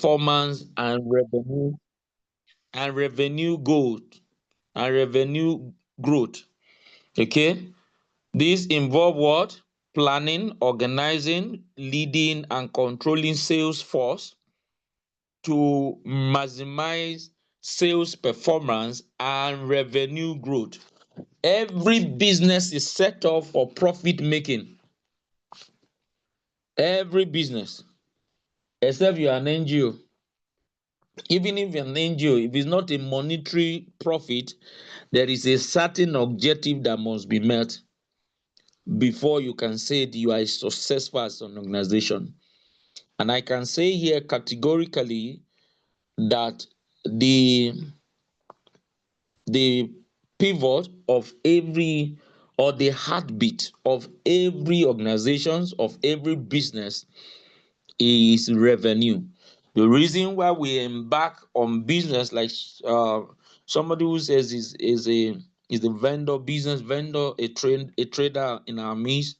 performance and revenue growth and revenue growth. Okay, these involve what? Planning, organizing, leading, and controlling sales force to maximize sales performance and revenue growth. Every business is set up for profit making. Every business, except you are an NGO. Even if you're an NGO, if it's not a monetary profit, there is a certain objective that must be met before you can say that you are successful as an organization. And I can say here categorically that the the pivot of every, or the heartbeat of every organizations, of every business, is revenue. The reason why we embark on business, like somebody who says is a vendor, business vendor, a trader in our midst.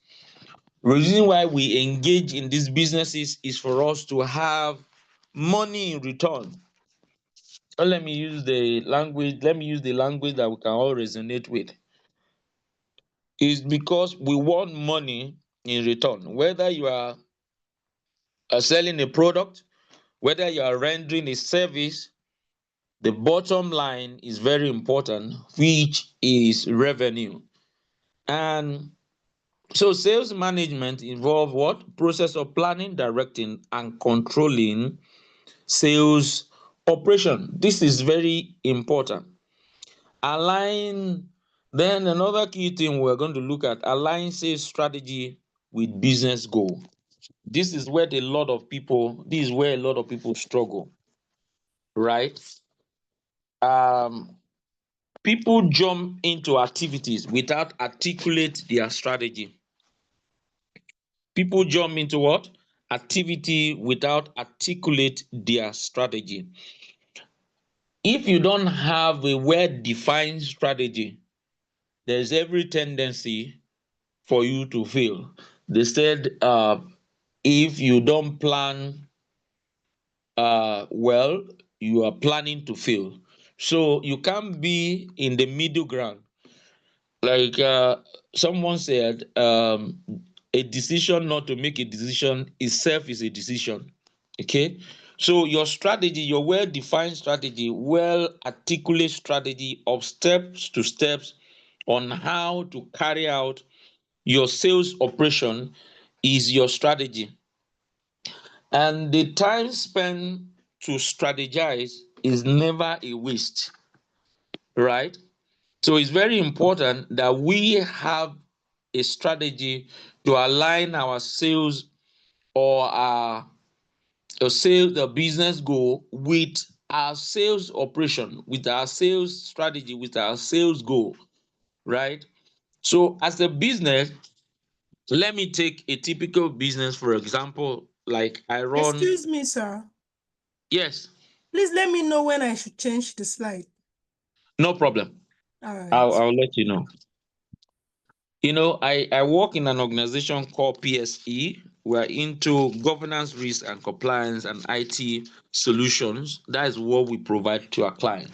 The reason why we engage in these businesses is for us to have money in return. So let me use the language. Let me use the language that we can all resonate with. Is because we want money in return. Whether you are selling a product, whether you are rendering a service, the bottom line is very important, which is revenue. And so sales management involve what? Process of planning, directing, and controlling sales operation. This is very important. Align. Then another key thing we're going to look at: align sales strategy with business goal. This is where a lot of people struggle, right? Um, People jump into activities without articulate their strategy. People jump into what? Activity without articulate their strategy. If you don't have a well-defined strategy, there's every tendency for you to fail. They said if you don't plan well, you are planning to fail. So you can't be in the middle ground. Like someone said, a decision not to make a decision itself is a decision. Okay, so your strategy, your well-defined strategy, well articulate strategy of steps to steps on how to carry out your sales operation is your strategy. And the time spent to strategize is never a waste, right? So it's very important that we have a strategy to align our sales, or the business goal with our sales operation, with our sales strategy, with our sales goal, right? So as a business, let me take a typical business, for example, like I run. Excuse me, sir. Yes, Please let me know when I should change the slide. no problem. All I'll, right. I'll let you know. I work in an organization called PSE. We're into governance, risk, and compliance and IT solutions. That is what we provide to our client,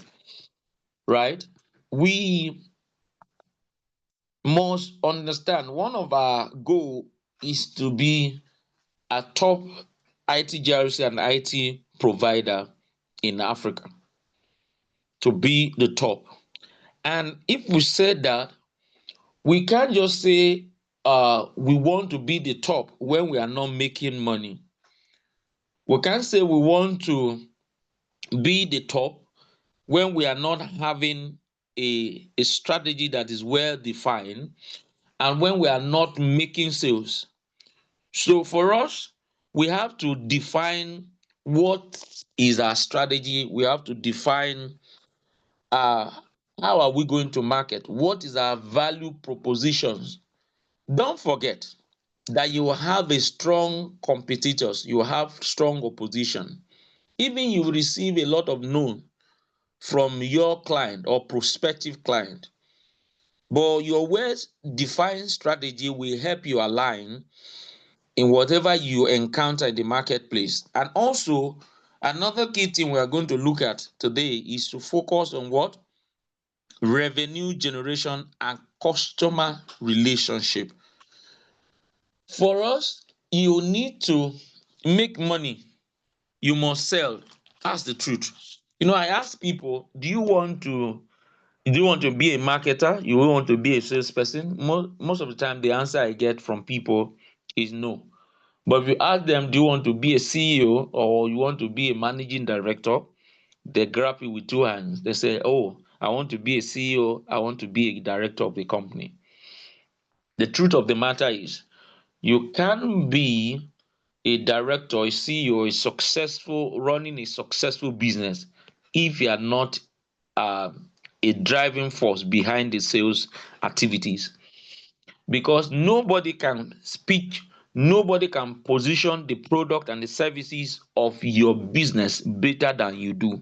right? We must understand one of our goal is to be a top IT GRC and IT provider in Africa, to be the top. And if we said that, we can't just say we want to be the top when we are not making money. We can't say we want to be the top when we are not having a strategy that is well defined, and when we are not making sales. So for us, we have to define what is our strategy. We have to define uh, how are we going to market? What is our value propositions? Don't forget that you will have a strong competitors, you will have strong opposition. Even you will receive a lot of no from your client or prospective client. But your well defined strategy will help you align in whatever you encounter in the marketplace. And also, Another key thing we are going to look at today is to focus on what? Revenue generation and customer relationship. For us, you need to make money, you must sell. That's the truth. I ask people, do you want to be a marketer? You want to be a salesperson? Most of the time, the answer I get from people is no. But if you ask them, do you want to be a CEO or you want to be a managing director? They grab it with two hands. They say, oh, I want to be a CEO. I want to be a director of the company. The truth of the matter is, you can be a director, a CEO, running a successful business if you are not uh, a driving force behind the sales activities. Because nobody can speak, nobody can position the product and the services of your business better than you do.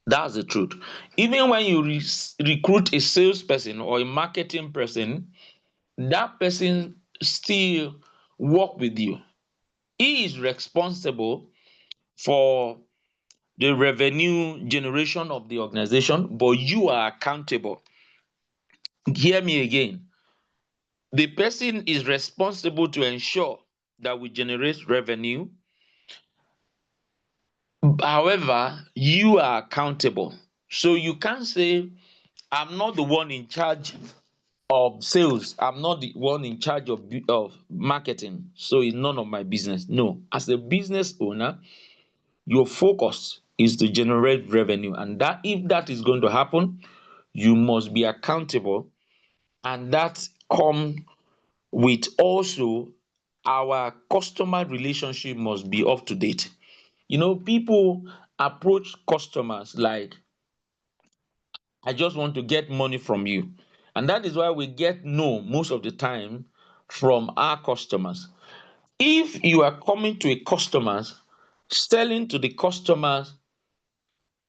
That's the truth. Even when you recruit a salesperson or a marketing person, that person still work with you. He is responsible for the revenue generation of the organization, but you are accountable. Hear me again. The person is responsible to ensure that we generate revenue. However, you are accountable. So you can't say, I'm not the one in charge of sales. I'm not the one in charge of marketing. So it's none of my business. No. As a business owner, your focus is to generate revenue. And that if that is going to happen, you must be accountable. And that comes with also our customer relationship must be up to date. People approach customers like, I just want to get money from you. And that is why we get no most of the time from our customers. If you are coming to a customers, selling to the customers,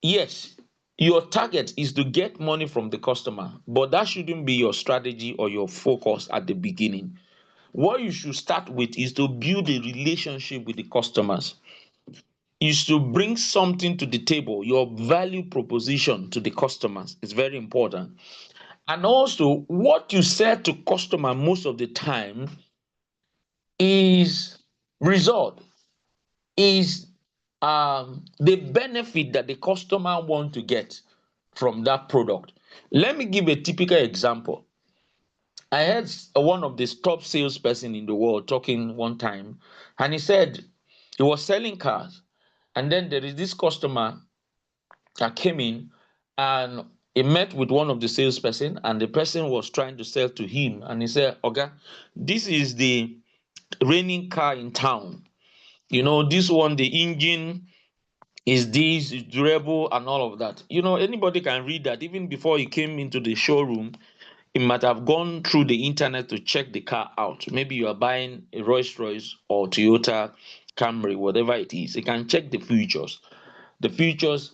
yes, your target is to get money from the customer, but that shouldn't be your strategy or your focus at the beginning. What you should start with is to build a relationship with the customers, is to bring something to the table. Your value proposition to the customers is very important. And also, what you sell to customer most of the time is result, is the benefit that the customer want to get from that product. Let me give a typical example. I heard one of the top salesperson in the world talking one time, and he said he was selling cars, and then there is this customer that came in, and he met with one of the salesperson, and the person was trying to sell to him, and he said, "Oga, this is the reigning car in town. This one, the engine is this, is durable, and all of that." Anybody can read that. Even before he came into the showroom, he might have gone through the internet to check the car out. Maybe you are buying a Rolls Royce or Toyota Camry, whatever it is. You can check the features. The features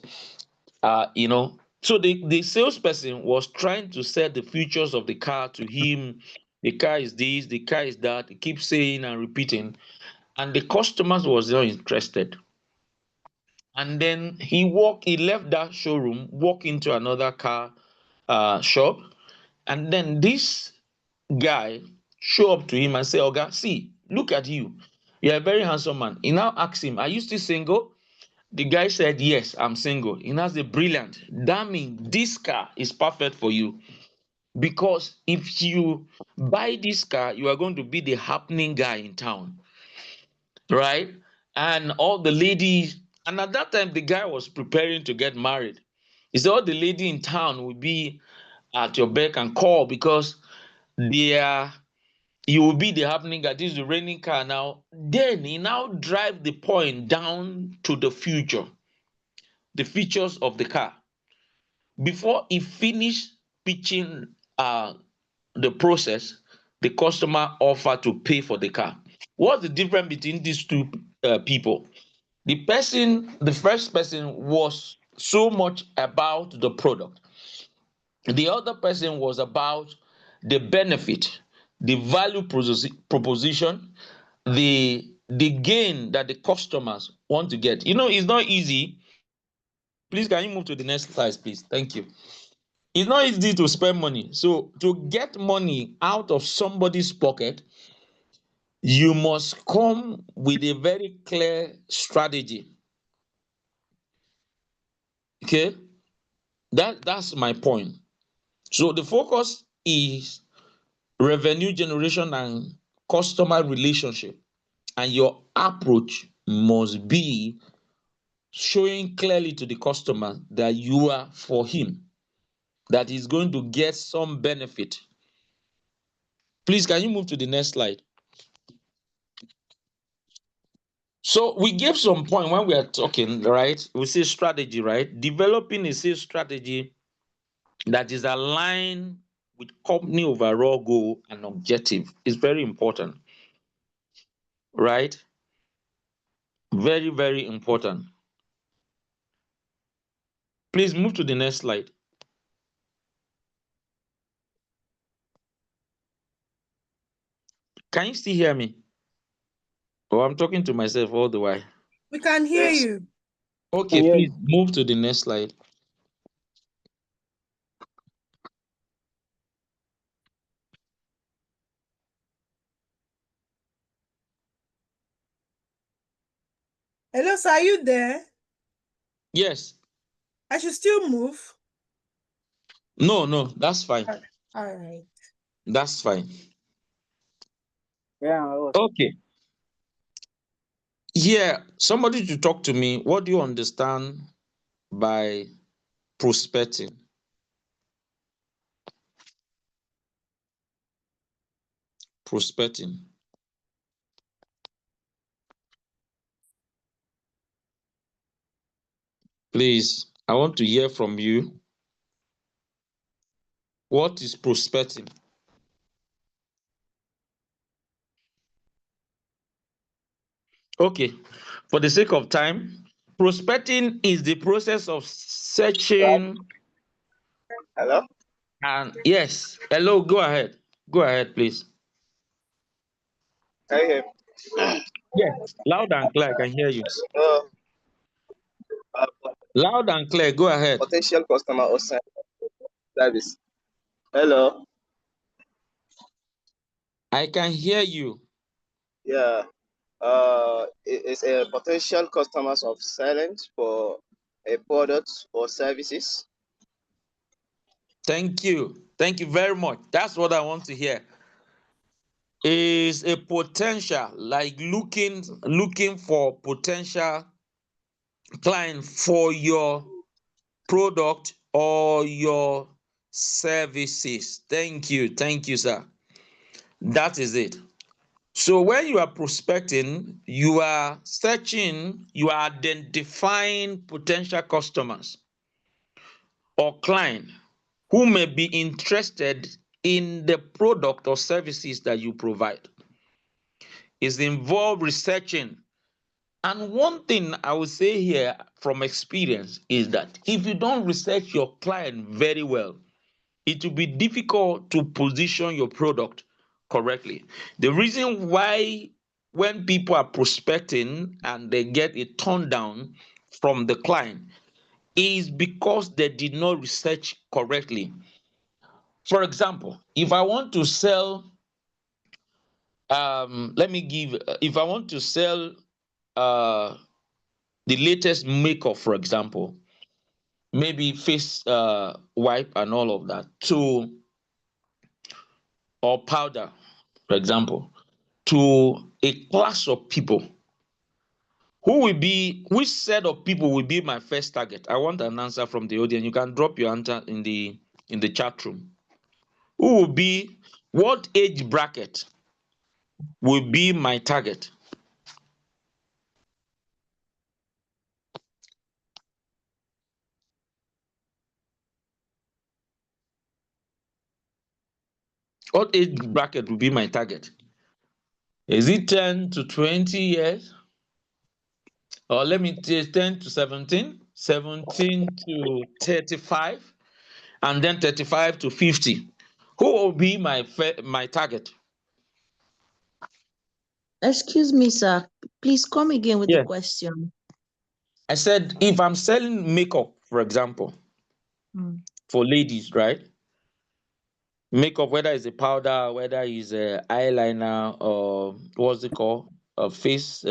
so the salesperson was trying to sell the features of the car to him. The car is this, the car is that. He keeps saying and repeating, and the customers was not interested. And then he left that showroom, walked into another car shop, and then this guy show up to him and say, "Oga, see, look at you. You're a very handsome man." He now asked him, "Are you still single?" The guy said, "Yes, I'm single." He now said, "Brilliant. That means this car is perfect for you. Because if you buy this car, you are going to be the happening guy in town, right?" And all the ladies, and at that time, the guy was preparing to get married. He said, all the lady in town will be at your beck and call because they are, you will be the happening guy. This is the raining car now. Then he now drive the point down to the future, the features of the car. Before he finished pitching the process, the customer offered to pay for the car. What's the difference between these two people? The first person was so much about the product. The other person was about the benefit, the value proposition, the gain that the customers want to get. It's not easy. Please, can you move to the next slide, please? Thank you. It's not easy to spend money. So to get money out of somebody's pocket, you must come with a very clear strategy. Okay, that's my point. So the focus is revenue generation and customer relationship, and your approach must be showing clearly to the customer that you are for him, that he's going to get some benefit. Please, can you move to the next slide? So we gave some point when we are talking, right? We say strategy, right? Developing a sales strategy that is aligned with company overall goal and objective is very important, right? Very, very important. Please move to the next slide. Can you still hear me? Oh, I'm talking to myself all the while. We can hear Yes. you. Okay, please move to the next slide. Hello, sir, are you there? Yes. I should still move. No, that's fine. All right. That's fine. Yeah, I was. Okay. Yeah, somebody to talk to me. What do you understand by prospecting? Prospecting. Please, I want to hear from you. What is prospecting? Okay, for the sake of time, prospecting is the process of searching. Hello? And yes, hello, go ahead. Go ahead, please. Can you hear me? Yes, loud and clear, I can hear you. Uh, Loud and clear, go ahead. Potential customer or service. Hello? I can hear you. Yeah. It's a potential customers of silent for a product or services. Thank you. Thank you very much. That's what I want to hear. Is a potential, like looking for potential client for your product or your services. Thank you, sir. That is it. So when you are prospecting, you are searching, you are identifying potential customers or client who may be interested in the product or services that you provide. It's involved researching. And one thing I would say here from experience is that if you don't research your client very well, it will be difficult to position your product correctly. The reason why when people are prospecting and they get a turn down from the client is because they did not research correctly. For example, if I want to sell, if I want to sell uh, the latest makeup, for example, maybe face wipe and all of that, to or powder, for example, to a class of people, which set of people will be my first target? I want an answer from the audience. You can drop your answer in the chat room. Who will be, what age bracket will be my target? What age bracket will be my target? Is it 10 to 20 years? Or let me say 10 to 17, 17 to 35, and then 35 to 50. Who will be my target? Excuse me, sir. Please come again with the Yes. question. I said, if I'm selling makeup, for example, for ladies, right? Makeup, whether it's a powder, whether it's a eyeliner, or what's it called, a face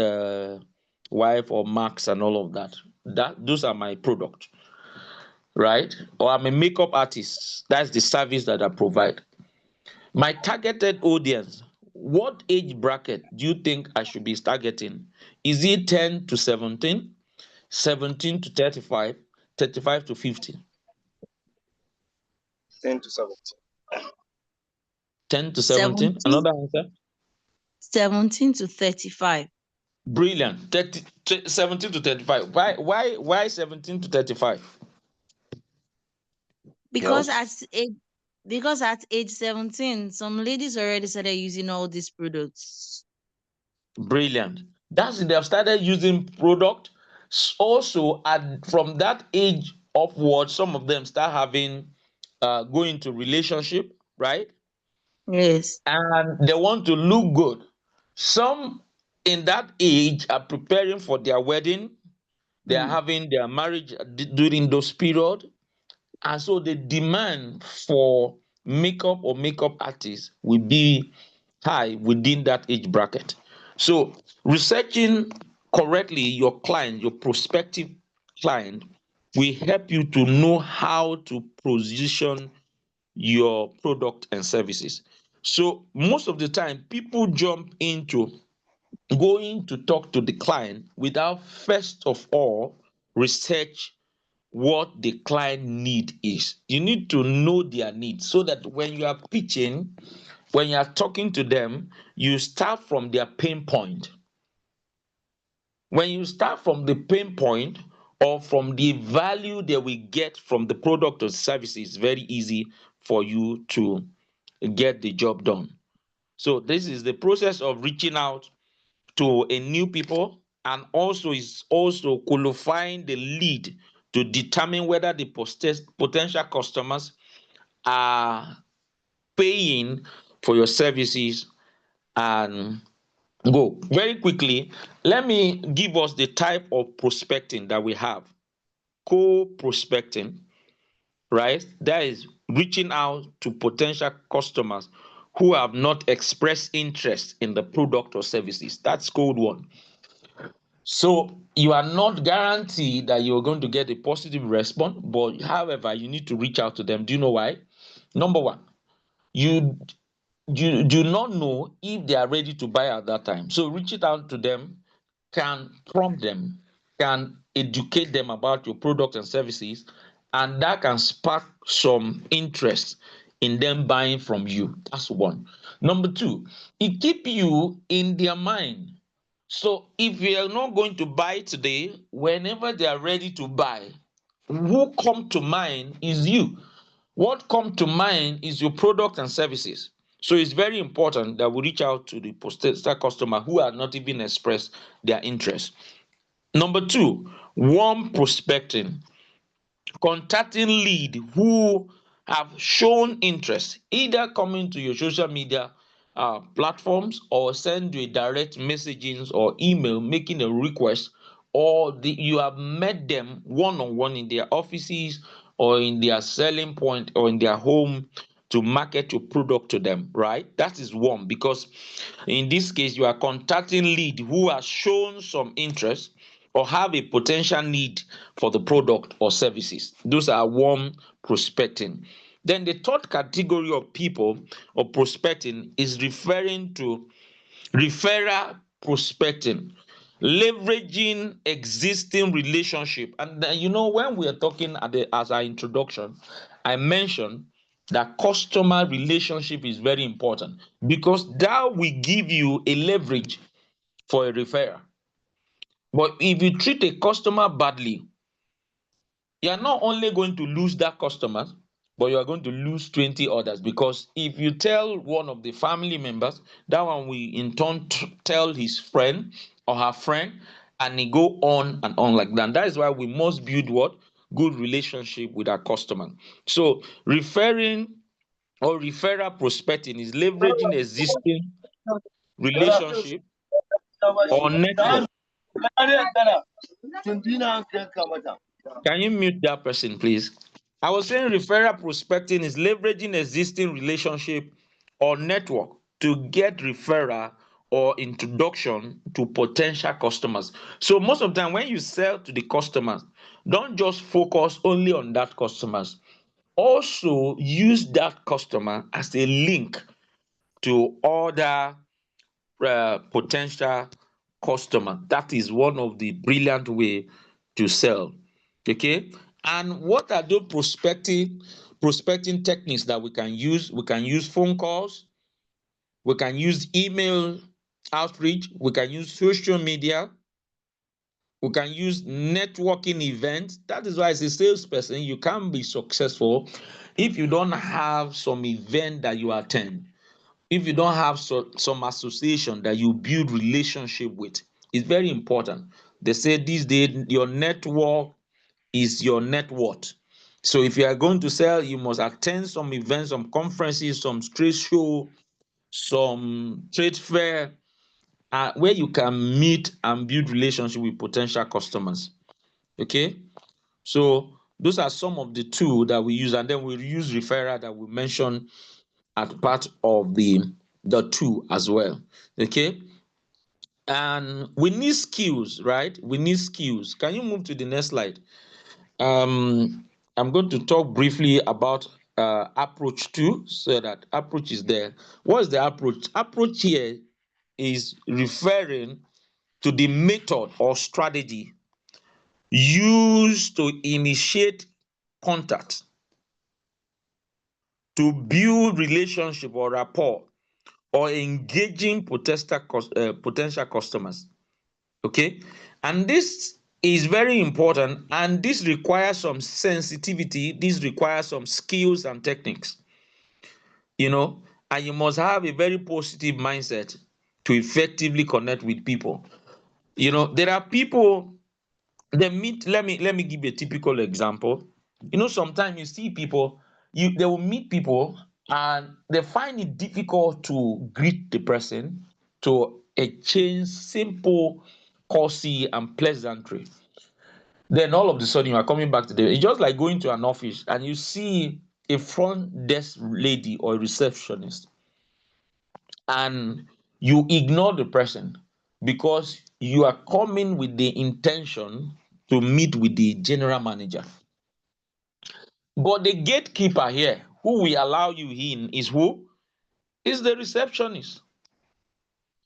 wipe or max and all of that. Those are my product, right? Or I'm a makeup artist. That's the service that I provide. My targeted audience, what age bracket do you think I should be targeting? Is it 10 to 17, 17 to 35, 35 to 50? 10 to 17. 10 to 17. Another answer? 17 to 35. Brilliant. 17 to 35. Why 17 to 35? Because at age 17, some ladies already started using all these products. Brilliant. That's it. They have started using product. Also, from that age upwards, some of them start having going to relationship, right? Yes. And they want to look good. Some in that age are preparing for their wedding. They are having their marriage during those period, and so the demand for makeup or makeup artists will be high within that age bracket. So researching correctly your client, your prospective client, will help you to know how to position your product and services. So most of the time, people jump into going to talk to the client without first of all research what the client need is. You need to know their needs so that when you are pitching, when you are talking to them, you start from their pain point. When you start from the pain point or from the value they will get from the product or service, it's very easy for you to get the job done. So this is the process of reaching out to a new people, and also is also qualifying the lead to determine whether the potential customers are paying for your services and go. Very quickly, let me give us the type of prospecting that we have. Co-prospecting, right? That is reaching out to potential customers who have not expressed interest in the product or services. That's code one. So you are not guaranteed that you're going to get a positive response, but however, you need to reach out to them. Do you know why? Number one, you do not know if they are ready to buy at that time. So reaching out to them can prompt them, can educate them about your product and services, and that can spark some interest in them buying from you. That's one. Number two, it keep you in their mind. So if you are not going to buy today, whenever they are ready to buy, who come to mind is you. What come to mind is your product and services. So it's very important that we reach out to the potential customer who are not even expressed their interest. Number two, warm prospecting. Contacting lead who have shown interest, either coming to your social media platforms or send you a direct messaging or email making a request, or you have met them one-on-one in their offices or in their selling point or in their home to market your product to them, right? That is one, because in this case you are contacting lead who has shown some interest or have a potential need for the product or services. Those are warm prospecting. Then the third category of people or prospecting is referring to referral prospecting, leveraging existing relationship. And when we are talking as our introduction, I mentioned that customer relationship is very important because that will give you a leverage for a referral. But if you treat a customer badly, you are not only going to lose that customer, but you are going to lose 20 others, because if you tell one of the family members, that one will in turn tell his friend or her friend, and he go on and on like that. That is why we must build what? Good relationship with our customer. So referring or referral prospecting is leveraging existing relationship or network Can you mute that person, please? I was saying referral prospecting is leveraging existing relationship or network to get referral or introduction to potential customers. So most of the time when you sell to the customers, don't just focus only on that customers. Also use that customer as a link to other potential customer. That is one of the brilliant way to sell. Okay, and what are those prospecting techniques that we can use? We can use phone calls, we can use email outreach, we can use social media, we can use networking events. That is why as a salesperson you can't be successful if you don't have some event that you attend, if you don't have some association that you build relationship with. It's very important. They say these days your network is your net worth. So if you are going to sell, you must attend some events, some conferences, some trade show, some trade fair, where you can meet and build relationship with potential customers. Okay, so those are some of the tools that we use, and then we use referral that we mentioned as part of the tool as well. Okay, and we need skills, right? We need skills. Can you move to the next slide? I'm going to talk briefly about approach two, so that approach is there. What is the approach? Approach here is referring to the method or strategy used to initiate contact, to build relationship or rapport, or engaging potential customers. Okay, and this is very important, and this requires some sensitivity, this requires some skills and techniques, and you must have a very positive mindset to effectively connect with people. There are people, they meet. Let me give you a typical example. Sometimes you see people, they will meet people and they find it difficult to greet the person, to exchange simple courtesy and pleasantry. Then all of a sudden you are coming back to them. It's just like going to an office and you see a front desk lady or a receptionist, and you ignore the person because you are coming with the intention to meet with the general manager. But the gatekeeper here, who will allow you in, is who? Is the receptionist.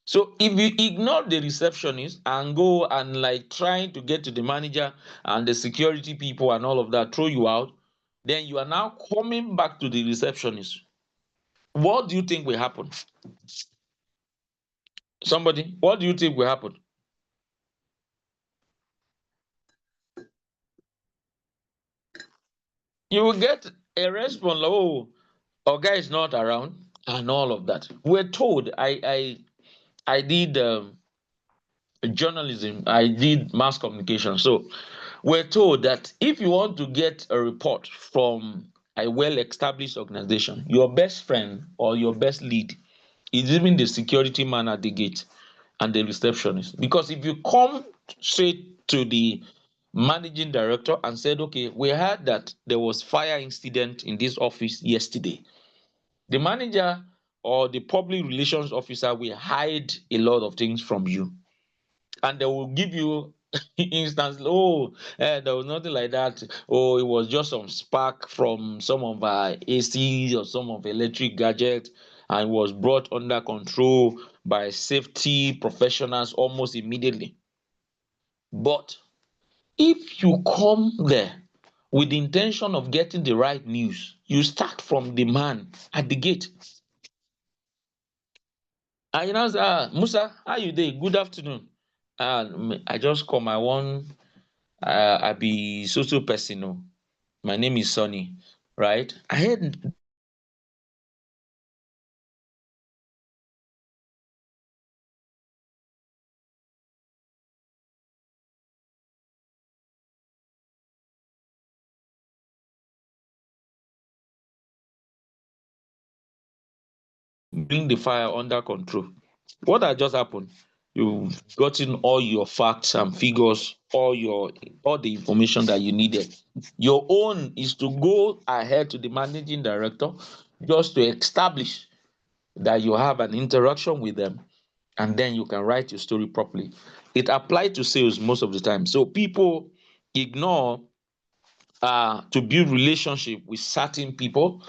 So if you ignore the receptionist and go and like trying to get to the manager and the security people and all of that throw you out, then you are now coming back to the receptionist. What do you think will happen? Somebody, what do you think will happen? You will get a response, oh, Oga is not around, and all of that. We're told, I did journalism, I did mass communication. So we're told that if you want to get a report from a well-established organization, your best friend or your best lead is even the security man at the gate and the receptionist. Because if you come straight to the managing director and said, okay, we heard that there was fire incident in this office yesterday, the manager or the public relations officer will hide a lot of things from you, and they will give you instance, oh, there was nothing like that, oh, it was just some spark from some of our AC or some of electric gadget, and was brought under control by safety professionals almost immediately. But if you come there with the intention of getting the right news, you start from the man at the gate. And you know, say, Musa, how you dey? Good afternoon. And I just come, I be so person. Oh. My name is Sunni, right? I heard bring the fire under control. What had just happened? You've gotten all your facts and figures, all the information that you needed. Your own is to go ahead to the managing director just to establish that you have an interaction with them, and then you can write your story properly. It applies to sales most of the time. So people ignore to build relationship with certain people.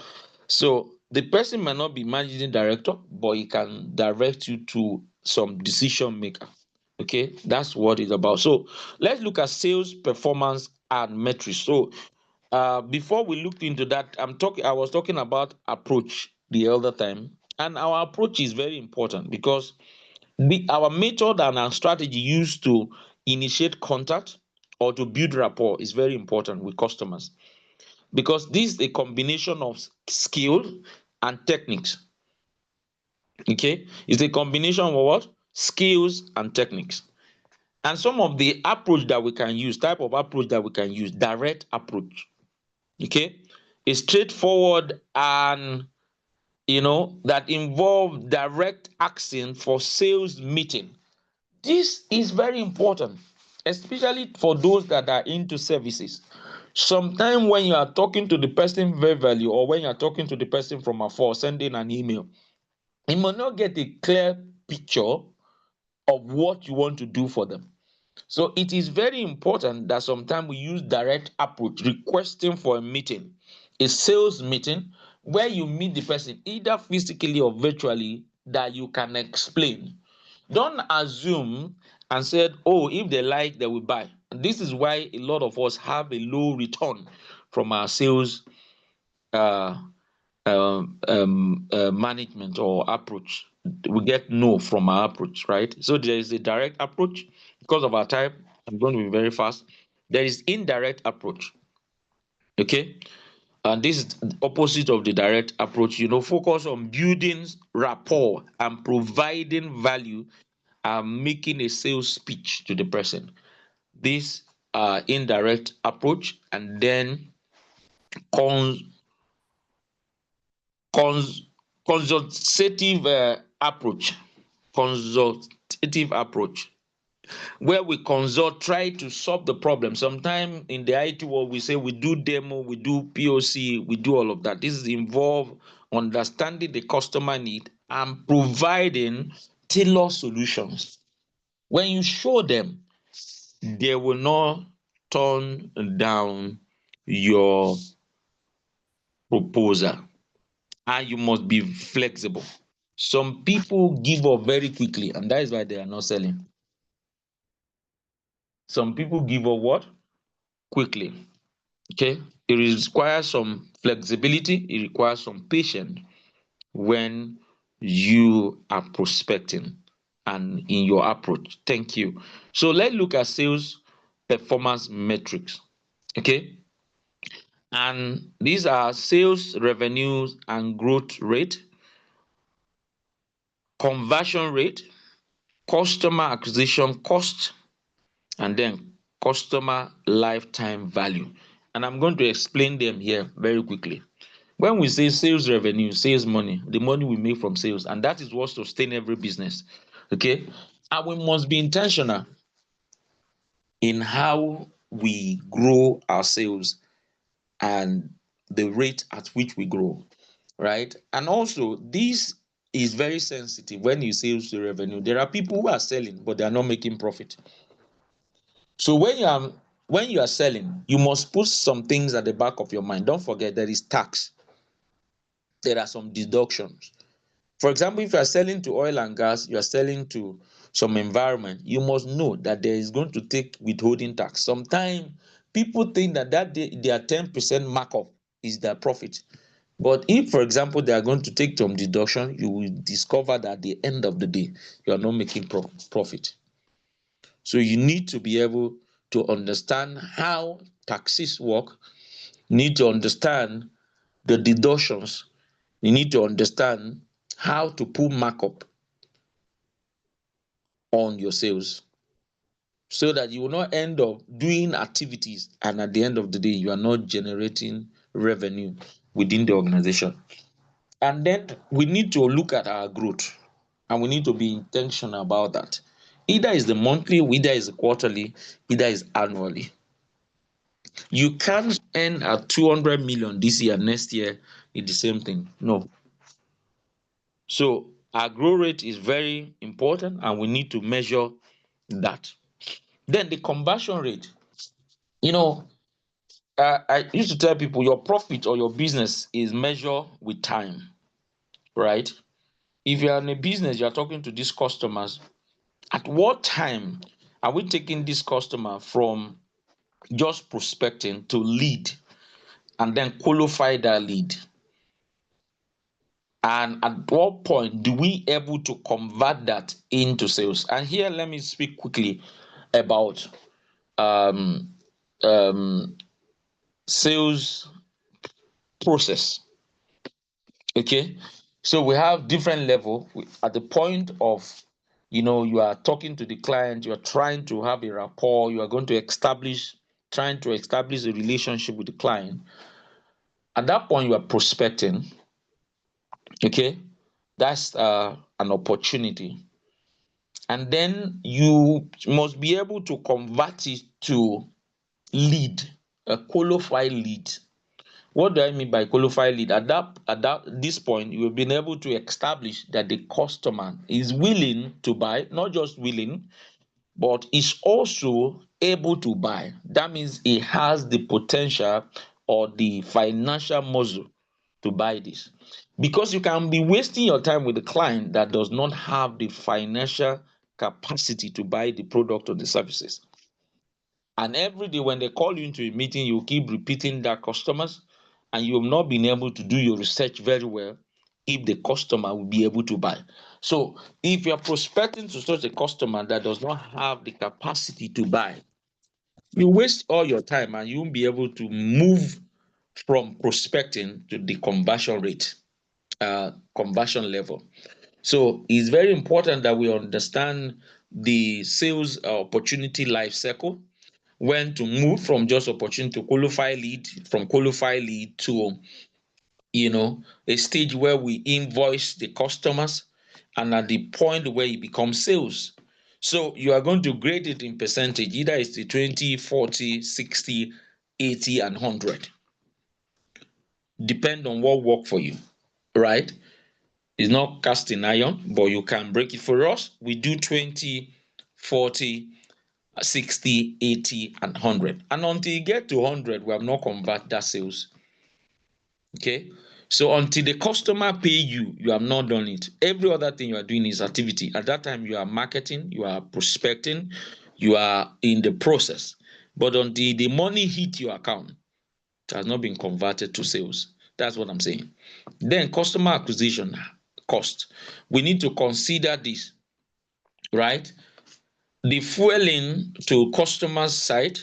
So the person might not be managing director, but he can direct you to some decision maker. Okay, that's what it's about. So let's look at sales performance and metrics. So before we look into that, I was talking about approach the other time, and our approach is very important because our method and our strategy used to initiate contact or to build rapport is very important with customers, because this is a combination of skill and techniques. Okay, it's a combination of what? Skills and techniques. And some of the approach that we can use, type of approach that we can use, direct approach. Okay, a straightforward and that involve direct action for sales meeting. This is very important, especially for those that are into services. Sometimes when you are talking to the person verbally, or when you are talking to the person from afar, sending an email, you may not get a clear picture of what you want to do for them. So it is very important that sometimes we use direct approach, requesting for a meeting, a sales meeting, where you meet the person either physically or virtually, that you can explain. Don't assume and said, oh, if they like, they will buy. And this is why a lot of us have a low return from our sales uh, management or approach. We get no from our approach, right? So there is a direct approach. Because of our time, I'm going to be very fast. There is indirect approach. Okay, and this is the opposite of the direct approach. Focus on building rapport and providing value and making a sales speech to the person. This indirect approach. And then cons cons consultative approach. Consultative approach, where we consult, try to solve the problem. Sometimes in the IT world, we say we do demo, we do POC, we do all of that. This is involve understanding the customer need and providing tailored solutions. When you show them, they will not turn down your proposal, and you must be flexible. Some people give up very quickly, and that is why they are not selling. Some people give up what? Quickly. Okay, it requires some flexibility, it requires some patience when you are prospecting and in your approach. Thank you. So let's look at sales performance metrics. Okay, and these are sales revenues and growth rate, conversion rate, customer acquisition cost, and then customer lifetime value. And I'm going to explain them here very quickly. When we say sales revenue, sales money, the money we make from sales, and that is what sustains every business. Okay, and we must be intentional in how we grow our sales and the rate at which we grow, right? And also, this is very sensitive. When you sales to revenue, there are people who are selling but they are not making profit. So when you are selling, you must put some things at the back of your mind. Don't forget there is tax, there are some deductions. For example, if you are selling to oil and gas, you are selling to some environment, you must know that there is going to take withholding tax. Sometimes people think that their 10% markup is their profit. But if, for example, they are going to take some deduction, you will discover that at the end of the day, you are not making profit. So you need to be able to understand how taxes work. You need to understand the deductions. You need to understand how to put markup on your sales, so that you will not end up doing activities and at the end of the day you are not generating revenue within the organization. And then we need to look at our growth, and we need to be intentional about that. Either is the monthly, either is the quarterly, either is annually. You can't earn at 200 million this year, next year, it's the same thing. No. So our growth rate is very important and we need to measure that. Then the conversion rate. You know, I used to tell people your profit or your business is measured with time, right? If you are in a business, you are talking to these customers, at what time are we taking this customer from just prospecting to lead and then qualify that lead? And at what point do we able to convert that into sales? And here, let me speak quickly about um, um, sales process. Okay, so we have different level. At the point of, you are talking to the client, you are trying to have a rapport, you are going to trying to establish a relationship with the client. At that point, you are prospecting. Okay, that's an opportunity, and then you must be able to convert it to lead, a qualified lead. What do I mean by qualified lead? At this point, you have been able to establish that the customer is willing to buy, not just willing, but is also able to buy. That means he has the potential or the financial muscle to buy this. Because you can be wasting your time with a client that does not have the financial capacity to buy the product or the services. And every day when they call you into a meeting, you keep repeating that customers, and you have not been able to do your research very well if the customer will be able to buy. So if you're prospecting to such a customer that does not have the capacity to buy, you waste all your time and you won't be able to move from prospecting to the conversion rate, conversion level. So it's very important that we understand the sales opportunity life cycle, when to move from just opportunity to qualify lead, from qualify lead to a stage where we invoice the customers, and at the point where it becomes sales. So you are going to grade it in percentage, either it's the 20, 40, 60, 80, and 100. Depend on what work for you, right? It's not cast in iron, but you can break it. For us, we do 20, 40, 60, 80, and 100. And until you get to 100, we have not converted that sales. Okay. So until the customer pay you, you have not done it. Every other thing you are doing is activity. At that time, you are marketing, you are prospecting, you are in the process. But until the money hit your account, it has not been converted to sales. That's what I'm saying. Then customer acquisition cost. We need to consider this, right? The fueling to customer side,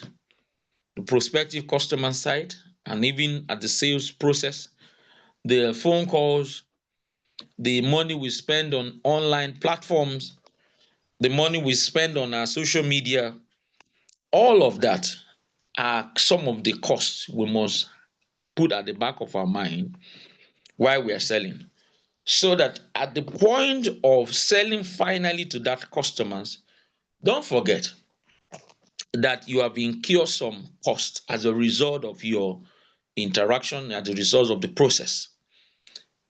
the prospective customer side, and even at the sales process, the phone calls, the money we spend on online platforms, the money we spend on our social media, all of that are some of the costs we must put at the back of our mind while we are selling. So that at the point of selling finally to that customers, don't forget that you have incurred some cost as a result of your interaction, as a result of the process.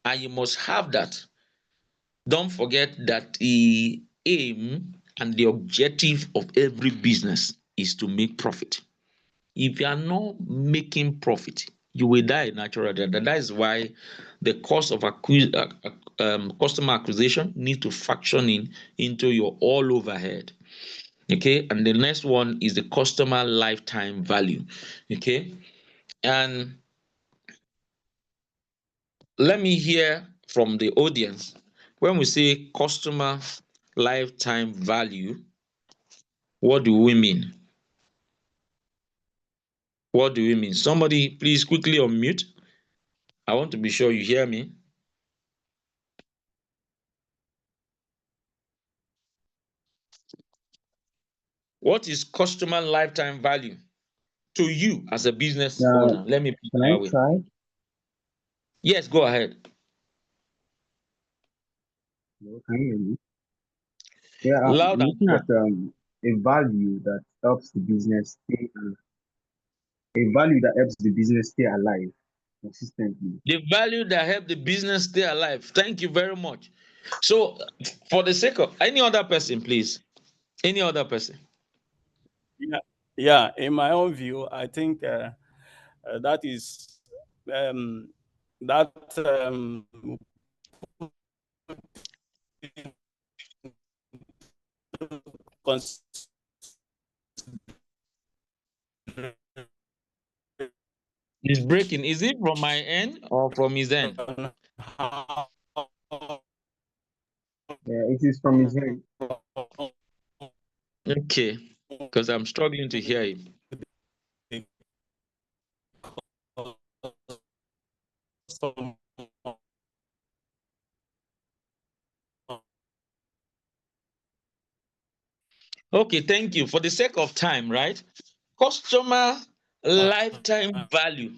And you must have that. Don't forget that the aim and the objective of every business is to make profit. If you are not making profit, you will die naturally. That is why the cost of customer acquisition needs to factor into your all overhead. Okay, and the next one is the customer lifetime value. Okay, and let me hear from the audience. When we say customer lifetime value, what do we mean? What do we mean? Somebody please quickly unmute. I want to be sure you hear me. What is customer lifetime value to you as a business owner? Let me put it Can I that way. try? Yes, go ahead. Hello, can you hear me? Yeah, Loud I'm and looking clear. at a value that helps the business stay, a value that helps the business stay alive consistently. The value that help the business stay alive. Thank you very much. So, for the sake of any other person, please. Any other person. Yeah, yeah. In my own view, I think that is that It's breaking. Is it from my end or from his end? consideration how Yeah, it is from his end. Okay, because I'm struggling to hear him. the customer Okay, thank you. For the sake of time, right? Customer lifetime value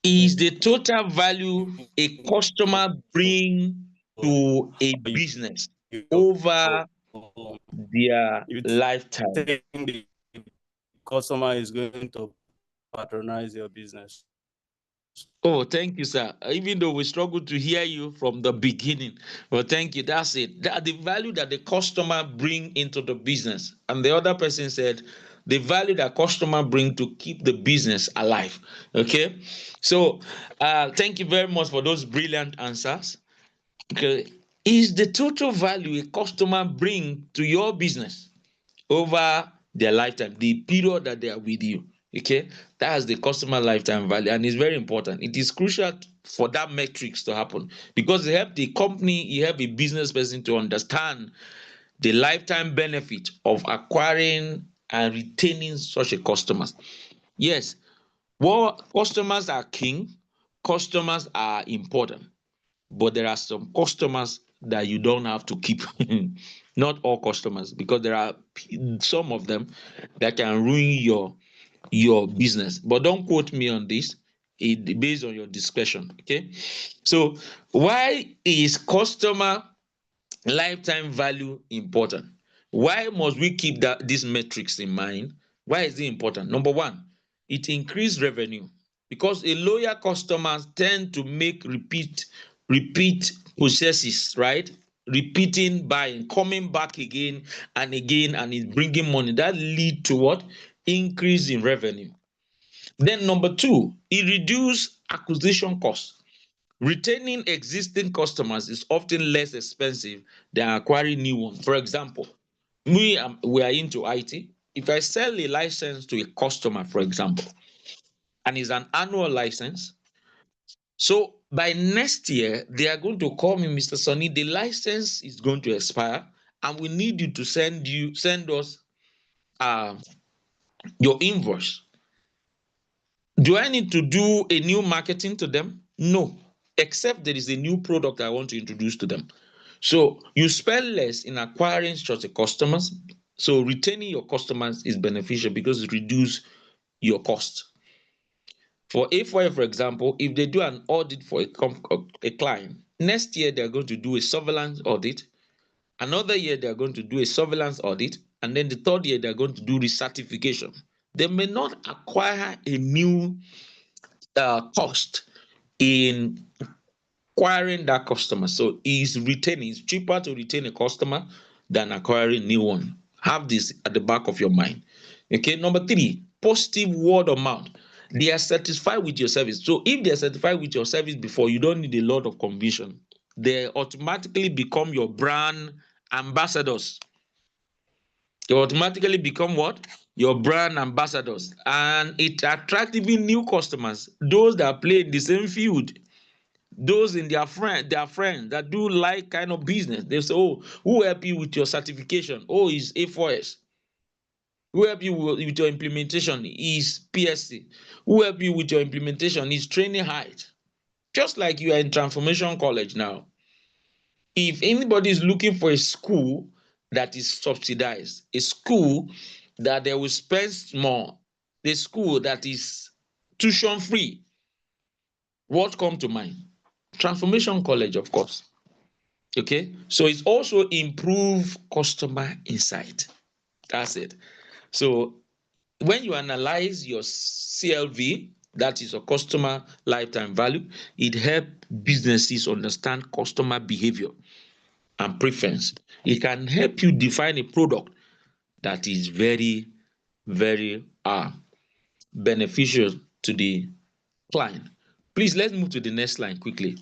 is the total value a customer bring to a business over their you lifetime. think the customer is going to patronize your business. Oh, thank you, sir. Even though we struggled to hear you from the beginning, but thank you. That's it. That the value that the customer bring into the business, and the other person said the value that customer bring to keep the business alive. Okay, so thank you very much for those brilliant answers. Okay, is the total value a customer bring to your business over their lifetime, the period that they are with you. Okay, that's the customer lifetime value, and it's very important. It is crucial for that metrics to happen because it help the company, it help a business person to understand the lifetime benefit of acquiring and retaining such a customers. Yes, well, customers are king, customers are important, but there are some customers that you don't have to keep. Not all customers, because there are some of them that can ruin your business. But don't quote me on this. It based on your discretion. Okay. So why is customer lifetime value important? Why must we keep that these metrics in mind? Why is it important? Number one, it increase revenue because a loyal customers tend to make repeat purchases, right? Repeating buying, coming back again, and it's bringing money. That lead to what? Increase in revenue. Then number two, it reduce acquisition costs. Retaining existing customers is often less expensive than acquiring new ones. For example, we are into IT. If I sell a license to a customer, for example, and it's an annual license, so by next year they are going to call me, Mr. Sunny, the license is going to expire, and we need you to send us uh, your invoice. Do I need to do a new marketing to them? No, except there is a new product I want to introduce to them. So you spend less in acquiring such a customers. So retaining your customers is beneficial because it reduces your cost. For A4, for example, if they do an audit for a client, next year they're going to do a surveillance audit. Another year they're going to do a surveillance audit, and then the third year they're going to do recertification. They may not acquire a new cost in acquiring that customer. So is retaining, it's cheaper to retain a customer than acquiring new one. Have this at the back of your mind. Okay, number three, positive word of mouth. They are satisfied with your service. So if they are satisfied with your service before, you don't need a lot of conviction. They automatically become your brand ambassadors. They automatically become what? Your brand ambassadors. And it attracts even new customers, those that play in the same field, those in their friends that do like kind of business. They say, oh, who help you with your certification? Oh, is A4S. Who help you with your implementation is PSC. Who help you with your implementation is training height. Just like you are in transformation college now. If anybody is looking for a school that is subsidized, a school that they will spend more, the school that is tuition free, what come to mind? Transformation college, of course. Okay, so it's also improve customer insight. That's it. So when you analyze your CLV, that is your customer lifetime value, it helps businesses understand customer behavior and preference. It can help you define a product that is very, very beneficial to the client. Please, let's move to the next line quickly.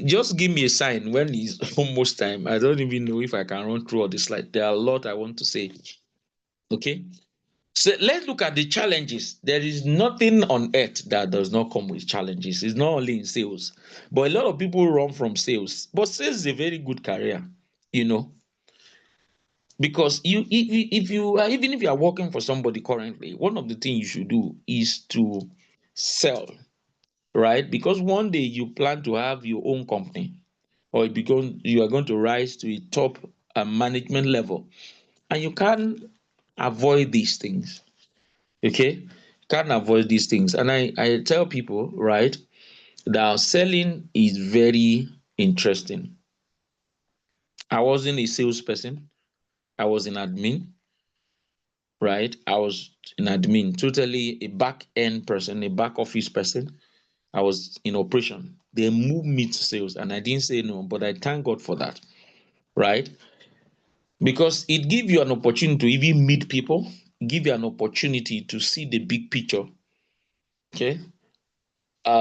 Just give me a sign when it's almost time. I don't even know if I can run through all the slides. There are a lot I want to say. Okay. So let's look at the challenges. There is nothing on earth that does not come with challenges. It's not only in sales, but a lot of people run from sales. But sales is a very good career, you know, because if you are, even if you are working for somebody currently, one of the things you should do is to sell, right? Because one day you plan to have your own company, or because you are going to rise to a top management level, and you can't avoid these things. Okay, can't avoid these things. And I tell people, right, that selling is very interesting. I wasn't a salesperson. I was in admin, right? I was in admin, totally a back end person, a back office person. I was in operation. They moved me to sales, and I didn't say no, but I thank God for that, right? Because it gives you an opportunity to even meet people, give you an opportunity to see the big picture. Okay.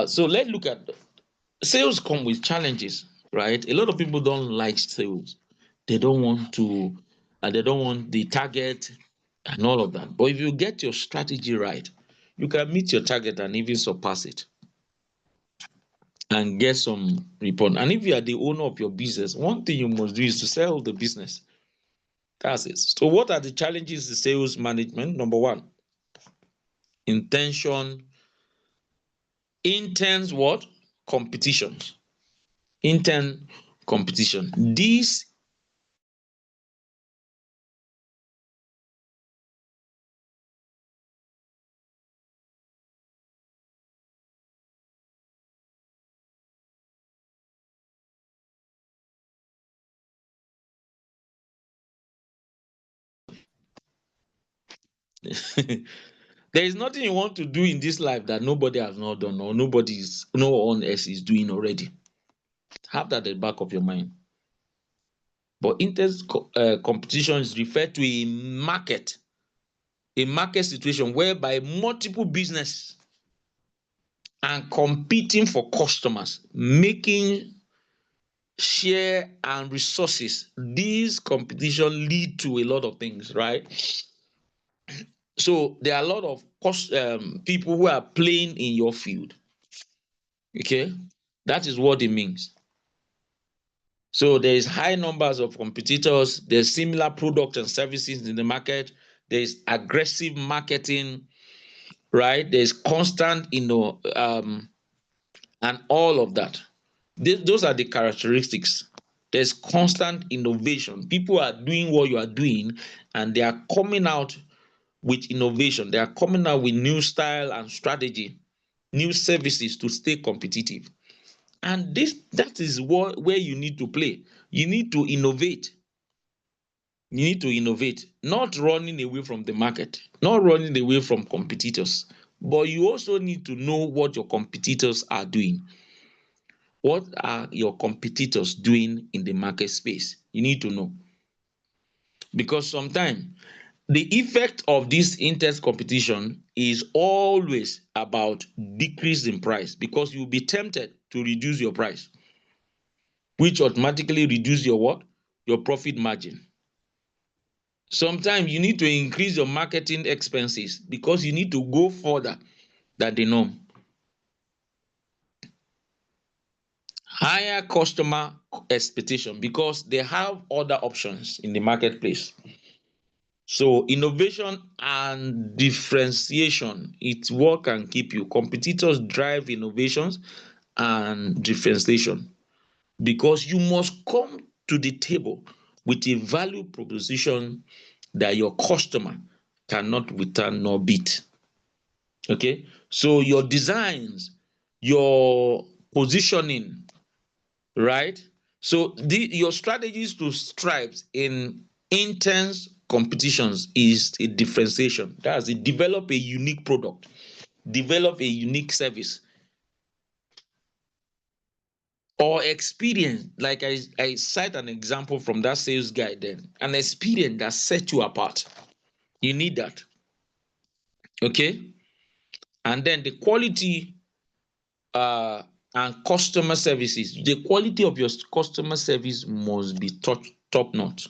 So let's look at sales come with challenges, right? A lot of people don't like sales. They don't want to, and they don't want the target and all of that. But if you get your strategy right, you can meet your target and even surpass it and get some report. And if you are the owner of your business, one thing you must do is to sell the business. That's it. So, what are the challenges in sales management? Number one, intention, intense what? Competitions. Intense competition. This there is nothing you want to do in this life that nobody has not done, or no one else is doing already. Have that at the back of your mind. But intense competition is referred to a market situation whereby multiple business are competing for customers, making share and resources. These competition lead to a lot of things, right? So there are a lot of people who are playing in your field. Okay, that is what it means. So there is high numbers of competitors. There's similar products and services in the market. There's aggressive marketing, right? There's constant, and all of that. Those are the characteristics. There's constant innovation. People are doing what you are doing, and they are coming out with innovation. They are coming out with new style and strategy, new services to stay competitive. And that is where you need to play. You need to innovate. You need to innovate, not running away from the market, not running away from competitors. But you also need to know what your competitors are doing. What are your competitors doing in the market space? You need to know. Because sometimes the effect of this intense competition is always about decrease in price, because you'll be tempted to reduce your price, which automatically reduce your what? Your profit margin. Sometimes you need to increase your marketing expenses because you need to go further than the norm. Higher customer expectation because they have other options in the marketplace. So innovation and differentiation, it's what can keep you. Competitors drive innovations and differentiation because you must come to the table with a value proposition that your customer cannot return nor beat. Okay, so your designs, your positioning, right? So your strategies to strive in intense competitions is a differentiation. That's it. Develop a unique product, develop a unique service, or experience. Like I cite an example from that sales guy then, an experience that set you apart. You need that. Okay. And then the quality and customer services. The quality of your customer service must be top notch.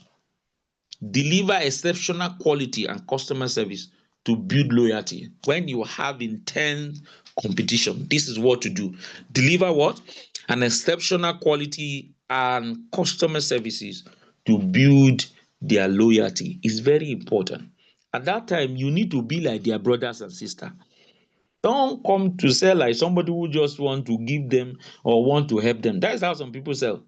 Deliver exceptional quality and customer service to build loyalty. When you have intense competition, this is what to do. Deliver what? An exceptional quality and customer services to build their loyalty. Is very important. At that time, you need to be like their brothers and sisters. Don't come to sell like somebody who just want to give them or want to help them. That's how some people sell.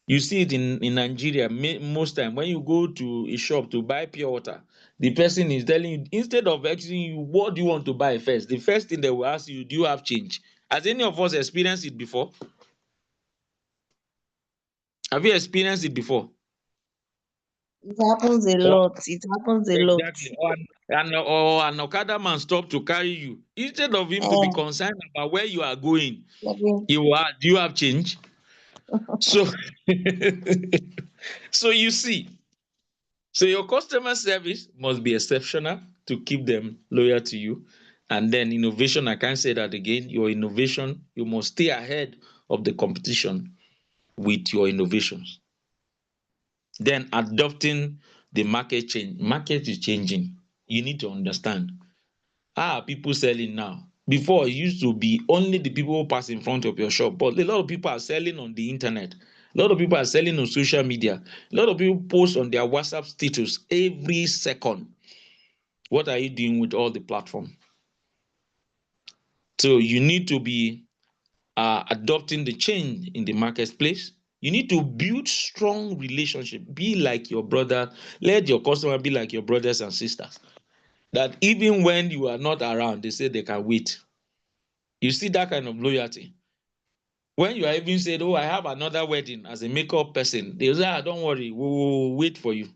You see it in Nigeria most time when you go to a shop to buy pure water, the person is telling you, instead of asking you what do you want to buy first, the first thing they will ask you, do you have change? Has any of us experienced it before? Have you experienced it before? It happens a Or lot. It happens a lot. exactly, or an Okada man stop to carry you. Instead of him to be Eh, concerned about where you are going, maybe do you have change? So so you see, so your customer service must be exceptional to keep them loyal to you. And then innovation, I can't say that again. Your innovation, you must stay ahead of the competition with your innovations. Then adopting the market change. Market is changing. You need to understand. How are people selling now? Before, it used to be only the people who pass in front of your shop, but a lot of people are selling on the internet. A lot of people are selling on social media. A lot of people post on their WhatsApp status every second. What are you doing with all the platform? So you need to be adopting the change in the marketplace. You need to build strong relationship. Be like your brother. Let your customer be like your brothers and sisters. That even when you are not around, they say they can wait. You see that kind of loyalty. When you are even said, oh, I have another wedding as a makeup person, they say, don't worry, we will wait for you.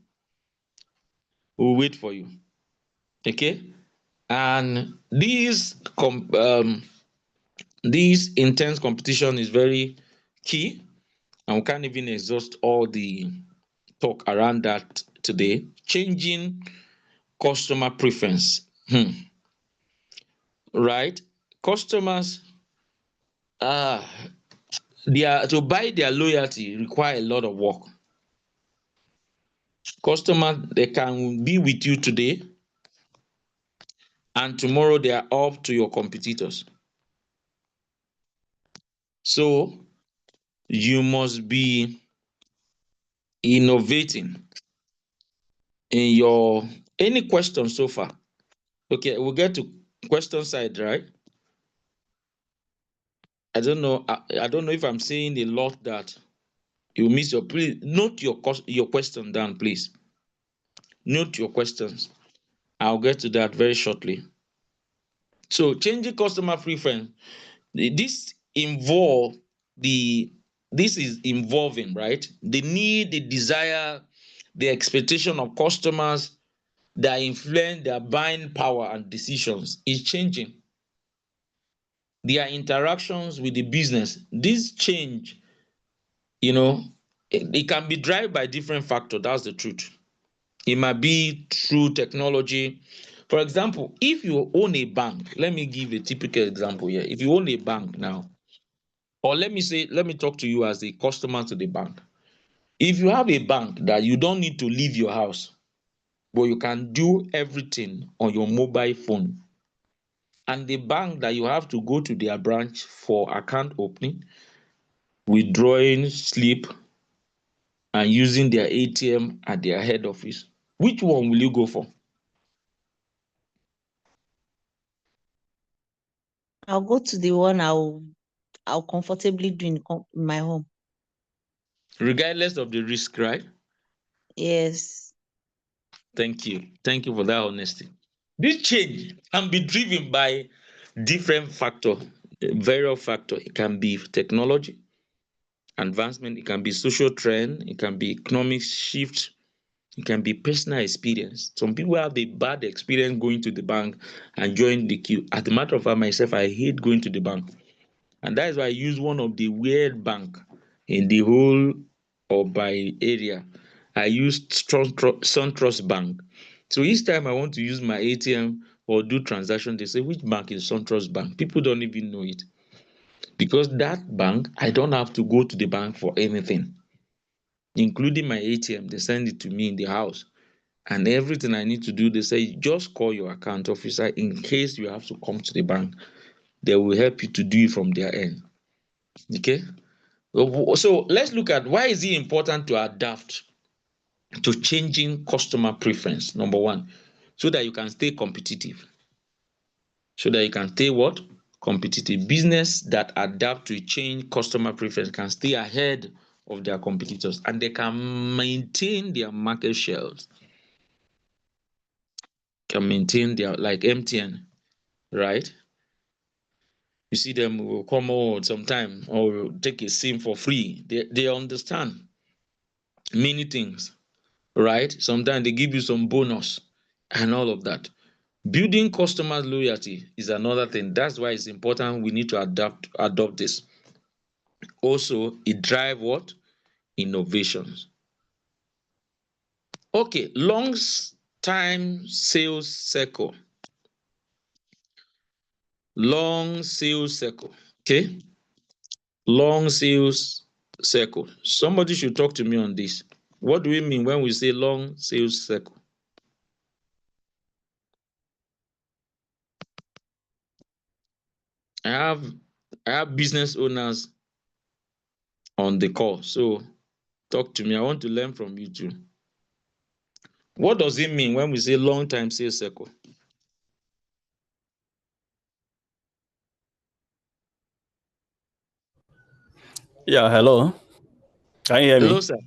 We will wait for you. Okay? And this intense competition is very key, and we can't even exhaust all the talk around that today. Changing customer preference. Right? Customers to buy their loyalty require a lot of work. Customers, they can be with you today and tomorrow they are off to your competitors. So you must be innovating in your any question so far. Okay, we'll get to question side, right? I don't know. I don't know if I'm saying a lot that you miss your. Please note your question down, please. Note your questions. I'll get to that very shortly. So changing customer preference. This involve the this is involving, right? The need, the desire, the expectation of customers that influence their buying power and decisions is changing. Their interactions with the business, this change, you know, it can be driven by different factors. That's the truth. It might be through technology. For example, if you own a bank, let me give a typical example here. If you own a bank now, or let me talk to you as a customer to the bank. If you have a bank that you don't need to leave your house, but you can do everything on your mobile phone, and the bank that you have to go to their branch for account opening, withdrawing slip, and using their ATM at their head office, which one will you go for? I'll go to the one I'll comfortably do in my home. Regardless of the risk, right? Yes. Thank you. Thank you for that honesty. This change can be driven by different factors, various factors. It can be technology, advancement, it can be social trend, it can be economic shift, it can be personal experience. Some people have a bad experience going to the bank and join the queue. As a matter of fact, myself, I hate going to the bank. And that is why I use one of the weird bank in the whole of my area. I use SunTrust Bank. So each time I want to use my ATM or do transaction, they say, which bank is SunTrust Bank? People don't even know it. Because that bank, I don't have to go to the bank for anything, including my ATM. They send it to me in the house. And everything I need to do, they say, just call your account officer in case you have to come to the bank. They will help you to do it from their end. Okay? So let's look at why is it important to adapt to changing customer preference, number one, so that you can stay competitive. So that you can stay what? Competitive. Business that adapt to change customer preference can stay ahead of their competitors and they can maintain their market shares. Can maintain their, like MTN, right? You see them will come out sometime or take a SIM for free. They understand many things, right? Sometimes they give you some bonus and all of that. Building customer loyalty is another thing. That's why it's important. We need to adopt this. Also, it drive what? Innovations. Okay, long time sales cycle. Long sales cycle. Okay, long sales cycle. Somebody should talk to me on this. What do we mean when we say long sales cycle? I have business owners on the call, so talk to me. I want to learn from you too. What does it mean when we say long time sales cycle? Yeah, hello. Can you hear Hello, me? sir.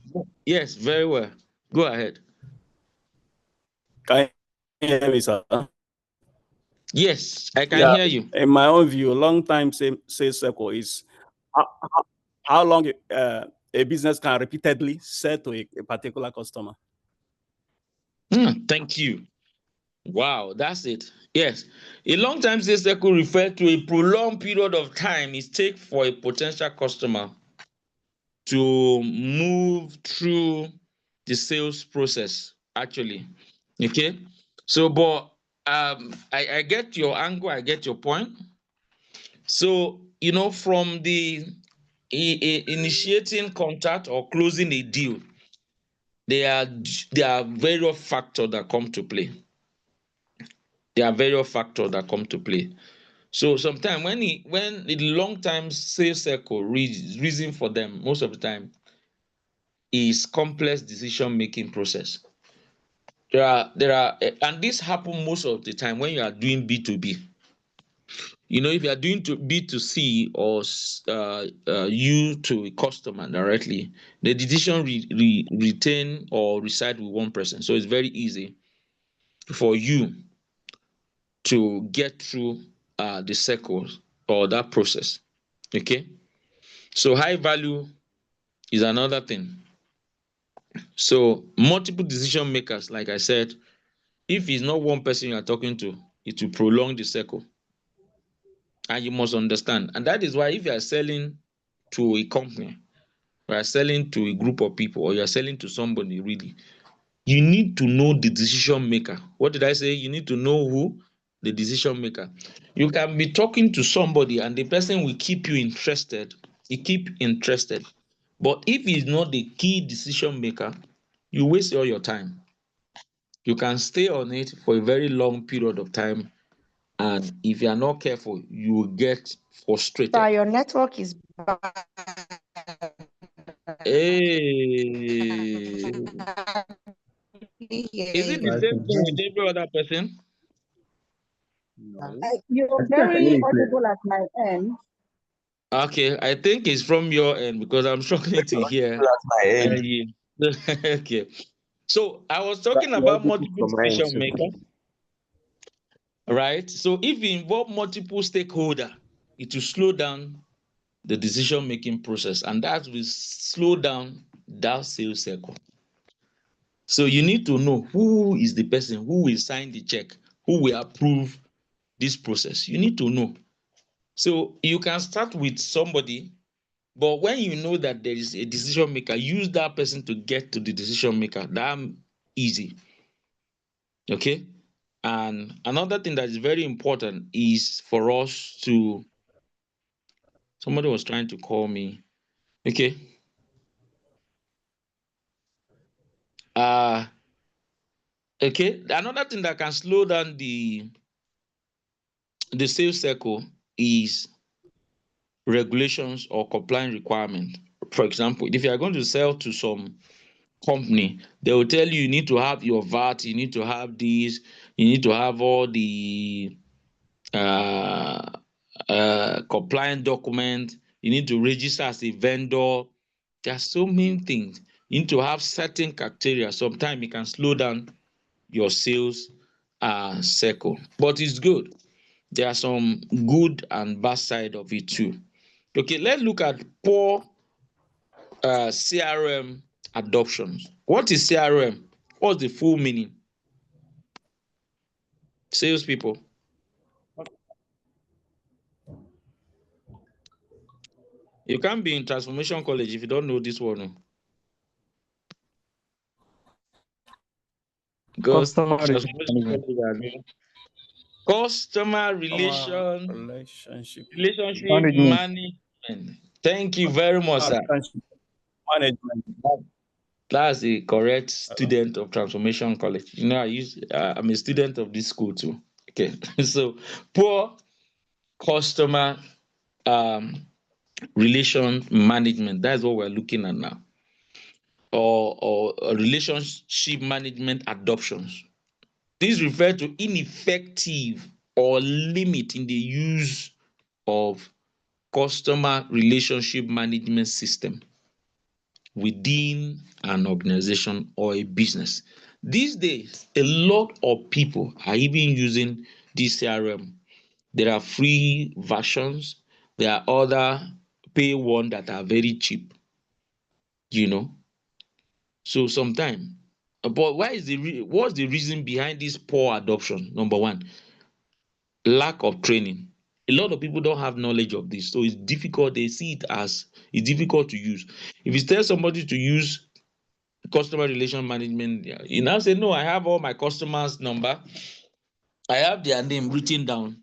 Yes, very well. Go ahead. Can you hear me, sir? Yes, I can Yeah, hear you. in my own view, long time sales cycle is how long a business can repeatedly sell to a particular customer. Thank you. Wow, that's it. Yes, a long time sales cycle refers to a prolonged period of time it takes for a potential customer to move through the sales process, actually. Okay, so but I get your angle, I get your point. So from the initiating contact or closing a deal, there are various factors that come to play. So sometimes when the long time sales cycle reason for them most of the time is complex decision making process. And this happen most of the time when you are doing B2B. If you are doing to B2C or you to a customer directly, the decision retain or reside with one person. So it's very easy for you to get through the circles or that process. Okay, so high value is another thing. So multiple decision makers, like I said, if it's not one person you are talking to, it will prolong the circle. And you must understand, and that is why if you are selling to a company, you are selling to a group of people, or you are selling to somebody, really, you need to know the decision maker. What did I say? You need to know who? The decision maker. You can be talking to somebody and the person will keep you interested. You keep interested. But if he's not the key decision maker, you waste all your time. You can stay on it for a very long period of time. And if you are not careful, you will get frustrated. Sir, your network is bad. Hey, is it the I same can thing hear with every other person? no. You're I think I can hear very you clear. audible at my end. Okay, I think it's from your end because I'm struggling to hear you. Okay. So I was talking about multiple decision maker, right? So if you involve multiple stakeholder, it will slow down the decision-making process, and that will slow down that sales cycle. So you need to know who is the person who will sign the check, who will approve this process. You need to know. So you can start with somebody, but when you know that there is a decision maker, use that person to get to the decision maker. That's easy. Okay. And another thing that is very important is for us to, somebody was trying to call me. Okay. Okay. Another thing that can slow down the sales cycle is regulations or compliance requirement. For example, if you are going to sell to some company, they will tell you need to have your VAT, you need to have this, you need to have all the compliant document, you need to register as a vendor. There are so many things. You need to have certain criteria. Sometimes it can slow down your sales cycle, but it's good. There are some good and bad side of it too. Okay, let's look at poor CRM adoptions. What is CRM? What's the full meaning? Salespeople. You can't be in transformation college if you don't know this one. Because Customer transformation relationship. college customer relationship Management. management. Thank you very much, sir. Management. That's the correct student of transformation college. You know, I'm a student of this school too. Okay, so poor customer relation management. That's what we're looking at now. Or relationship management adoptions. These refer to ineffective or limit in the use of customer relationship management system within an organization or a business. These days, a lot of people are even using this CRM. There are free versions. There are other pay one that are very cheap. So sometimes, but what's the reason behind this poor adoption? Number one, lack of training. A lot of people don't have knowledge of this, so it's difficult. They see it as it's difficult to use. If you tell somebody to use customer relation management, you now say, no, I have all my customers' number, I have their name written down,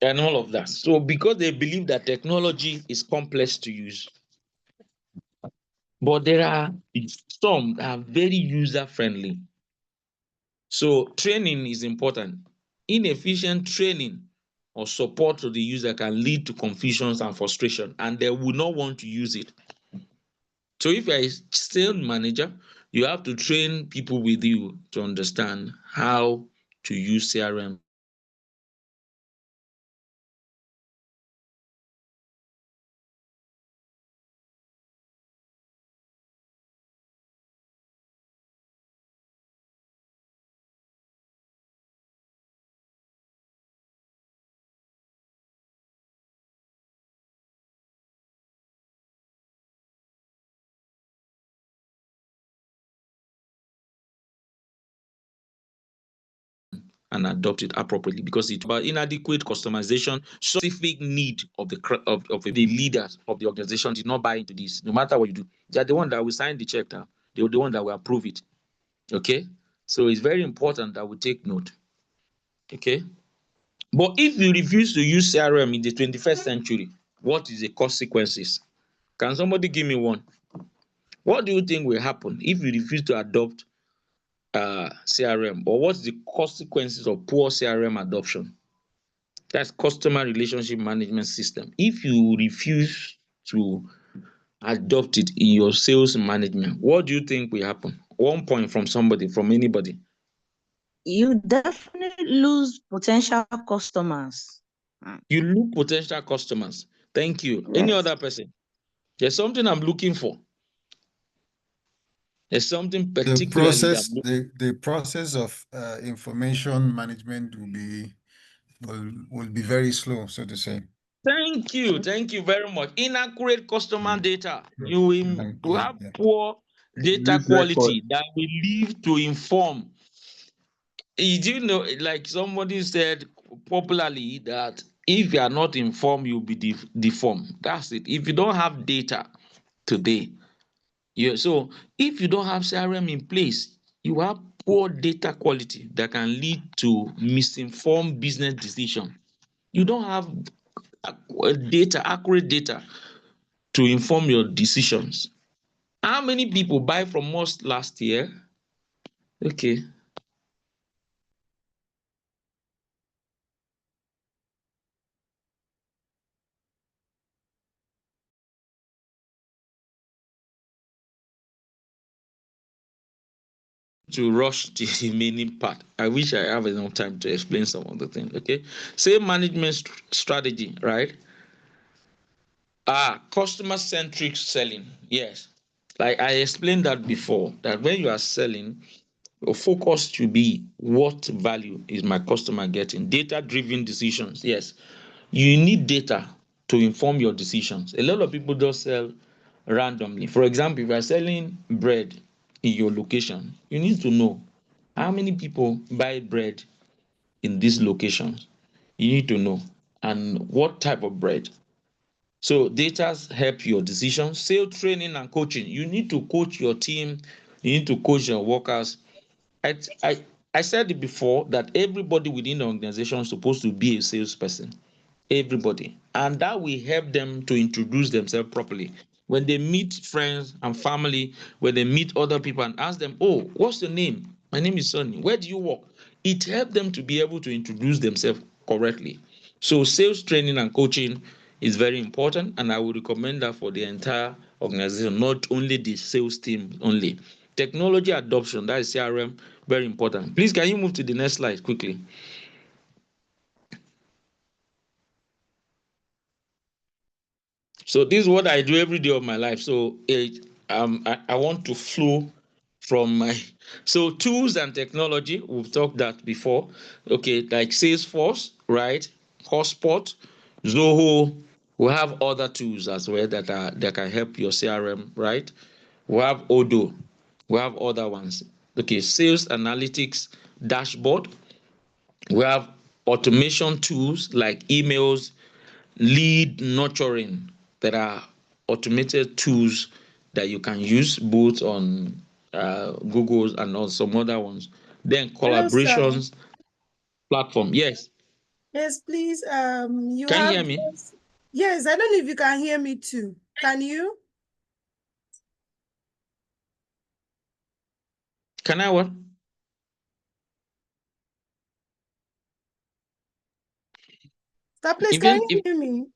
and all of that. So because they believe that technology is complex to use, but there are some that are very user friendly. So training is important. Inefficient training or support to the user can lead to confusions and frustration, and they will not want to use it. So if you're a sales manager, you have to train people with you to understand how to use CRM. And adopt it appropriately, because it's about inadequate customization, specific need of the leaders of the organization did not buy into this. No matter what you do, they are the one that will sign the check now. They are the one that will approve it. Okay, so it's very important that we take note. Okay, but if you refuse to use CRM in the 21st century, what is the consequences? Can somebody give me one? What do you think will happen if you refuse to adopt CRM, or what's the consequences of poor CRM adoption? That's customer relationship management system. If you refuse to adopt it in your sales management, what do you think will happen? 1 point from somebody, from anybody. You definitely lose potential customers. You lose potential customers. Thank you. Any Yes. other person? There's something I'm looking for. There's something particularly that I'm looking The process of information management will be very slow, so to say. Thank you very much. Inaccurate customer data. You will have poor data Use record. quality that will lead to inform. Do you know, like somebody said popularly, that if you are not informed, you'll be deformed. That's it. If you don't have data today, so if you don't have CRM in place, you have poor data quality that can lead to misinformed business decision. You don't have accurate data to inform your decisions. How many people buy from us last year? Okay. To rush the remaining part. I wish I have enough time to explain some of the things. Okay. Say management strategy, right? Customer centric selling. Yes. Like I explained that before, that when you are selling, your focus should be what value is my customer getting? Data driven decisions. Yes. You need data to inform your decisions. A lot of people just sell randomly. For example, if you are selling bread in your location, you need to know how many people buy bread in these locations. You need to know, and what type of bread. So data help your decisions. Sales training and coaching. You need to coach your team. You need to coach your workers. I I I said it before that everybody within the organization is supposed to be a salesperson. Everybody, and that will help them to introduce themselves properly. When they meet friends and family, when they meet other people and ask them, oh, what's your name? My name is Sunni. Where do you work? It helps them to be able to introduce themselves correctly. So sales training and coaching is very important, and I would recommend that for the entire organization, not only the sales team only. Technology adoption, that is CRM, very important. Please, can you move to the next slide quickly? So this is what I do every day of my life. So I want to flow from my tools and technology. We've talked that before. Okay, like Salesforce, right? Hotspot, Zoho. We have other tools as well that can help your CRM, right? We have Odo. We have other ones. Okay, sales analytics dashboard. We have automation tools like emails, lead nurturing, that are automated tools that you can use both on Google and on some other ones. Then Hello, sir. collaborations platform. Yes. Yes, please. You Can you have hear me? just... Yes, I don't know if you can hear me too. Can you? Can I what? Sir, please, can Even you if hear me?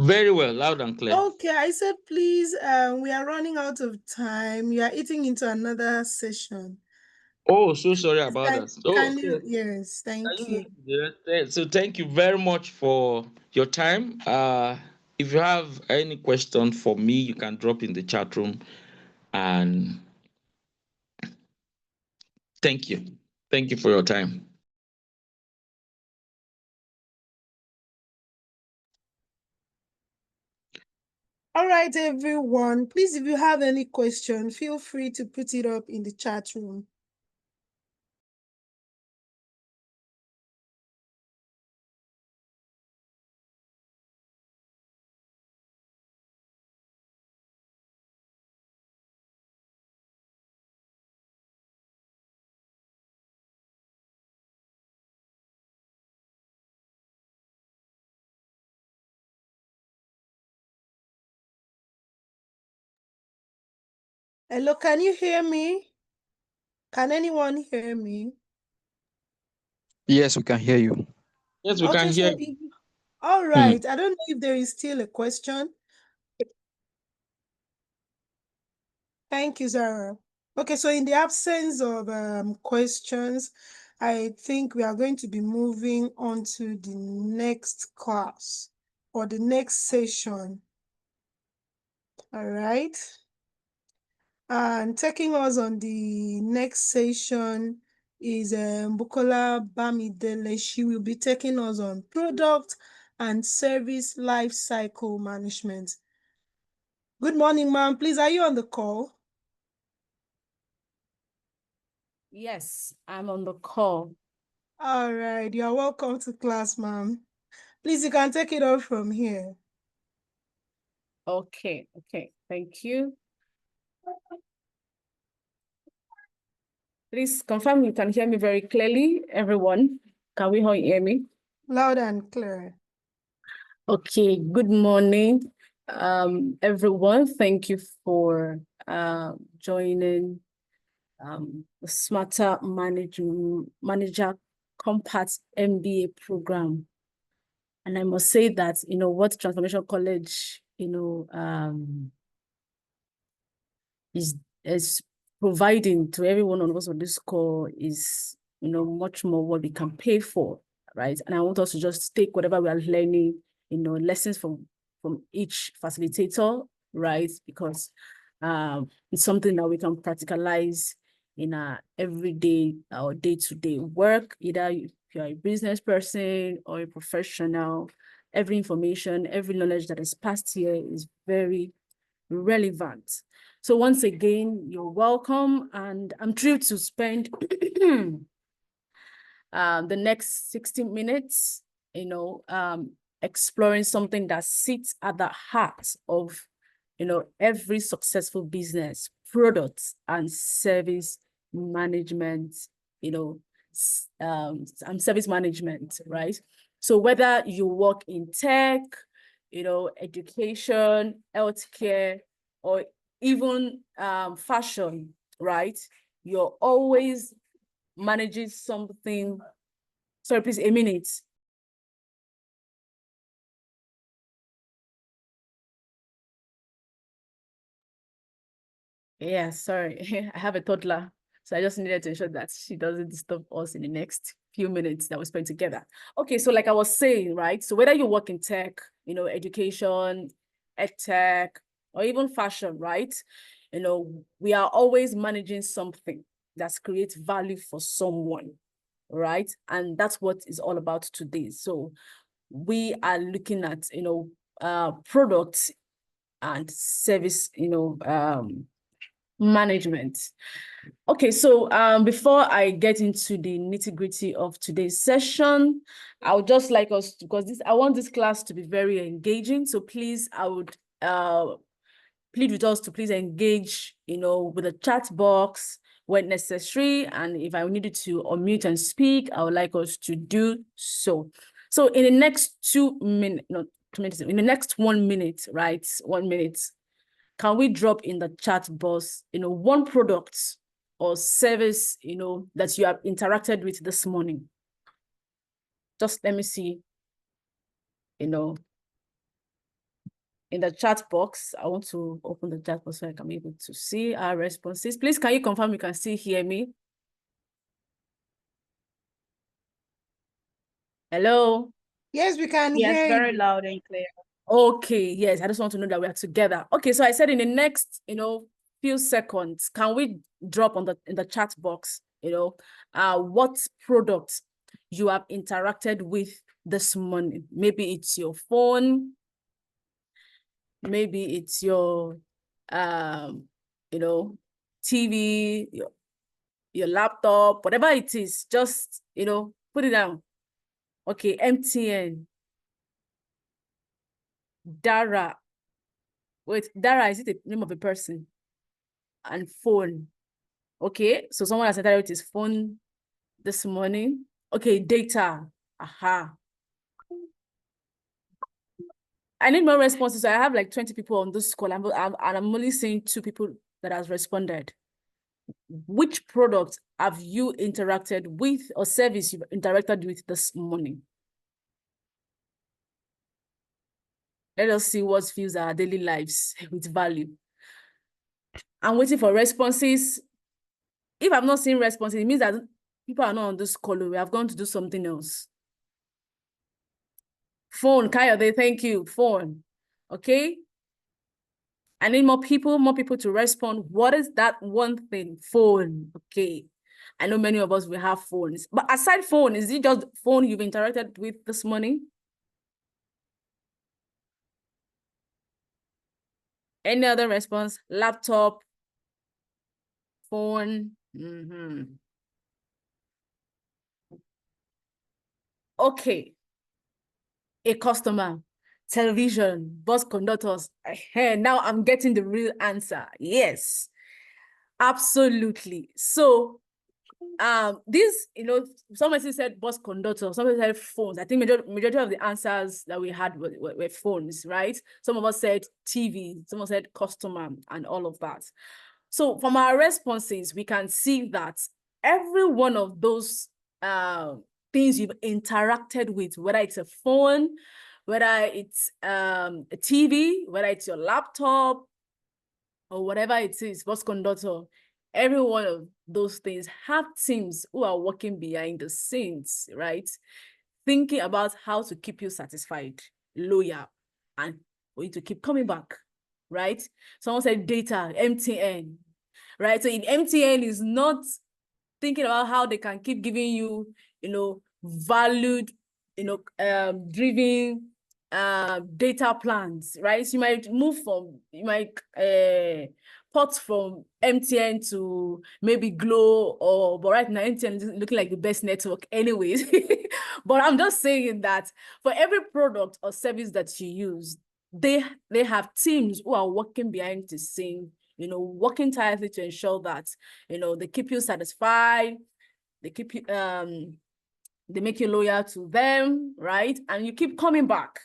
very well, loud and clear. Okay, I said, please, we are running out of time. You are eating into another session. Oh, so sorry about that. Oh, Can you? so Yes, can thank you you. move to the rest? So thank you very much for your time. If you have any question for me, you can drop in the chat room. And thank you. Thank you for your time. All right, everyone. Please, if you have any question, feel free to put it up in the chat room. Hello, can you hear me? Can anyone hear me? Yes, we can hear you. Yes, we can Okay, hear so you. all right. I don't know if there is still a question. Thank you, Zara. Okay, so in the absence of questions, I think we are going to be moving on to the next class or the next session. All right. And taking us on the next session is Bukola Bamidele. She will be taking us on product and Service Lifecycle Management. Good morning, ma'am. Please, are you on the call? Yes, I'm on the call. All right, you're welcome to class, ma'am. Please, you can take it off from here. Okay, thank you. Please confirm you can hear me very clearly, everyone. Can we all hear me? Loud and clear. Okay, good morning, everyone. Thank you for joining the Smarter Manager Compact MBA program. And I must say that, what Transformation College, is providing to everyone on this call is, much more what we can pay for, right? And I want us to just take whatever we are learning, lessons from each facilitator, right? Because it's something that we can practicalize in our everyday or day-to-day work, either if you're a business person or a professional. Every information, every knowledge that is passed here is very relevant. So once again, you're welcome, and I'm thrilled to spend the next 60 minutes, exploring something that sits at the heart of, every successful business, products and service management, and service management, right? So whether you work in tech, education, healthcare, or even fashion, right? You're always managing something. Sorry, please, a minute. Yeah, sorry, I have a toddler. So I just needed to ensure that she doesn't disturb us in the next few minutes that we spend together. Okay, so like I was saying, right? So whether you work in tech, education, ed tech, or even fashion, right? We are always managing something that creates value for someone, right? And that's what is all about today. So we are looking at, products and service, management. Okay, so before I get into the nitty-gritty of today's session, I would just like us to, because I want this class to be very engaging. So please, I would plead with us to please engage, with the chat box when necessary. And if I needed to unmute and speak, I would like us to do so. So in the next 2 minutes, not 2 minutes, in the next 1 minute, right? 1 minute, can we drop in the chat box, one product or service, that you have interacted with this morning? Just let me see, in the chat box. I want to open the chat box so I can be able to see our responses. Please, can you confirm you can still hear me? Hello? Yes, we can Yes, hear very you. loud and clear. Okay, yes, I just want to know that we are together. Okay, so I said in the next, few seconds, can we drop in the chat box, what product you have interacted with this morning? Maybe it's your phone, maybe it's your, TV, your laptop, whatever it is, just, put it down. Okay, MTN. Dara. Wait, Dara, is it the name of a person? And phone. Okay, so someone has entered with his phone this morning. Okay, data. Aha. I need more responses. So I have like 20 people on this call, and I'm only seeing 2 people that has responded. Which product have you interacted with or service you've interacted with this morning? Let us see what fuels our daily lives with value. I'm waiting for responses. If I'm not seeing responses, it means that people are not on this call. We have gone to do something else. Phone, Kayode, thank you. Phone. Okay. I need more people to respond. What is that one thing? Phone. Okay. I know many of us will have phones. But aside phone, is it just phone you've interacted with this morning? Any other response? Laptop, phone. Okay. A customer, television, bus conductors. Now I'm getting the real answer. Yes, absolutely. So this, somebody said bus conductor, somebody said phones. I think majority of the answers that we had were phones, right? Some of us said TV, someone said customer, and all of that. So from our responses, we can see that every one of those things you've interacted with, whether it's a phone, whether it's a TV, whether it's your laptop, or whatever it is, bus conductor, every one of those things have teams who are working behind the scenes, right? Thinking about how to keep you satisfied, loyal, and for you to keep coming back, right? Someone said data, MTN, right? So if MTN is not thinking about how they can keep giving you, valued, driven data plans, right? So you might port from MTN to maybe Glow, but right now MTN is looking like the best network anyways. But I'm just saying that for every product or service that you use, they have teams who are working behind the scene, working tirelessly to ensure that, they keep you satisfied, they keep you, they make you loyal to them, right? And you keep coming back.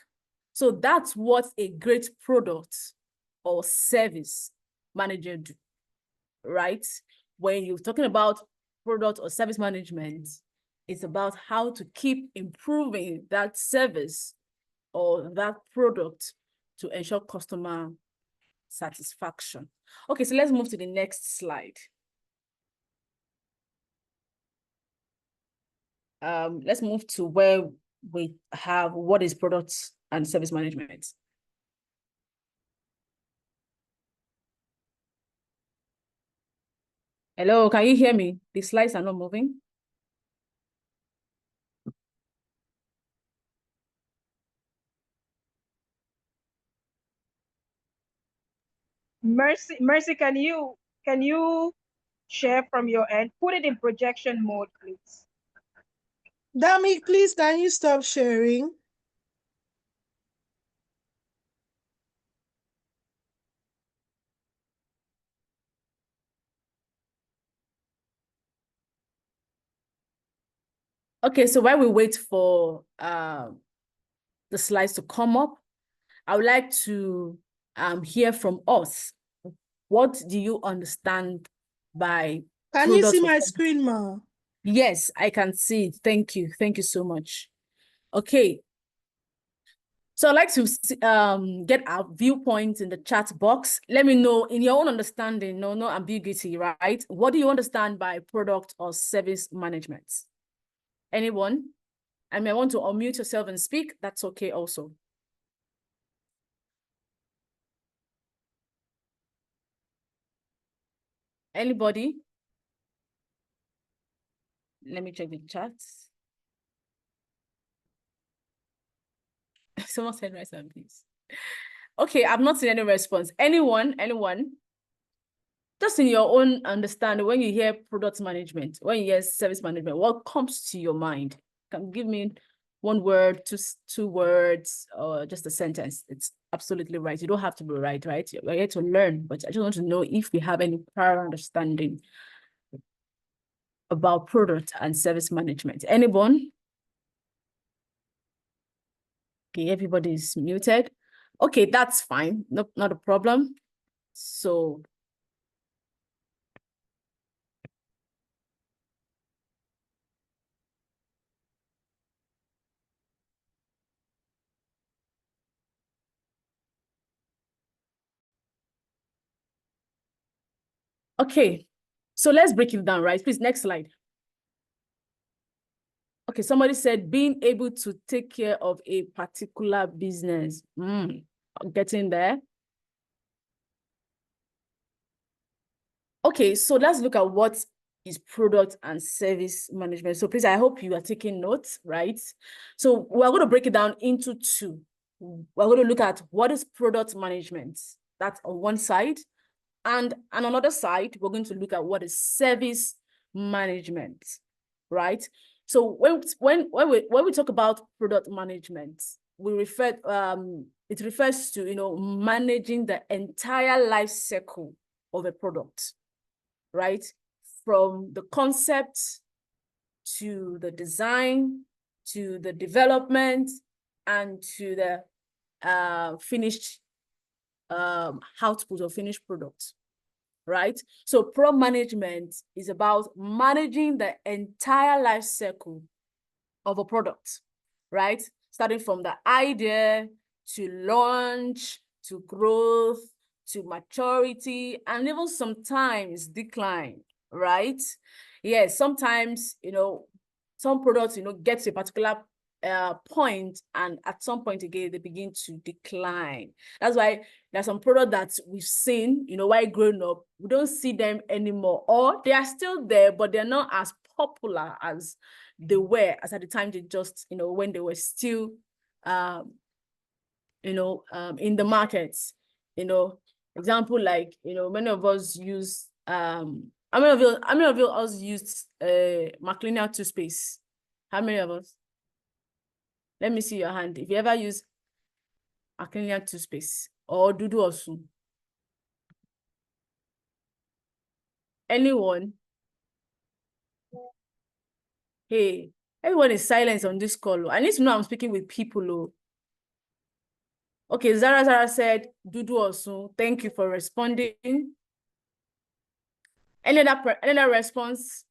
So that's what a great product or service manager do, right? When you're talking about product or service management, it's about how to keep improving that service or that product to ensure customer satisfaction. Okay, so let's move to the next slide. Let's move to where we have what is product and service management. Hello, can you hear me? The slides are not moving. Mercy, can you share from your end? Put it in projection mode, please. Dami, please, can you stop sharing? Okay, so while we wait for the slides to come up, I would like to hear from us. What do you understand by Can you see my screen, Ma? Yes, I can see it. Thank you. Thank you so much. Okay. So I'd like to get our viewpoint in the chat box. Let me know in your own understanding, no ambiguity, right? What do you understand by product or service management? Anyone? I may want to unmute yourself and speak. That's okay also. Anybody? Let me check the chat. Someone said right hand, please. Okay, I've not seen any response. Anyone? Just in your own understanding, when you hear product management, when you hear service management, what comes to your mind? Can you give me one word, two words, or just a sentence? It's absolutely right. You don't have to be right? We're here to learn, but I just want to know if we have any prior understanding about product and service management. Anyone? Okay, everybody is muted. Okay, that's fine. Nope, not a problem. So okay, so let's break it down, right? Please, next slide. Okay, somebody said being able to take care of a particular business. I'm getting there. Okay, so let's look at what is product and service management. So please, I hope you are taking notes, right? So we're going to break it down into two. We're going to look at what is product management. That's on one side. And on another side, we're going to look at what is service management, right? So when we talk about product management, we refer it refers to managing the entire life cycle of a product, right? From the concept to the design to the development and to the finished output or finished product, right? So product management is about managing the entire life cycle of a product, right? Starting from the idea to launch, to growth, to maturity, and even sometimes decline, right? Yes, sometimes, some products, get to a particular point, and at some point again, they begin to decline. That's why there's some products that we've seen, while growing up, we don't see them anymore, or they are still there, but they're not as popular as they were as at the time they just, when they were still, in the markets. Example like, many of us use, how many of you us used McLean toothpaste? How many of us? Let me see your hand. If you ever use McLean toothpaste or Dudu Osun. Anyone? Hey, everyone is silent on this call. I need to know I'm speaking with people. Okay, Zara said Dudu Osun. Thank you for responding. Any other response?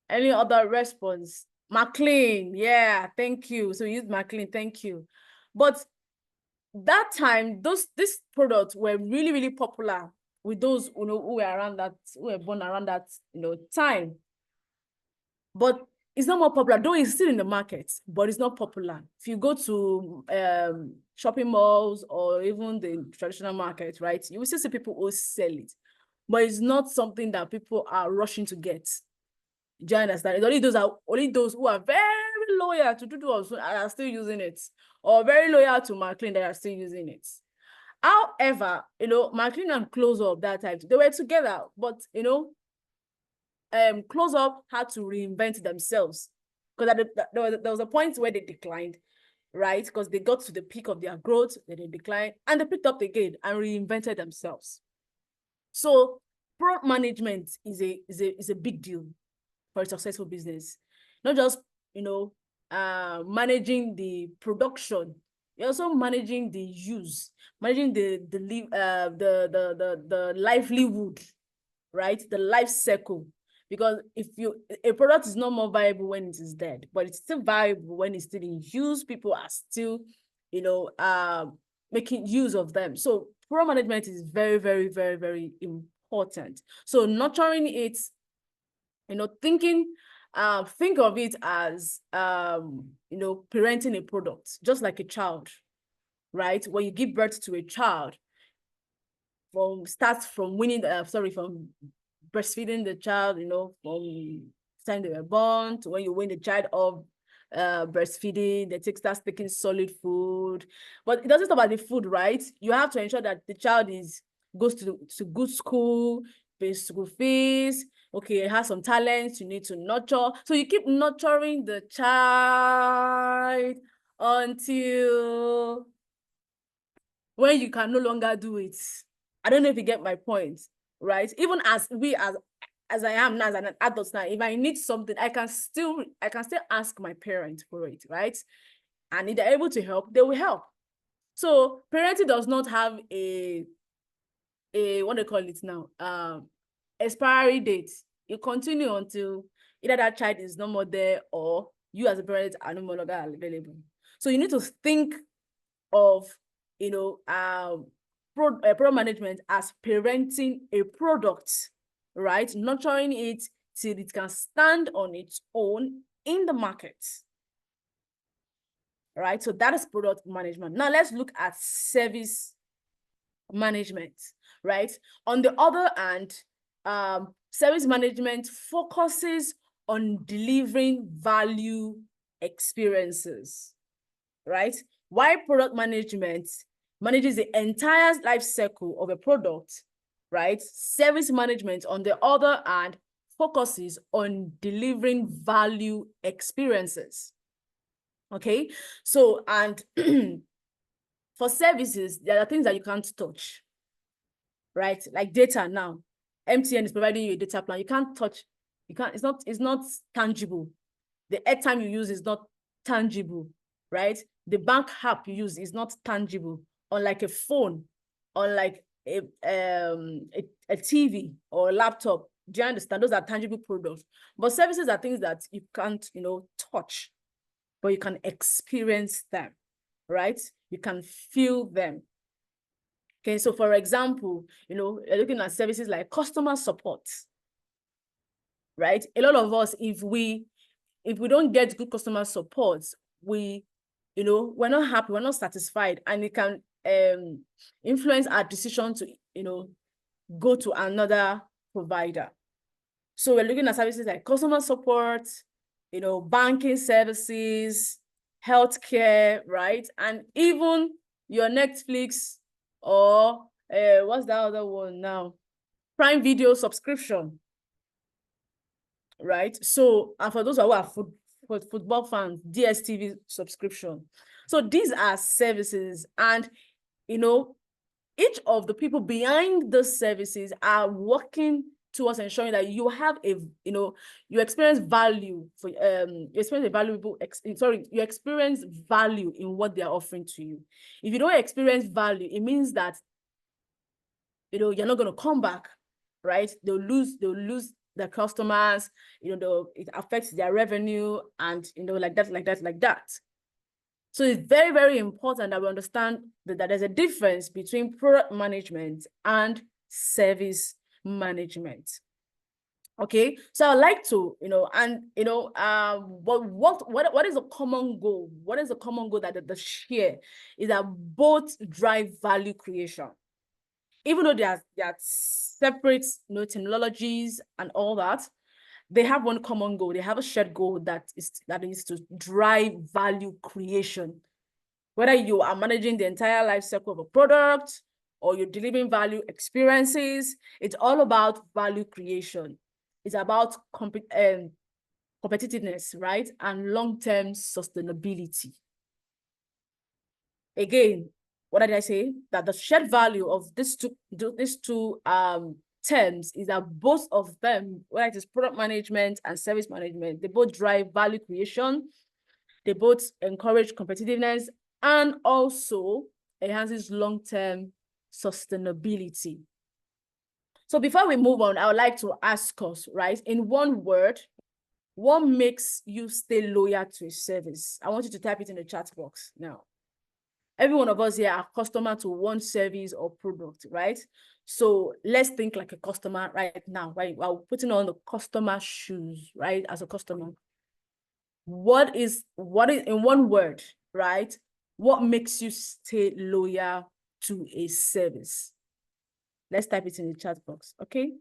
Any other response? McLean, yeah, thank you. So use McLean, thank you. But that time, these products were really, really popular with those who were around that, who were born around that time. But it's not more popular, though it's still in the market, but it's not popular. If you go to shopping malls or even the traditional market, right, you will still see people who sell it, but it's not something that people are rushing to get. Do you understand? It's only those who are very loyal to Dudu also are still using it, or very loyal to McLean that are still using it. However, McLean and Close Up that time, they were together, but Close Up had to reinvent themselves because there was a point where they declined, right? Because they got to the peak of their growth, then they declined, and they picked up again and reinvented themselves. So product management is a big deal for a successful business. Not just managing the production, you're also managing the use, managing the livelihood, right? The life cycle. Because if a product is not more viable when it is dead, but it's still viable when it's still in use, people are still, making use of them. So product management is very, very, very, very important. So nurturing it, think of it as, parenting a product, just like a child, right? When you give birth to a child, from breastfeeding the child, from the time they were born to when you wean the child of breastfeeding, they start taking solid food. But it doesn't stop at the food, right? You have to ensure that the child goes to good school, pays school fees. Okay, it has some talents you need to nurture. So you keep nurturing the child until when you can no longer do it. I don't know if you get my point, right? Even as I am now, as an adult now, if I need something, I can still ask my parents for it, right? And if they're able to help, they will help. So parenting does not have a what do they call it now? Expiry date. You continue until either that child is no more there or you as a parent are no longer available. So you need to think of product management as parenting a product, right? Nurturing it till it can stand on its own in the market, right? So that is product management. Now let's look at service management, right? On the other hand, service management focuses on delivering value experiences, right? While product management manages the entire life cycle of a product, right? Service management, on the other hand, focuses on delivering value experiences. Okay, so, and for services, there are things that you can't touch, right? Like data now. MTN is providing you a data plan. You can't touch, it's not tangible. The airtime you use is not tangible, right? The bank app you use is not tangible. Unlike a phone, unlike a TV or a laptop. Do you understand? Those are tangible products. But services are things that you can't, touch, but you can experience them, right? You can feel them. Okay, so for example, you're looking at services like customer support, right? A lot of us, if we don't get good customer support, we're not happy, we're not satisfied, and it can influence our decision to, go to another provider. So we're looking at services like customer support, banking services, healthcare, right? And even your Netflix or what's the other one now? Prime Video subscription, right? So, and for those who are football fans, DSTV subscription. So these are services, and each of the people behind those services are working towards ensuring that you have you experience value for you experience value in what they are offering to you. If you don't experience value, it means that you're not going to come back, right? They'll lose their customers, it affects their revenue, and like that. So it's very, very important that we understand that there's a difference between product management and service management. Okay, so I'd like to, but what is a common goal? What is the common goal that they share is that both drive value creation. Even though they are separate, technologies and all that, they have one common goal. They have a shared goal that is to drive value creation. Whether you are managing the entire life cycle of a product or you're delivering value experiences, it's all about value creation. It's about competitiveness, right? And long-term sustainability. Again, what did I say? That the shared value of these two terms is that both of them, whether it is product management and service management, they both drive value creation, they both encourage competitiveness, and also enhances long-term sustainability. So before we move on, I would like to ask us, right, in one word, what makes you stay loyal to a service? I want you to type it in the chat box now. Every one of us here are customer to one service or product, right? So let's think like a customer right now, right? While putting on the customer shoes, right? As a customer, what is in one word, right? What makes you stay loyal to a service? Let's type it in the chat box, okay?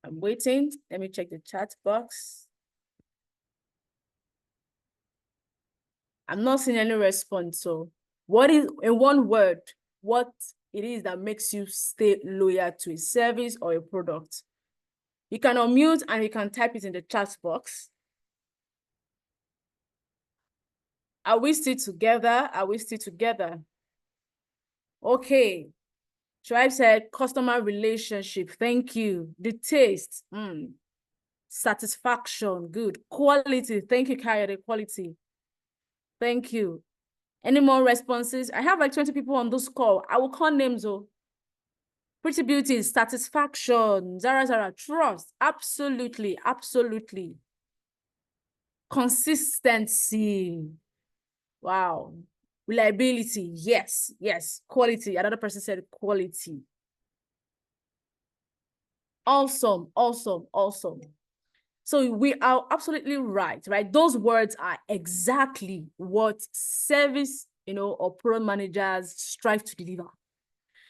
I'm waiting. Let me check the chat box. I'm not seeing any response. So what is, in one word, what it is that makes you stay loyal to a service or a product? You can unmute and you can type it in the chat box. Are we still together? Are we still together? Okay. Tribe said customer relationship. Thank you. The taste. Satisfaction. Good. Quality. Thank you, Kayode. Quality. Thank you. Any more responses? I have like 20 people on this call. I will call names. Oh. Pretty Beauty. Satisfaction. Zara. Trust. Absolutely. Absolutely. Consistency. Wow. Reliability. Yes. Yes. Quality. Another person said quality. Awesome. Awesome. Awesome. So we are absolutely right? Those words are exactly what service, or product managers strive to deliver.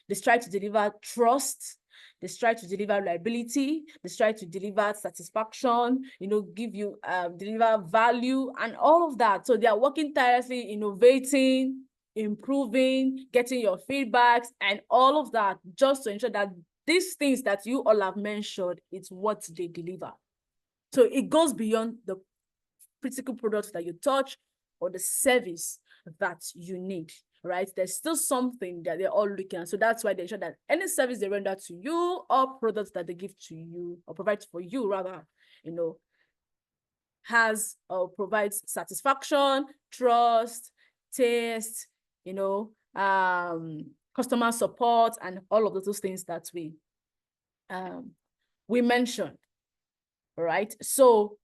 They strive to deliver trust, They strive to deliver reliability. They strive to deliver satisfaction, give you, deliver value and all of that. So they are working tirelessly, innovating, improving, getting your feedbacks and all of that, just to ensure that these things that you all have mentioned, it's what they deliver. So it goes beyond the physical products that you touch or the service that you need, right? There's still something that they're all looking at. So that's why they ensure that any service they render to you or products that they give to you or provide for you rather, has or provides satisfaction, trust, taste, customer support, and all of those things that we mentioned, right? So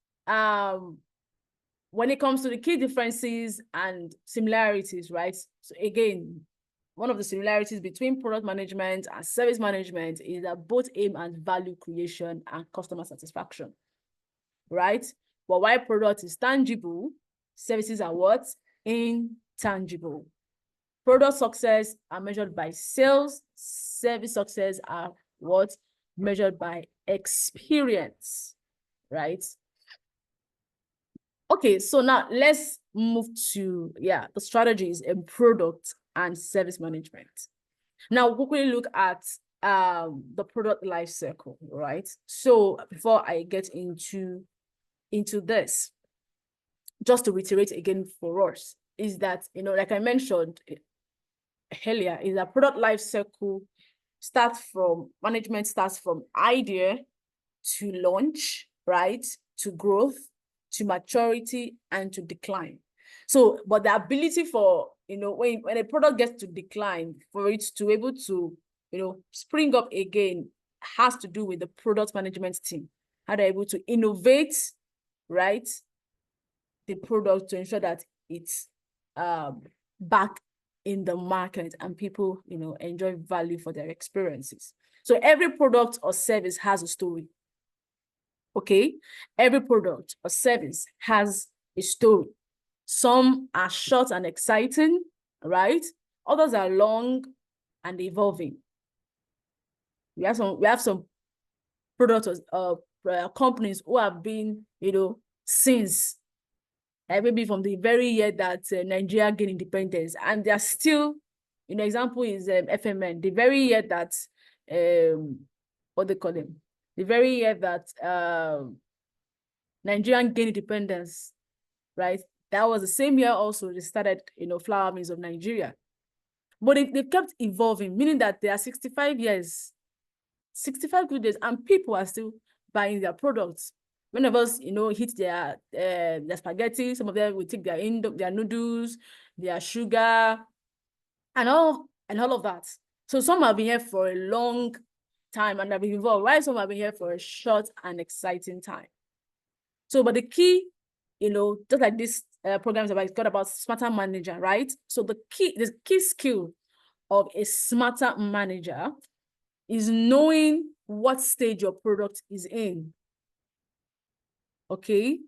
when it comes to the key differences and similarities, right? So again, one of the similarities between product management and service management is that both aim at value creation and customer satisfaction, right? But while product is tangible, services are what? Intangible. Product success are measured by sales, service success are what? Measured by experience, right? Okay, so now let's move to, the strategies in product and service management. Now, we'll quickly look at the product life cycle, right? So before I get into this, just to reiterate again for us, is that, like I mentioned earlier, is that product life cycle management starts from idea to launch, right? To growth, to maturity, and to decline. So, but the ability for, when a product gets to decline, for it to be able to, spring up again, has to do with the product management team. How they're able to innovate, right, the product to ensure that it's back in the market and people, enjoy value for their experiences. So every product or service has a story. Okay, every product or service has a story. Some are short and exciting, right? Others are long and evolving. We have some products companies who have been, since maybe from the very year that Nigeria gained independence, and they are still, example is FMN, the very year that what they call them, the very year that Nigeria gained independence, right? That was the same year also they started, Flour Mills of Nigeria. But they kept evolving, meaning that they are 65 good years, and people are still buying their products. Many of us, hit their spaghetti. Some of them will take their noodles, their sugar, and all of that. So some have been here for a long time and have been involved, while some have been here for a short and exciting time. So, but the key, just like this program is got about smarter manager, right? So the key skill of a smarter manager is knowing what stage your product is in. Okay,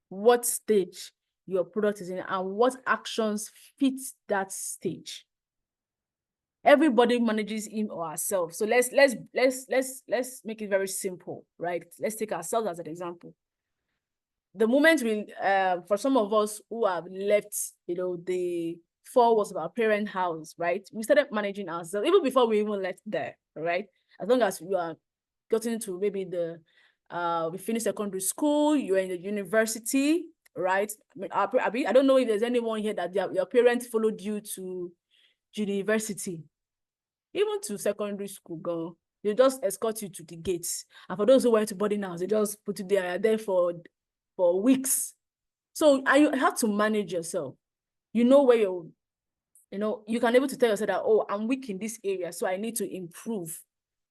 what stage your product is in and what actions fit that stage. Everybody manages him or herself. So let's make it very simple, right? Let's take ourselves as an example. The moment for some of us who have left, the four walls of our parent house, right? We started managing ourselves even before we even left there, right? As long as you are gotten to maybe we finished secondary school, you're in the university, right? I don't know if there's anyone here that your parents followed you to university, even to secondary school, girl. They just escort you to the gates. And for those who went to boarding house, they just put you there for weeks. So you have to manage yourself. You know where you can able to tell yourself that, oh, I'm weak in this area, so I need to improve,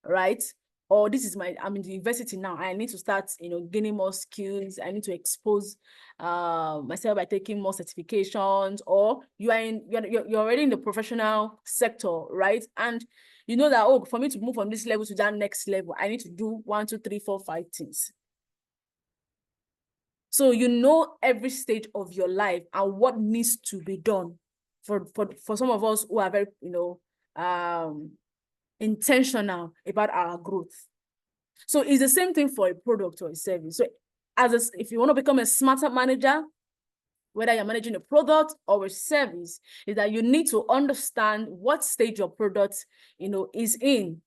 right? Or I'm in the university now, I need to start, gaining more skills. I need to expose myself by taking more certifications. Or you're already in the professional sector, right? And you know that, oh, for me to move from this level to that next level, I need to do 1, 2, 3, 4, 5 things. So you know every stage of your life and what needs to be done. For some of us who are very, intentional about our growth. So it's the same thing for a product or a service. So if you want to become a smarter manager, whether you're managing a product or a service, is that you need to understand what stage your product, is in,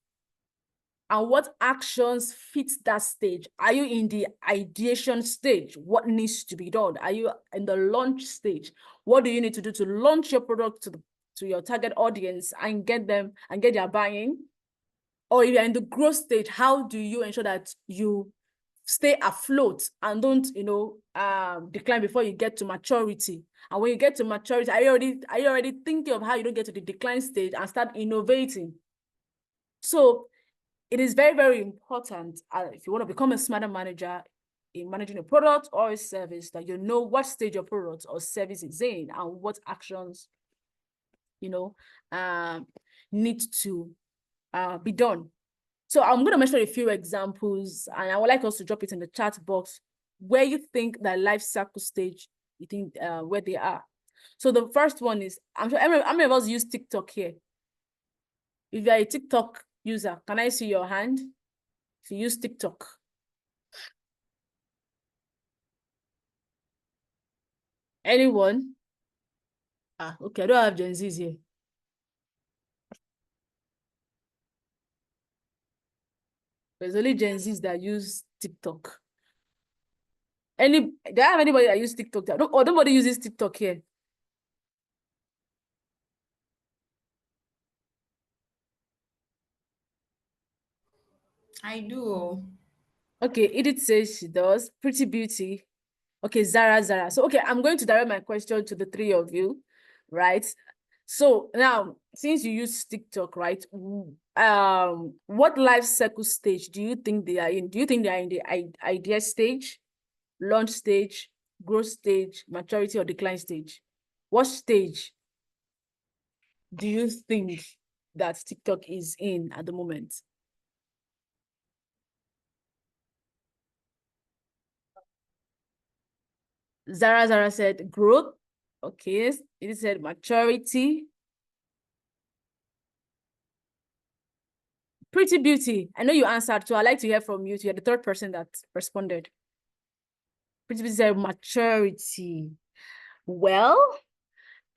and what actions fit that stage. Are you in the ideation stage? What needs to be done? Are you in the launch stage? What do you need to do to launch your product to your target audience and get their buy-in? Or if you're in the growth stage, how do you ensure that you stay afloat and don't, decline before you get to maturity? And when you get to maturity, are you already thinking of how you don't get to the decline stage and start innovating? So it is very, very important, if you want to become a smarter manager in managing a product or a service, that you know what stage your product or service is in and what actions, need to be done. So I'm going to mention a few examples, and I would like us to drop it in the chat box where you think that life cycle stage, you think where they are. So the first one is, I'm sure how many of us use TikTok here? If you're a TikTok user, can I see your hand? If you use TikTok. Anyone? Okay, I don't have Gen Zs here. There's only Gen Zs that use TikTok. Do I have anybody that use TikTok? Nobody uses TikTok here. I do. Okay, Edith says she does. Pretty Beauty. Okay, Zara. So, okay, I'm going to direct my question to the three of you, right? So now, since you use TikTok, right? What life cycle stage do you think they are in? Do you think they are in the idea stage, launch stage, growth stage, maturity, or decline stage? What stage do you think that TikTok is in at the moment? Zara said growth. Okay, it said maturity. Pretty Beauty, I know you answered, so I'd like to hear from you. You're the third person that responded. Pretty Beauty said maturity. Well,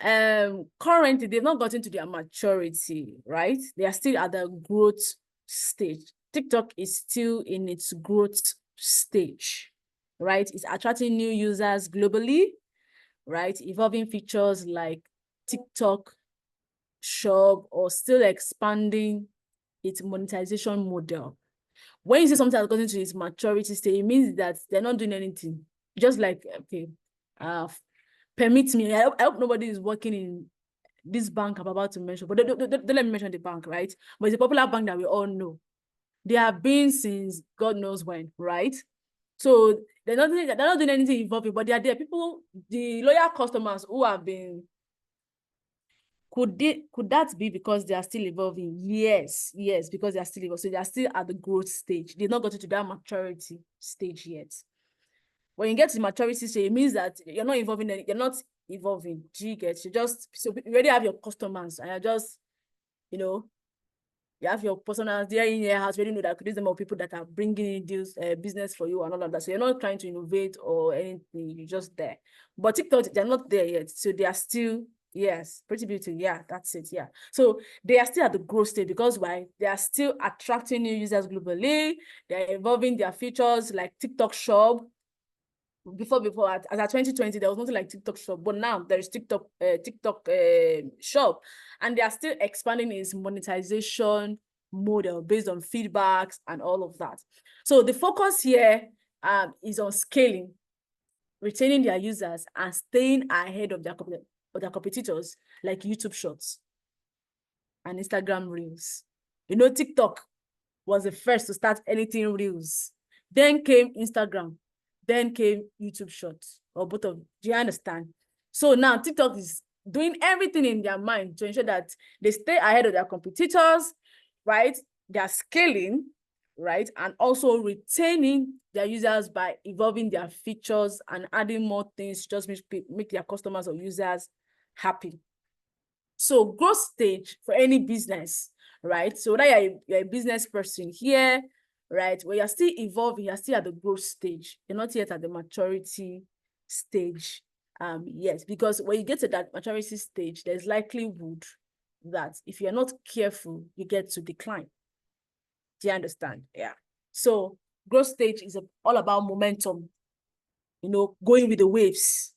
currently they've not gotten to their maturity, right? They are still at the growth stage. TikTok is still in its growth stage, right? It's attracting new users globally, right? Evolving features like TikTok Shop, or still expanding its monetization model. When you say something has gotten to its maturity stage, it means that they're not doing anything. Just like, okay, permit me. I hope nobody is working in this bank I'm about to mention, but don't let me mention the bank, right? But it's a popular bank that we all know. They have been since God knows when, right? So they're not doing anything involving, but they are there. People, the loyal customers who have been, could that be because they are still evolving? Yes, because they are still evolving. So they are still at the growth stage. They've not got to that maturity stage yet. When you get to the maturity stage, it means that you're not evolving. You're not evolving. Do you get? So you already have your customers, and you're just, you have your personal there in your house. You already know that there's more people that are bringing in deals, business for you and all of that. So you're not trying to innovate or anything. You're just there. But TikTok, they're not there yet. So they are still. Yes, Pretty Beauty. Yeah, that's it. Yeah. So they are still at the growth stage because why? They are still attracting new users globally. They're evolving their features like TikTok Shop. Before, as at 2020, there was nothing like TikTok Shop, but now there is TikTok Shop, and they are still expanding its monetization model based on feedbacks and all of that. So the focus here is on scaling, retaining their users, and staying ahead of their competitors like YouTube Shorts and Instagram Reels. TikTok was the first to start anything Reels. Then came Instagram. Then came YouTube Shorts, or both of them. Do you understand? So now TikTok is doing everything in their mind to ensure that they stay ahead of their competitors, right? They are scaling, right? And also retaining their users by evolving their features and adding more things to just make their customers or users happy. So growth stage for any business right? So now you're a business person here, right? Where you're still evolving, you're still at the growth stage. You're not yet at the maturity stage. Yes, because when you get to that maturity stage, there's likelihood that if you're not careful, you get to decline. Do you understand? Yeah. So growth stage is all about momentum, going with the waves,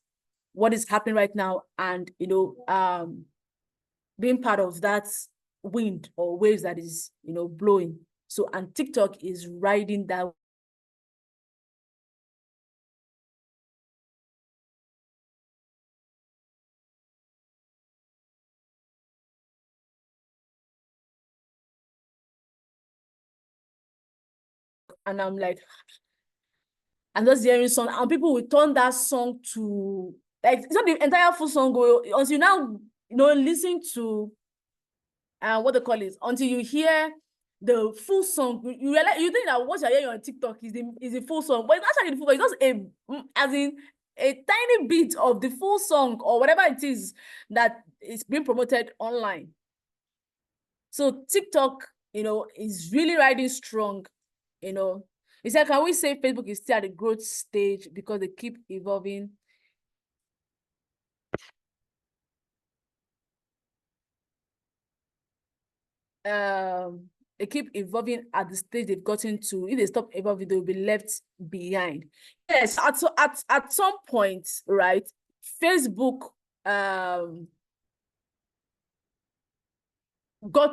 what is happening right now, and being part of that wind or waves that is blowing. So, and TikTok is riding that. And I'm like, I'm just hearing song, and people will turn that song to, like, it's not the entire full song until you now listen to what they call it, until you hear the full song. You realize, you think that what you're hearing on TikTok is the full song, but it's actually the full song. It's just as in a tiny bit of the full song or whatever it is that is being promoted online. So TikTok, is really riding strong. It's like, can we say Facebook is still at the growth stage because they keep evolving? They keep evolving at the stage they've gotten to. If they stop evolving, they'll be left behind. Yes, at some point, right? Facebook got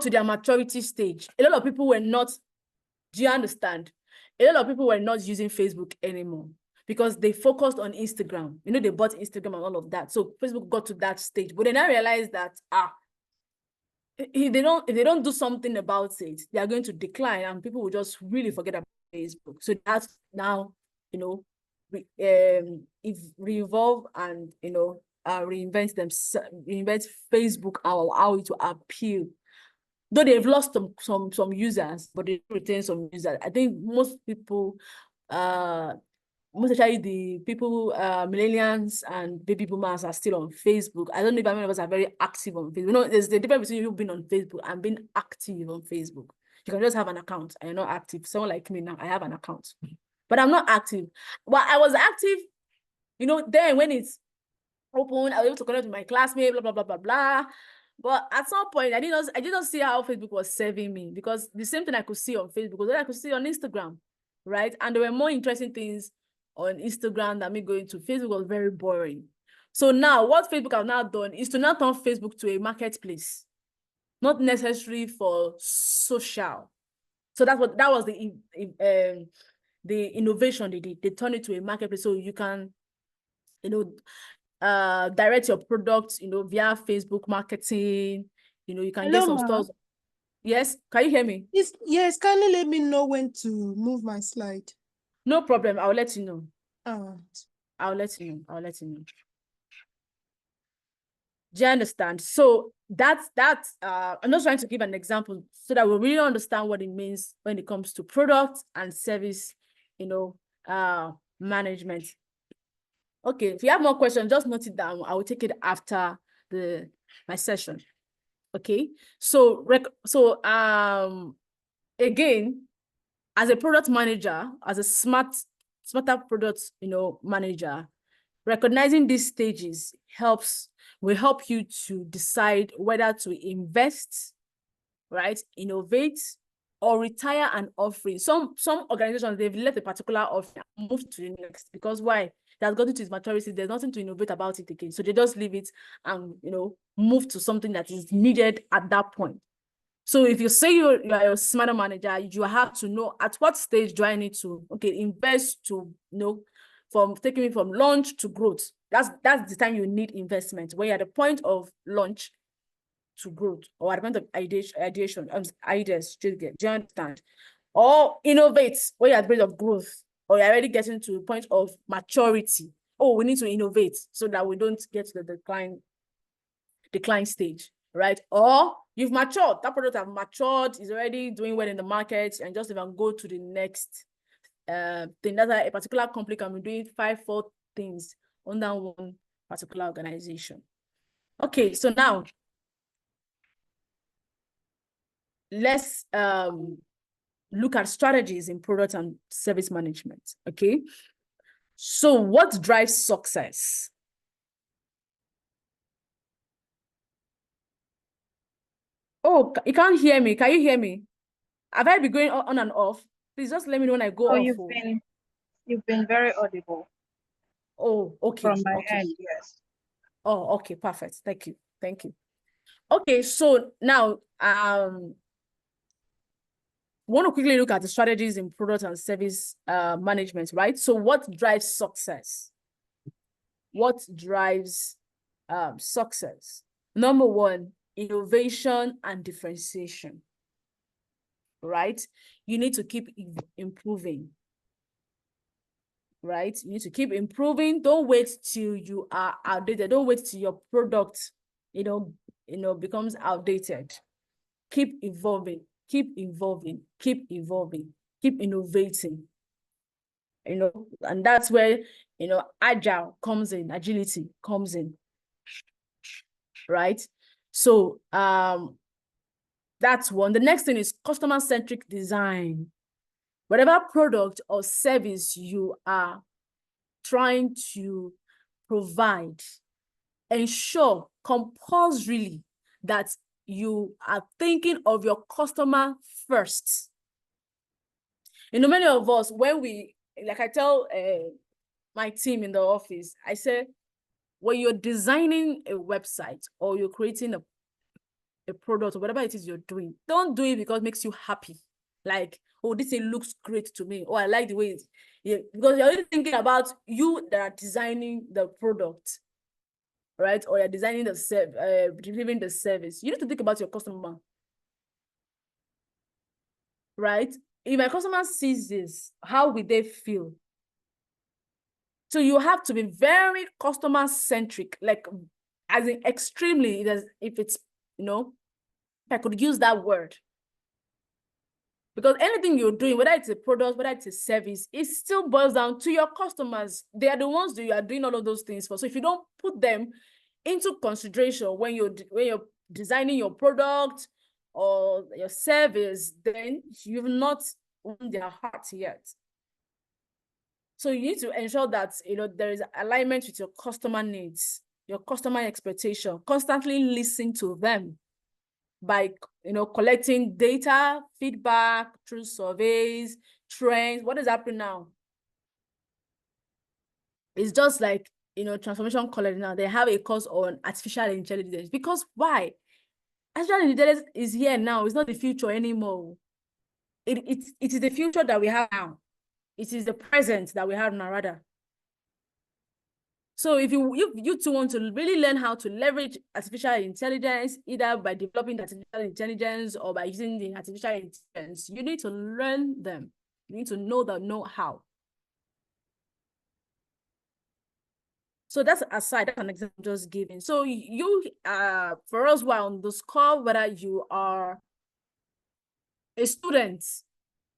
to their maturity stage. A lot of people were not, do you understand? A lot of people were not using Facebook anymore because they focused on Instagram. They bought Instagram and all of that. So Facebook got to that stage. But then I realized that, if they don't do something about it, they are going to decline and people will just really forget about Facebook. So that's now, revolve and, reinvent Facebook, how it will appeal. Though they've lost some users, but they retain some users. I think most people, most especially the people, millennials and baby boomers, are still on Facebook. I don't know if many of us are very active on Facebook. There's the difference between you being on Facebook and being active on Facebook. You can just have an account and you're not active. Someone like me now, I have an account, but I'm not active. Well, I was active, then when it's open, I was able to connect with my classmates, blah, blah, blah, blah, blah. But at some point, I didn't see how Facebook was serving me, because the same thing I could see on Facebook was what I could see on Instagram, right? And there were more interesting things on Instagram than me going to Facebook. Was very boring. So now what Facebook has now done is to now turn Facebook to a marketplace, not necessarily for social. So that was the innovation they did. They turned it to a marketplace, so you can, direct your products, via Facebook marketing. You can get some stores. Yes, can you hear me? Yes, kindly let me know when to move my slide. No problem. I'll let you know. I'll let you know. Do you understand? So that's I'm just trying to give an example so that we really understand what it means when it comes to product and service, management. Okay, if you have more questions, just note it down. I will take it after my session. Okay, so again, as a product manager, as a smarter product manager, recognizing these stages will help you to decide whether to invest, right, innovate, or retire an offering. Some organizations, they've let a particular offering and move to the next, because why? It has gotten to its maturity. There's nothing to innovate about it again. So they just leave it and move to something that is needed at that point. So if you say you're a smarter manager, you have to know at what stage do I need to invest to from taking me from launch to growth. That's the time you need investment, when you're at the point of launch to growth, or at the point of ideation, ideas. Do you understand? Or innovate, when you're at the point of growth, or you're already getting to the point of maturity. Oh, we need to innovate so that we don't get to the decline stage, right? Or you've matured, that product have matured, is already doing well in the market, and just even go to the next thing. That's a particular company can be doing 5-4 things under one particular organization. Okay, so now let's look at strategies in product and service management. Okay. So what drives success? Oh, you can't hear me. Can you hear me? Have I been going on and off? Please just let me know when I go Oh, off. you've been very audible. Oh, okay. From my Okay. end, yes. Oh, okay, perfect. Thank you. Thank you. Okay, so now want to quickly look at the strategies in product and service management, right? So what drives success? What drives success? Number one, innovation and differentiation, right? You need to keep improving, right? You need to keep improving. Don't wait till you are outdated. Don't wait till your product, becomes outdated. Keep evolving, keep evolving, keep evolving, keep innovating. And that's where agile comes in, agility comes in, right? So that's one. The next thing is customer-centric design. Whatever product or service you are trying to provide, ensure compulsorily that you are thinking of your customer first. Many of us, when we, like I tell my team in the office, I say, when you're designing a website or you're creating a product or whatever it is you're doing, don't do it because it makes you happy. Like, oh, this thing looks great to me. Oh, I like the way because you're only thinking about you that are designing the product, right? Or you're designing delivering the service. You need to think about your customer, right? If my customer sees this, how will they feel? So you have to be very customer-centric, like as in extremely, if it's, if I could use that word. Because anything you're doing, whether it's a product, whether it's a service, it still boils down to your customers. They are the ones that you are doing all of those things for. So if you don't put them into consideration when you're designing your product or your service, then you've not won their heart yet. So you need to ensure that there is alignment with your customer needs, your customer expectation. Constantly listen to them by collecting data, feedback through surveys, trends. What is happening now? It's just like Transformation College now. They have a course on artificial intelligence. Because why? Artificial intelligence is here now. It's not the future anymore. It is the future that we have now. It is the present that we have now, rather. So if you two want to really learn how to leverage artificial intelligence, either by developing artificial intelligence or by using the artificial intelligence, you need to learn them. You need to know the know-how. So that's aside, that's an example just giving. So you, for us who are on this call, whether you are a student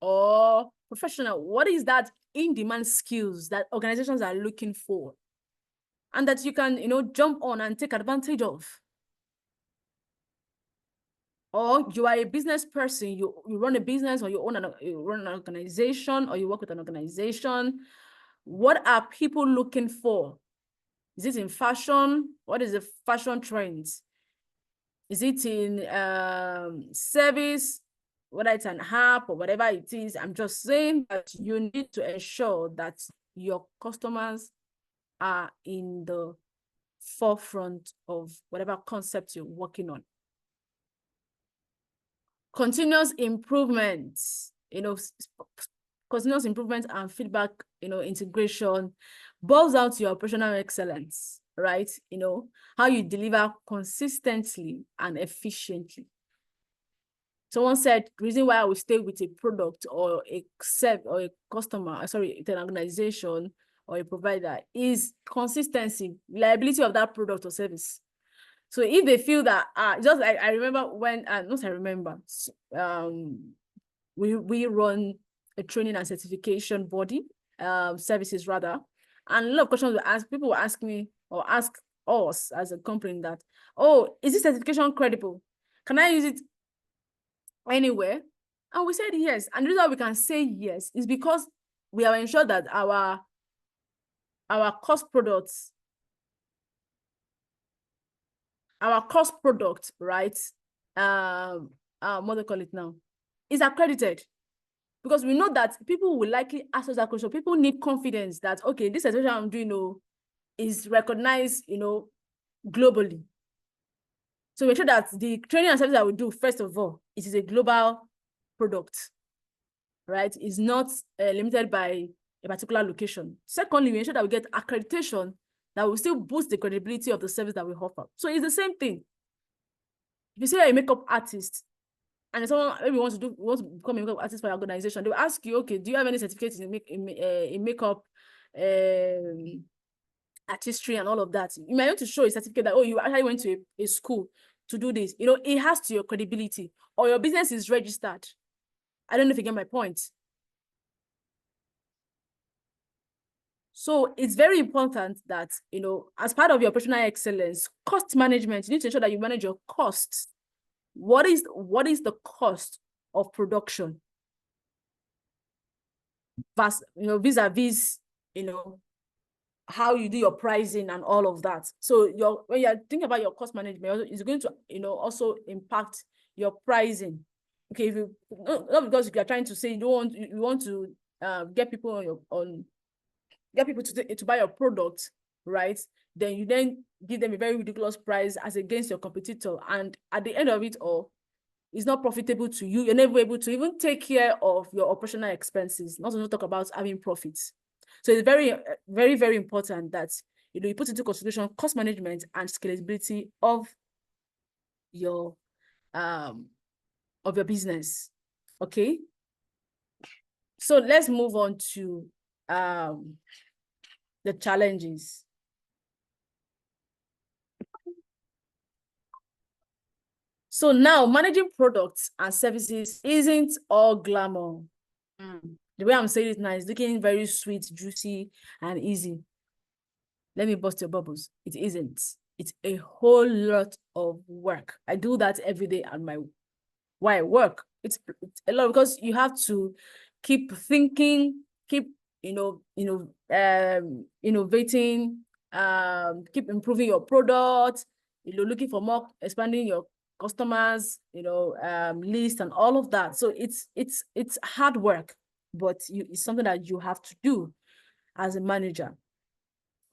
or professional, what is that in-demand skills that organizations are looking for? And that you can, jump on and take advantage of. Or you are a business person, you run a business, or you run an organization, or you work with an organization. What are people looking for? Is it in fashion? What is the fashion trends? Is it in service? Whether it's an app or whatever it is, I'm just saying that you need to ensure that your customers are in the forefront of whatever concept you're working on. Continuous improvement, continuous improvement and feedback, integration boils down to your operational excellence, right? How you deliver consistently and efficiently. Someone said, the reason why I will stay with a product or a customer, sorry, an organization or a provider is consistency, reliability of that product or service. So if they feel that, just like I remember when, not I remember, we run a training and certification body, services rather, and a lot of questions were asked, people will ask me or ask us as a company that, oh, is this certification credible? Can I use it anywhere? And we said yes. And the reason why we can say yes is because we have ensured that our cost products, right? What do they call it now? Is accredited. Because we know that people will likely ask us that question. People need confidence that, okay, this certification I'm doing, is recognized, globally. So we ensure that the training and service that we do, first of all, it is a global product, right? It's not limited by a particular location. Secondly, we ensure that we get accreditation that will still boost the credibility of the service that we offer. So it's the same thing. If you say you're a makeup artist, and someone maybe wants to become a makeup artist for your organization, they will ask you, okay, do you have any certificates in makeup artistry and all of that? You might want to show a certificate that, oh, you actually went to a school to do this. It has to your credibility, or your business is registered. I don't know if you get my point. So it's very important that, as part of your operational excellence, cost management, you need to ensure that you manage your costs. What is the cost of production? Vis-a-vis, how you do your pricing and all of that. So when you're thinking about your cost management, it's going to, also impact your pricing. Okay, not because you are trying to say you want to get people get people to buy your product, right? Then you give them a very ridiculous price as against your competitor, and at the end of it all, it's not profitable to you. You're never able to even take care of your operational expenses, not to talk about having profits. So it's very, very, very important that you put into consideration cost management and scalability of your business. Okay. So let's move on to the challenges. So now managing products and services isn't all glamour. The way I'm saying it now is looking very sweet, juicy, and easy. Let me bust your bubbles. It isn't. It's a whole lot of work. I do that every day at why I work. It's a lot because you have to keep thinking, keep innovating, keep improving your product, looking for more, expanding your customers, list and all of that. So it's hard work, but it's something that you have to do as a manager.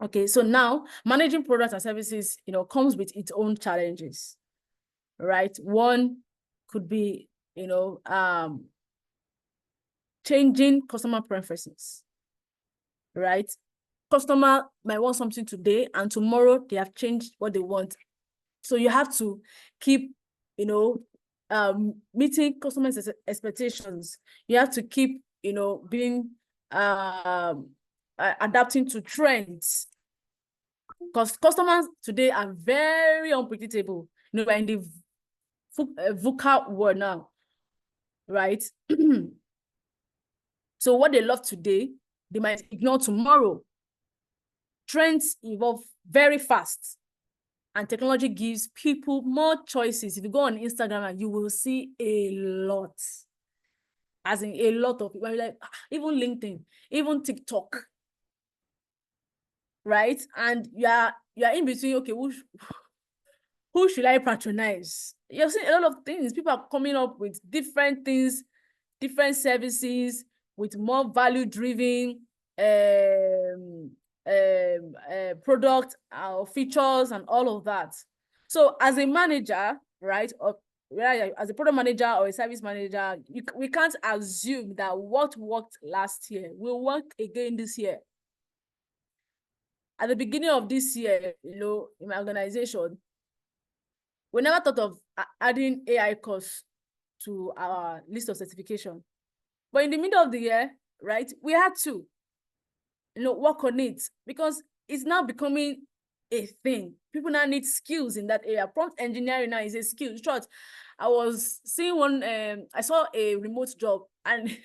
Okay, so now managing products and services, comes with its own challenges, right? One could be, changing customer preferences, right? Customer might want something today and tomorrow they have changed what they want. So you have to keep, meeting customers' expectations. You have to keep, being, adapting to trends. Because customers today are very unpredictable. We're in the VUCA world now, right? So what they love today, they might ignore tomorrow. Trends evolve very fast, and technology gives people more choices. If you go on Instagram, you will see a lot, as in a lot of people, like even LinkedIn, even TikTok, right? And you are in between. Okay, who should I patronize? You're seeing a lot of things. People are coming up with different things, different services with more value-driven product or features and all of that. So as a manager, right, or as a product manager or a service manager, we can't assume that what worked last year will work again this year. At the beginning of this year, in my organization, we never thought of adding AI course to our list of certification. But in the middle of the year, right, we had to, work on it because it's now becoming a thing. People now need skills in that area. Prompt engineering now is a skill. In short, I was seeing one, I saw a remote job and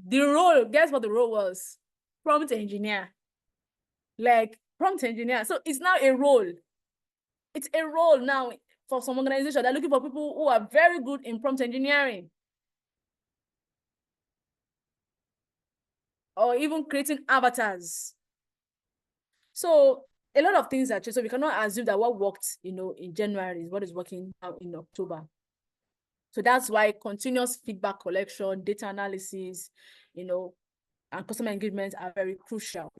the role, guess what the role was? Prompt engineer. Like prompt engineer. So it's now a role. It's a role now for some organization, they're looking for people who are very good in prompt engineering, or even creating avatars. So a lot of things are changed. So we cannot assume that what worked, in January is what is working now in October. So that's why continuous feedback collection, data analysis, and customer engagement are very crucial.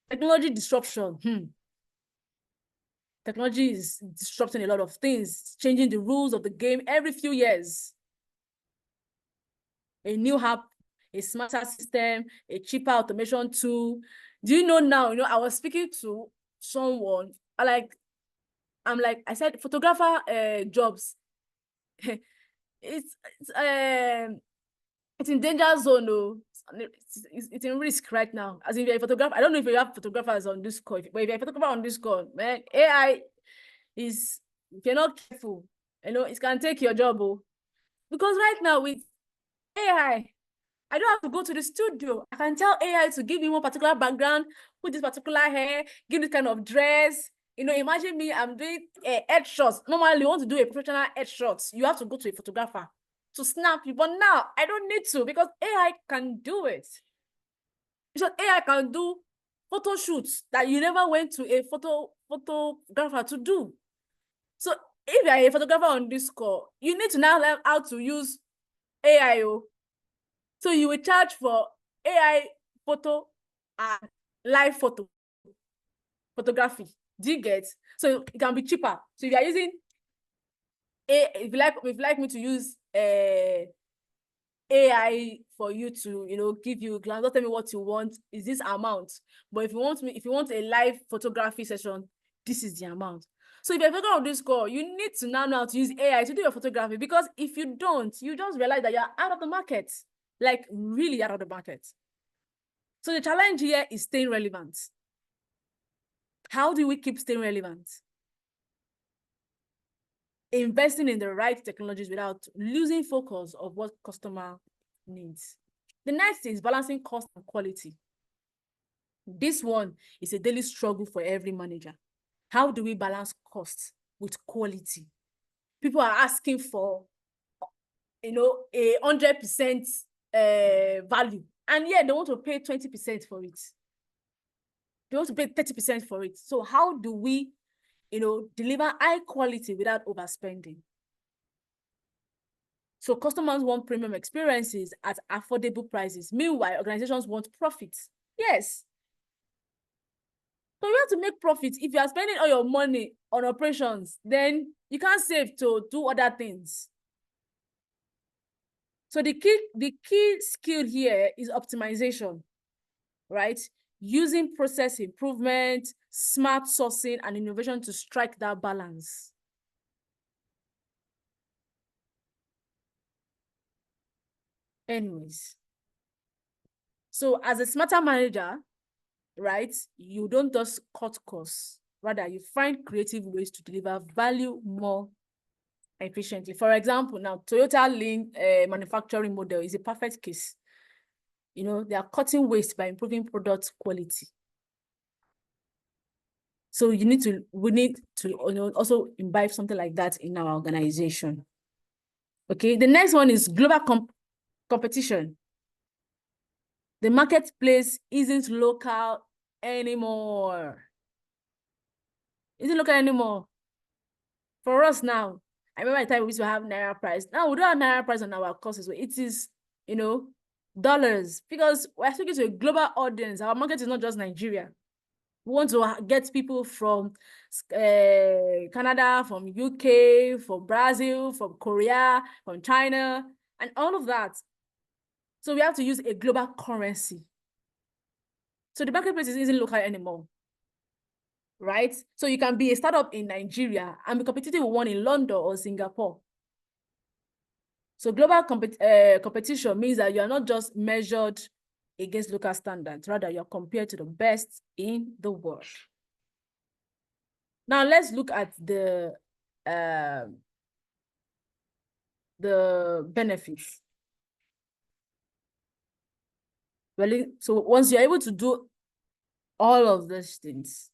Technology disruption. Technology is disrupting a lot of things, changing the rules of the game every few years. A new app, a smarter system, a cheaper automation tool. Do you know now, I was speaking to someone, I said, photographer jobs, it's in danger zone, though. It's in risk right now. As if you're a photographer, I don't know if you have photographers on this call, but if you're a photographer on this call, man, AI is, if you're not careful, it can take your job, oh. Because right now with AI, I don't have to go to the studio. I can tell AI to give me one particular background, put this particular hair, give this kind of dress. Imagine me, I'm doing headshots. Normally, you want to do a professional headshots, you have to go to a photographer to snap you. But now, I don't need to, because AI can do it. Because AI can do photo shoots that you never went to a photographer to do. So if you are a photographer on this call, you need to now learn how to use AI. So you will charge for AI photo and live photography. Do you get? So it can be cheaper. So if you are using if you like me to use AI for you to give you glance, don't tell me what you want is this amount. But if you want a live photography session, this is the amount. So if you're a photographer on this call, you need to now know how to use AI to do your photography, because if you don't, you just realize that you're out of the market, like really out of the market. So the challenge here is staying relevant. How do we keep staying relevant? Investing in the right technologies without losing focus of what customer needs. The next is balancing cost and quality. This one is a daily struggle for every manager. How do we balance cost with quality? People are asking for, a 100% value, and yet they want to pay 20% for it. They want to pay 30% for it. So how do we, deliver high quality without overspending? So customers want premium experiences at affordable prices. Meanwhile, organizations want profits. Yes. So you have to make profits. If you are spending all your money on operations, then you can't save to do other things. So the key skill here is optimization, right? Using process improvement, smart sourcing, and innovation to strike that balance. Anyways, so as a smarter manager, right, you don't just cut costs. Rather, you find creative ways to deliver value more efficiently. For example, now Toyota Lean manufacturing model is a perfect case. They are cutting waste by improving product quality. So we need to also imbibe something like that in our organization. Okay, the next one is global competition. The marketplace isn't local anymore. Isn't local anymore. For us now, I remember the time we used to have Naira price. Now we don't have Naira price on our courses. It is, dollars, because we're speaking to a global audience. Our market is not just Nigeria. We want to get people from Canada, from UK, from Brazil, from Korea, from China, and all of that. So we have to use a global currency. So the marketplace isn't local anymore, right? So you can be a startup in Nigeria and be competitive with one in London or Singapore. So global competition means that you are not just measured against local standards, rather you're compared to the best in the world. Now let's look at the benefits. Well, so once you're able to do all of these things,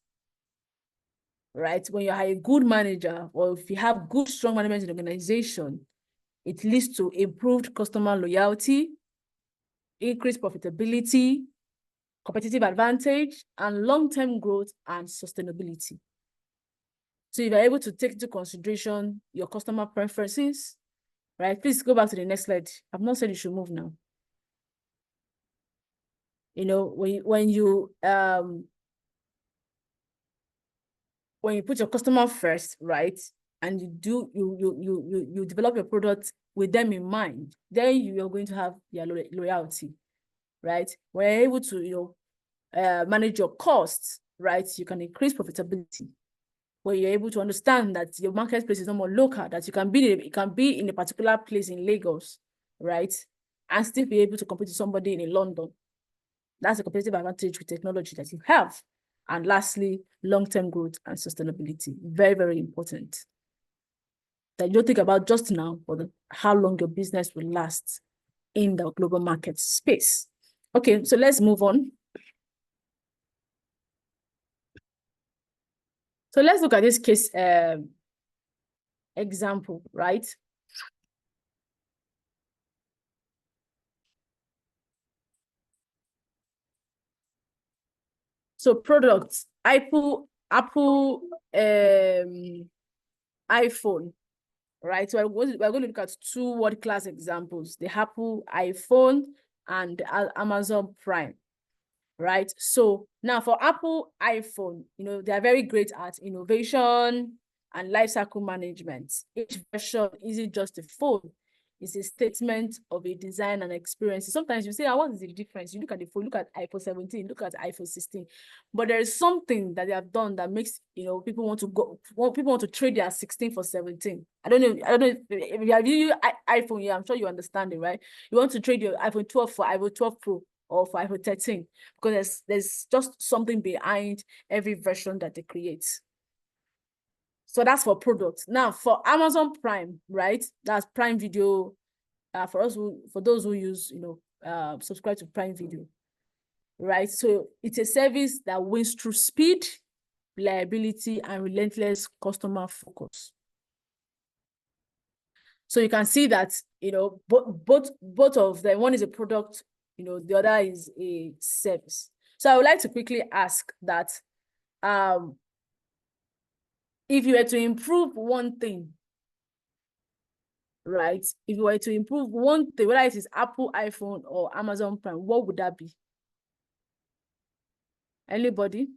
right? When you are a good manager, or if you have good, strong management in the organization, it leads to improved customer loyalty, increased profitability, competitive advantage, and long-term growth and sustainability. So if you're able to take into consideration your customer preferences, right? Please go back to the next slide. I've not said you should move now. You know, when you put your customer first, right, and you develop your product with them in mind, then you are going to have their loyalty, right? When you're able to manage your costs, right, you can increase profitability. When you're able to understand that your marketplace is not more local, that you can be in a particular place in Lagos, right, and still be able to compete with somebody in London. That's a competitive advantage with technology that you have. And lastly, long-term growth and sustainability. Very, very important. That you don't think about just now, but how long your business will last in the global market space. Okay, so let's move on. So let's look at this case example, right? So products, Apple iPhone, right? So we're going to look at two world-class examples, the Apple iPhone and Amazon Prime, right? So now for Apple iPhone, they are very great at innovation and lifecycle management. Each version isn't just a phone. It's a statement of a design and experience. Sometimes you say, what is the difference? You look at the phone, look at iPhone 17, look at iPhone 16. But there is something that they have done that makes, people want to trade their 16 for 17. I don't know if you have used iPhone, yeah, I'm sure you understand it, right? You want to trade your iPhone 12 for iPhone 12 Pro or for iPhone 13, because there's just something behind every version that they create. So that's for products. Now for Amazon Prime, right? That's Prime Video. For those who use, subscribe to Prime Video, right? So it's a service that wins through speed, reliability, and relentless customer focus. So you can see that, both of them, one is a product, the other is a service. So I would like to quickly ask that, if you were to improve one thing, right? If you were to improve one thing, whether it is Apple iPhone or Amazon Prime, what would that be? Anybody?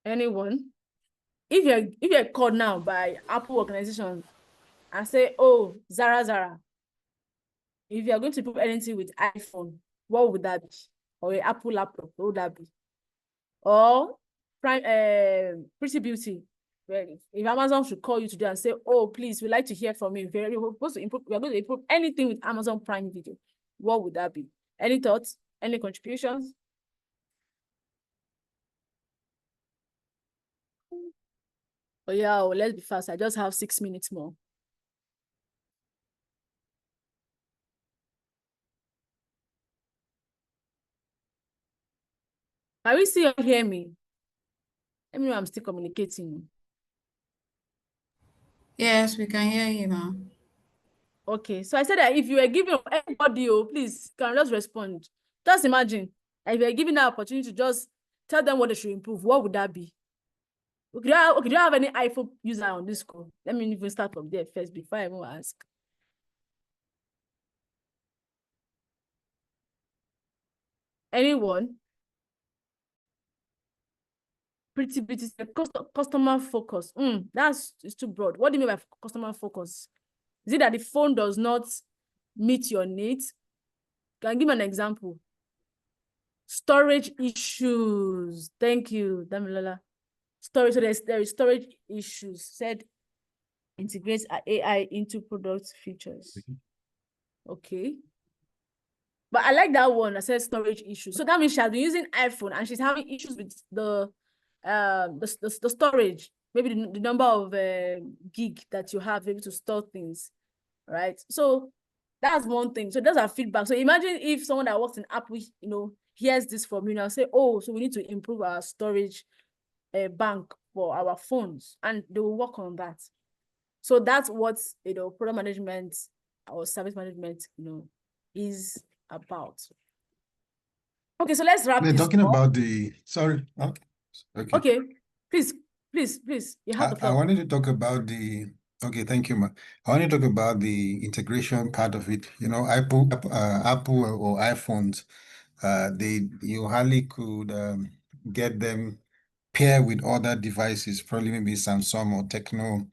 Anyone? If you're called now by Apple organization and say, oh, Zara, if you're going to improve anything with iPhone, what would that be? Or an Apple laptop, what would that be? Or Pretty Beauty. Well, if Amazon should call you today and say, oh, please, we'd like to hear from you. We're going to improve anything with Amazon Prime Video, what would that be? Any thoughts? Any contributions? Oh yeah, let's be fast. I just have 6 minutes more. Can we still hear me? Let me know I'm still communicating. Yes, we can hear you now. Okay, so I said that if you were giving anybody, please can just respond. Just imagine if you were given that opportunity to just tell them what they should improve, what would that be? Okay, do you have any iPhone user on this call? Let me even start from there first before I even ask. Anyone? Pretty customer focus. It's too broad. What do you mean by customer focus? Is it that the phone does not meet your needs? Can you give me an example? Storage issues. Thank you, Damilola. Storage. So there is storage issues. Said integrates AI into product features. Okay. But I like that one that says storage issues. So that means she has been using iPhone and she's having issues with the storage, maybe the number of gig that you have able to store things, right? So That's one thing. So those are feedback. So imagine if someone that works in Apple, hears this from you now, say, oh, so we need to improve our storage bank for our phones, and they will work on that. So that's what product management or service management is about. Okay, so let's wrap this talking up. about the sorry. Okay, please, you have the floor. I wanted to talk about the okay, thank you, ma. I want to talk about the integration part of it. Apple or iPhones, you hardly could get them pair with other devices, probably maybe Samsung or Techno.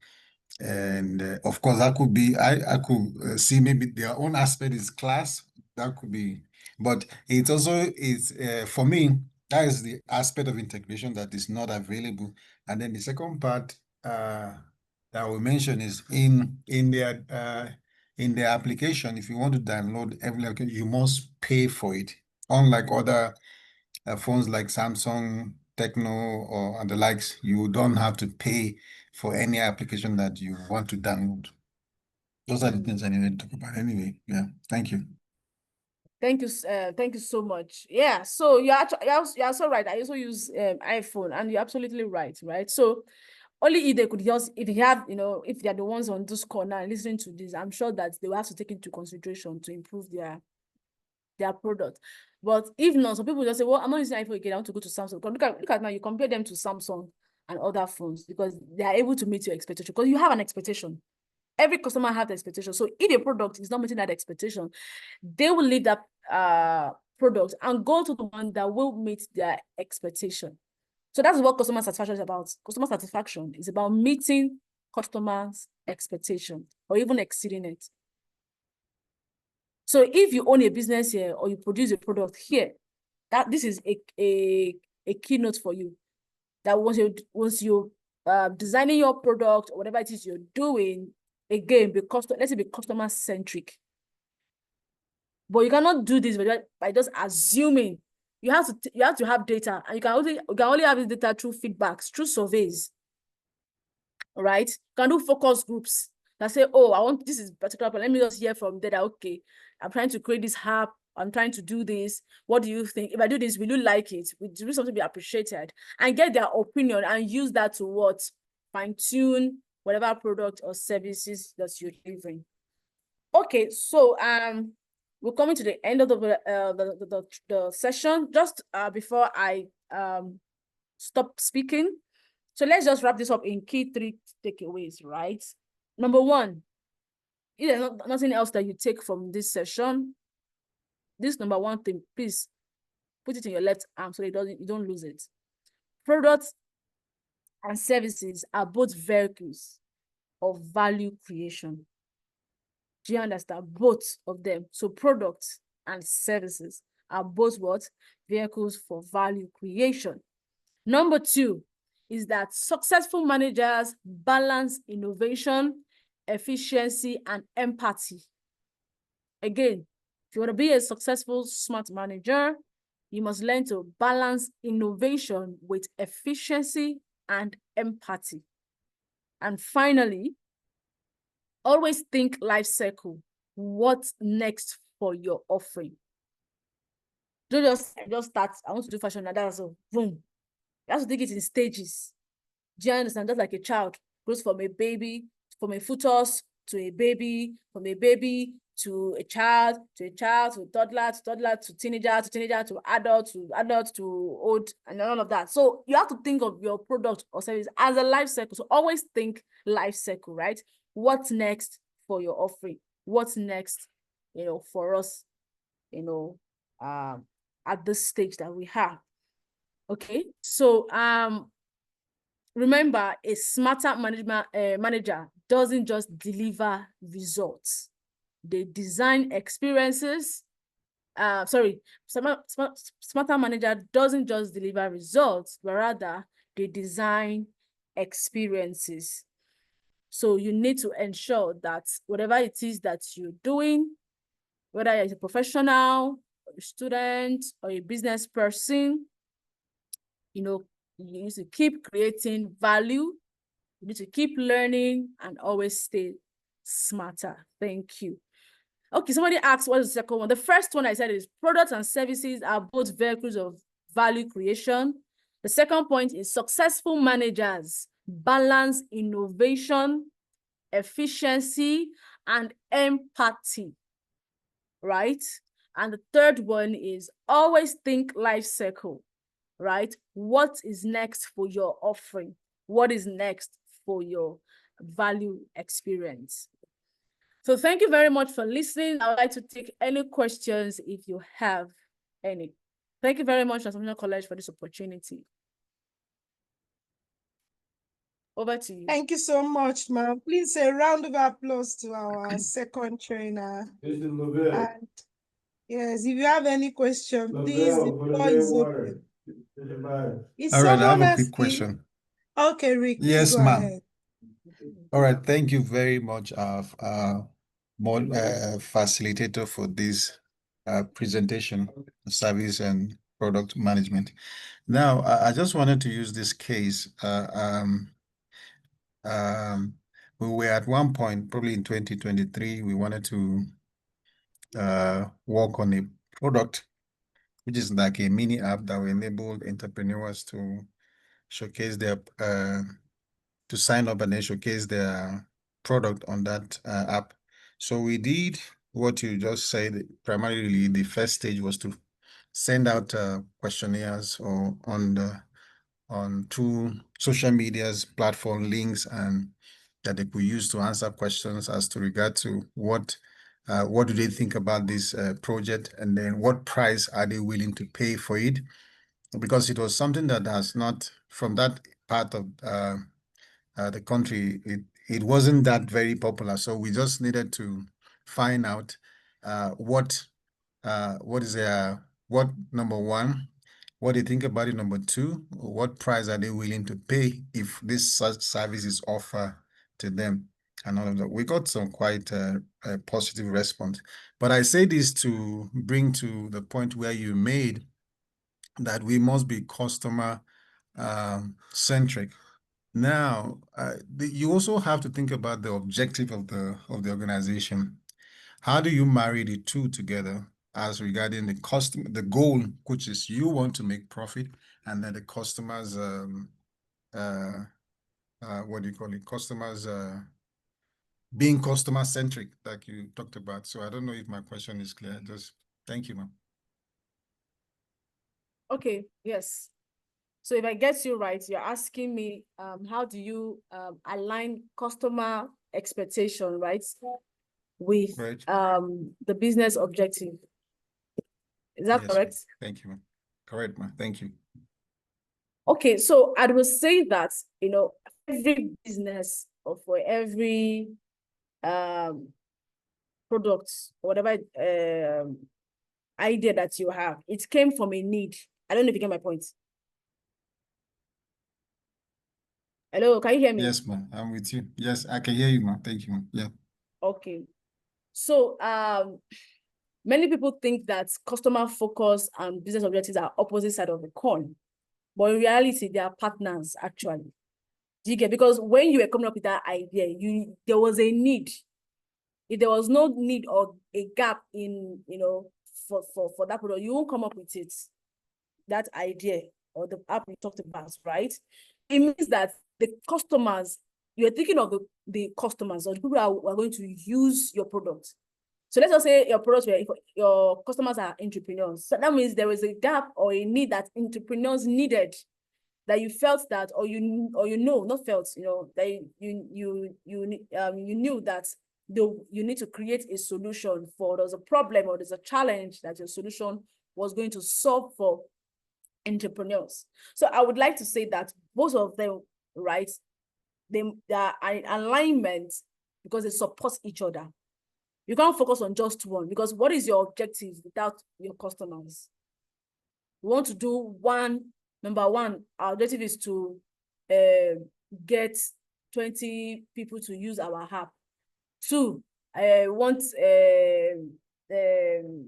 And of course, that could be, I could see maybe their own aspect is class. That could be, but it also is, for me, that is the aspect of integration that is not available. And then the second part that we mention is in their application. If you want to download every application, you must pay for it. Unlike other phones like Samsung, Techno, and the likes, you don't have to pay for any application that you want to download. Those are the things I needed to talk about anyway. Yeah, thank you. Thank you so much. Yeah, so you're also right. I also use iPhone, and you're absolutely right, right? So only if they could just, if they have, if they're the ones on this corner and listening to this, I'm sure that they will have to take into consideration to improve their product. But if not, some people just say, well, I'm not using iPhone again, I want to go to Samsung. Because look at now, you compare them to Samsung and other phones because they are able to meet your expectation, because you have an expectation. Every customer has the expectation. So if a product is not meeting that expectation, they will leave that product and go to the one that will meet their expectation. So that's what customer satisfaction is about. Customer satisfaction is about meeting customers' expectation or even exceeding it. So if you own a business here or you produce a product here, this is a keynote for you. That once you designing your product or whatever it is you're doing, again, let's be customer centric. But you cannot do this by just assuming. You have to have data, and you can only have this data through feedbacks, through surveys. All right, you can do focus groups that say, oh, I want this is particular, but let me just hear from data. Okay, I'm trying to create this app. I'm trying to do this. What do you think? If I do this, will you like it? Will something be appreciated? And get their opinion and use that to fine-tune whatever product or services that you're delivering. Okay, so we're coming to the end of the session. Just before I stop speaking, so let's just wrap this up in key 3 takeaways, right? Number 1, if there's nothing else that you take from this session, this number 1 thing, please put it in your left arm so you don't lose it. Products and services are both vehicles of value creation. Do you understand? Both of them. So products and services are both what? Vehicles for value creation. Number 2 is that successful managers balance innovation, efficiency, and empathy. Again, if you want to be a successful, smart manager, you must learn to balance innovation with efficiency and empathy. And finally, always think life cycle. What's next for your offering? Don't just start, I want to do fashion, and that's a boom. You have to take it in stages. Do you understand? Just like a child grows from a baby, from a fetus to a baby, from a baby to a child, to toddler, to teenager, to adult, to old, and all of that. So you have to think of your product or service as a life cycle. So always think life cycle, right? What's next for your offering? What's next, for us, at this stage that we have. Okay, so remember, a smarter manager doesn't just deliver results. They design experiences. Smarter manager doesn't just deliver results, but rather they design experiences. So you need to ensure that whatever it is that you're doing, whether you're a professional, or a student, or a business person, you need to keep creating value. You need to keep learning and always stay smarter. Thank you. Okay, somebody asked what is the second one. The first one I said is products and services are both vehicles of value creation. The second point is successful managers balance innovation, efficiency, and empathy, right? And the third one is always think life cycle, right? What is next for your offering? What is next for your value experience? So thank you very much for listening. I would like to take any questions if you have any. Thank you very much, National College, for this opportunity. Over to you. Thank you so much, ma'am. Please a round of applause to our second trainer. And yes, if you have any question, please, the floor is open. Is All right, I have someone a quick asking? question. Okay, Rick, please Yes, go ma'am. ahead. All right, thank you very much, facilitator for this presentation, service and product management. Now, I just wanted to use this case. We were at one point, probably in 2023, we wanted to work on a product, which is like a mini app that will enable entrepreneurs to showcase their to sign up and then showcase their product on that app. So we did what you just said. Primarily, the first stage was to send out questionnaires or on two social medias platform links and that they could use to answer questions as to regard to what do they think about this project, and then what price are they willing to pay for it, because it was something that has not, from that part of the country, it wasn't that very popular. So we just needed to find out what is their, what, number one, what they think about it, number two, what price are they willing to pay if this service is offered to them, and all of that. We got some quite a positive response. But I say this to bring to the point where you made that we must be customer centric. Now, you also have to think about the objective of the organization. How do you marry the two together as regarding the customer, the goal, which is you want to make profit, and then the customers, what do you call it? Customers being customer centric, like you talked about. So I don't know if my question is clear. Just thank you, ma'am. Okay, yes. So if I get you right, you're asking me, how do you align customer expectation, right, with Right. the business objective? Is that Yes, correct? ma'am. Thank you, ma'am. Correct, ma'am. Thank you. Okay, so I will say that, you know, every business or for every product, whatever idea that you have, it came from a need. I don't know if you get my point. Hello, can you hear me? Yes, ma'am. I'm with you. Yes, I can hear you, ma'am. Thank you, ma'am. Yeah. Okay. So many people think that customer focus and business objectives are opposite side of the coin, but in reality, they are partners actually. Do you get? Because when you were coming up with that idea, there was a need. If there was no need or a gap in, you know, for that product, you won't come up with it, that idea or the app we talked about, right? It means that the customers, you're thinking of the customers or the people who are going to use your product. So let's just say your products, your customers are entrepreneurs. So that means there was a gap or a need that entrepreneurs needed, that you felt that, or you know, not felt, you know, that you knew that you need to create a solution for. There's a problem or there's a challenge that your solution was going to solve for entrepreneurs. So I would like to say that both of them, right, they are in alignment because they support each other. You can't focus on just one, because what is your objective without your customers? We want to do one. Number one, our objective is to get 20 people to use our app. Two, I want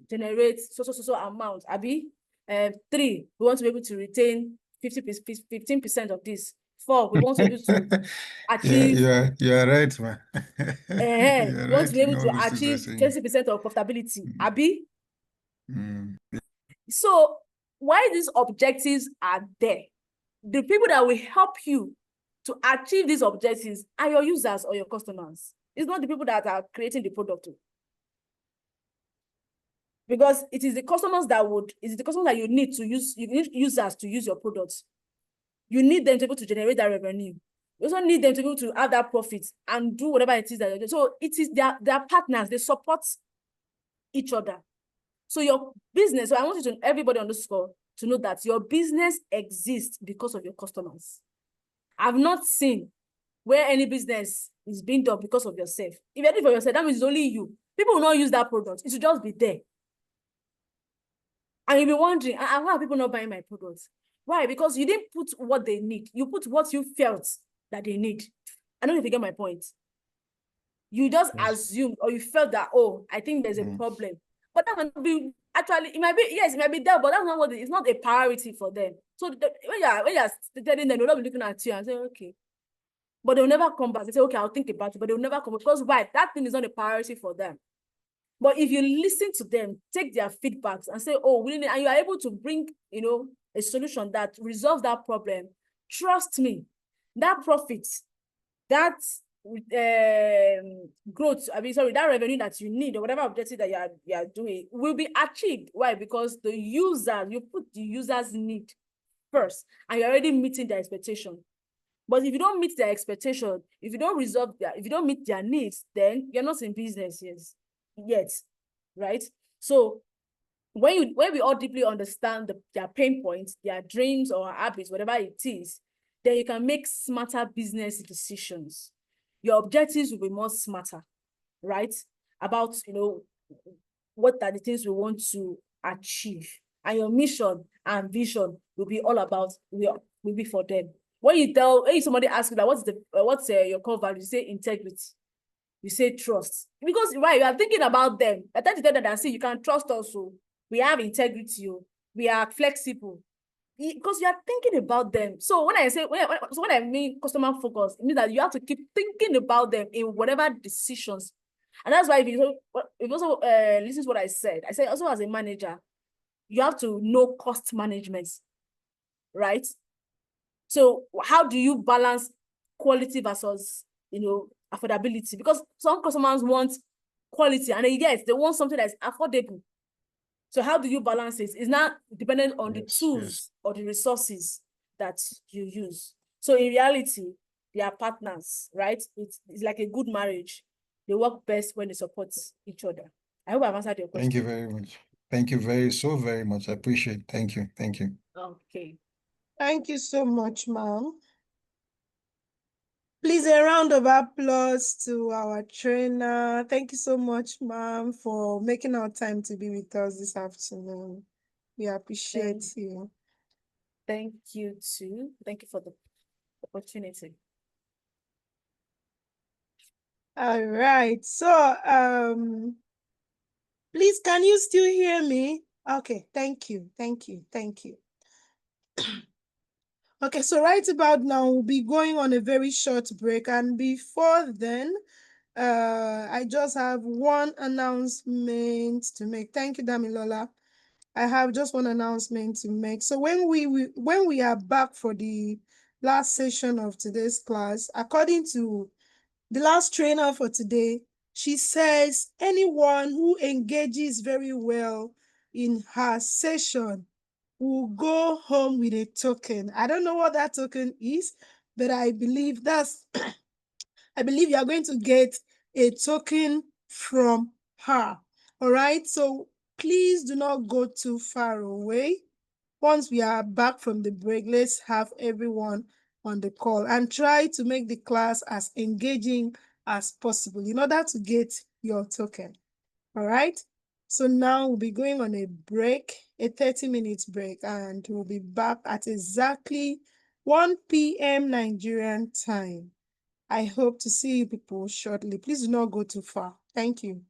generate so amount. Abi, 3, we want to be able to retain 15% of this. 4, we want to be able to Yeah, achieve you are right, man. You are we want to right be in able all to those things you are achieve saying. 20% of profitability. Abi? Mm. So why these objectives are there? The people that will help you to achieve these objectives are your users or your customers. It's not the people that are creating the product. Because it is the customers that you need to use, you need users to use your products. You need them to be able to generate that revenue. You also need them to be able to have that profit and do whatever it is that they're doing. So it is their partners, they support each other. So your business, so I want you to, everybody on this call, to know that your business exists because of your customers. I've not seen where any business is being done because of yourself. If you're doing it for yourself, that means it's only you. People will not use that product. It should just be there. And you'll be wondering, why are people not buying my products? Why? Because you didn't put what they need. You put what you felt that they need. I don't know if you get my point. You just assumed or you felt that, oh, I think there's a problem. But that might be, actually, it might be, yes, it might be there, but that's not what it's not a priority for them. So when you're telling them, they'll not be looking at you and say, okay. But they'll never come back. They say, okay, I'll think about it, but they'll never come back. Because why? That thing is not a priority for them. But if you listen to them, take their feedbacks and say, oh, and you are able to bring, a solution that resolves that problem, trust me, that profit, that growth, that revenue that you need or whatever objective that you are doing will be achieved. Why? Because you put the user's need first and you're already meeting their expectation. But if you don't meet their expectation, if you don't meet their needs, then you're not in business yet, right? So when we all deeply understand their pain points, their dreams or habits, whatever it is, then you can make smarter business decisions. Your objectives will be more smarter, right? About, what are the things we want to achieve. And your mission and vision will be all about, will be for them. When somebody asks you that, what's your core value, you say integrity. You say trust. Because, right, you are thinking about them. I tell them and say, you can trust us. So we have integrity. We are flexible. Because you are thinking about them. So when I mean customer focus, it means that you have to keep thinking about them in whatever decisions. And that's why if you also listen to what I said also as a manager, you have to know cost management, right? So how do you balance quality versus, affordability? Because some customers want quality and they want something that's affordable. So how do you balance it? It's not dependent on the tools or the resources that you use. So in reality, they are partners, right? It's like a good marriage. They work best when they support each other. I hope I've answered your question. Thank you very much. Thank you so very much. I appreciate it. Thank you. Thank you. Okay. Thank you so much, ma'am. Please, a round of applause to our trainer. Thank you so much, ma'am, for making our time to be with us this afternoon. We appreciate you. Thank you too. Thank you for the opportunity. All right. So, please, can you still hear me? Okay. Thank you. Thank you. Thank you. Okay, so right about now, we'll be going on a very short break. And before then, I just have one announcement to make. Thank you, Damilola. I have just one announcement to make. So when we are back for the last session of today's class, according to the last trainer for today, she says anyone who engages very well in her session will go home with a token. I don't know what that token is, but I believe I believe you are going to get a token from her. All right, so please do not go too far away. Once we are back from the break, let's have everyone on the call and try to make the class as engaging as possible in order to get your token. All right, so now we'll be going on a break, a 30-minute break, and we'll be back at exactly 1 p.m. Nigerian time. I hope to see you people shortly. Please do not go too far. Thank you.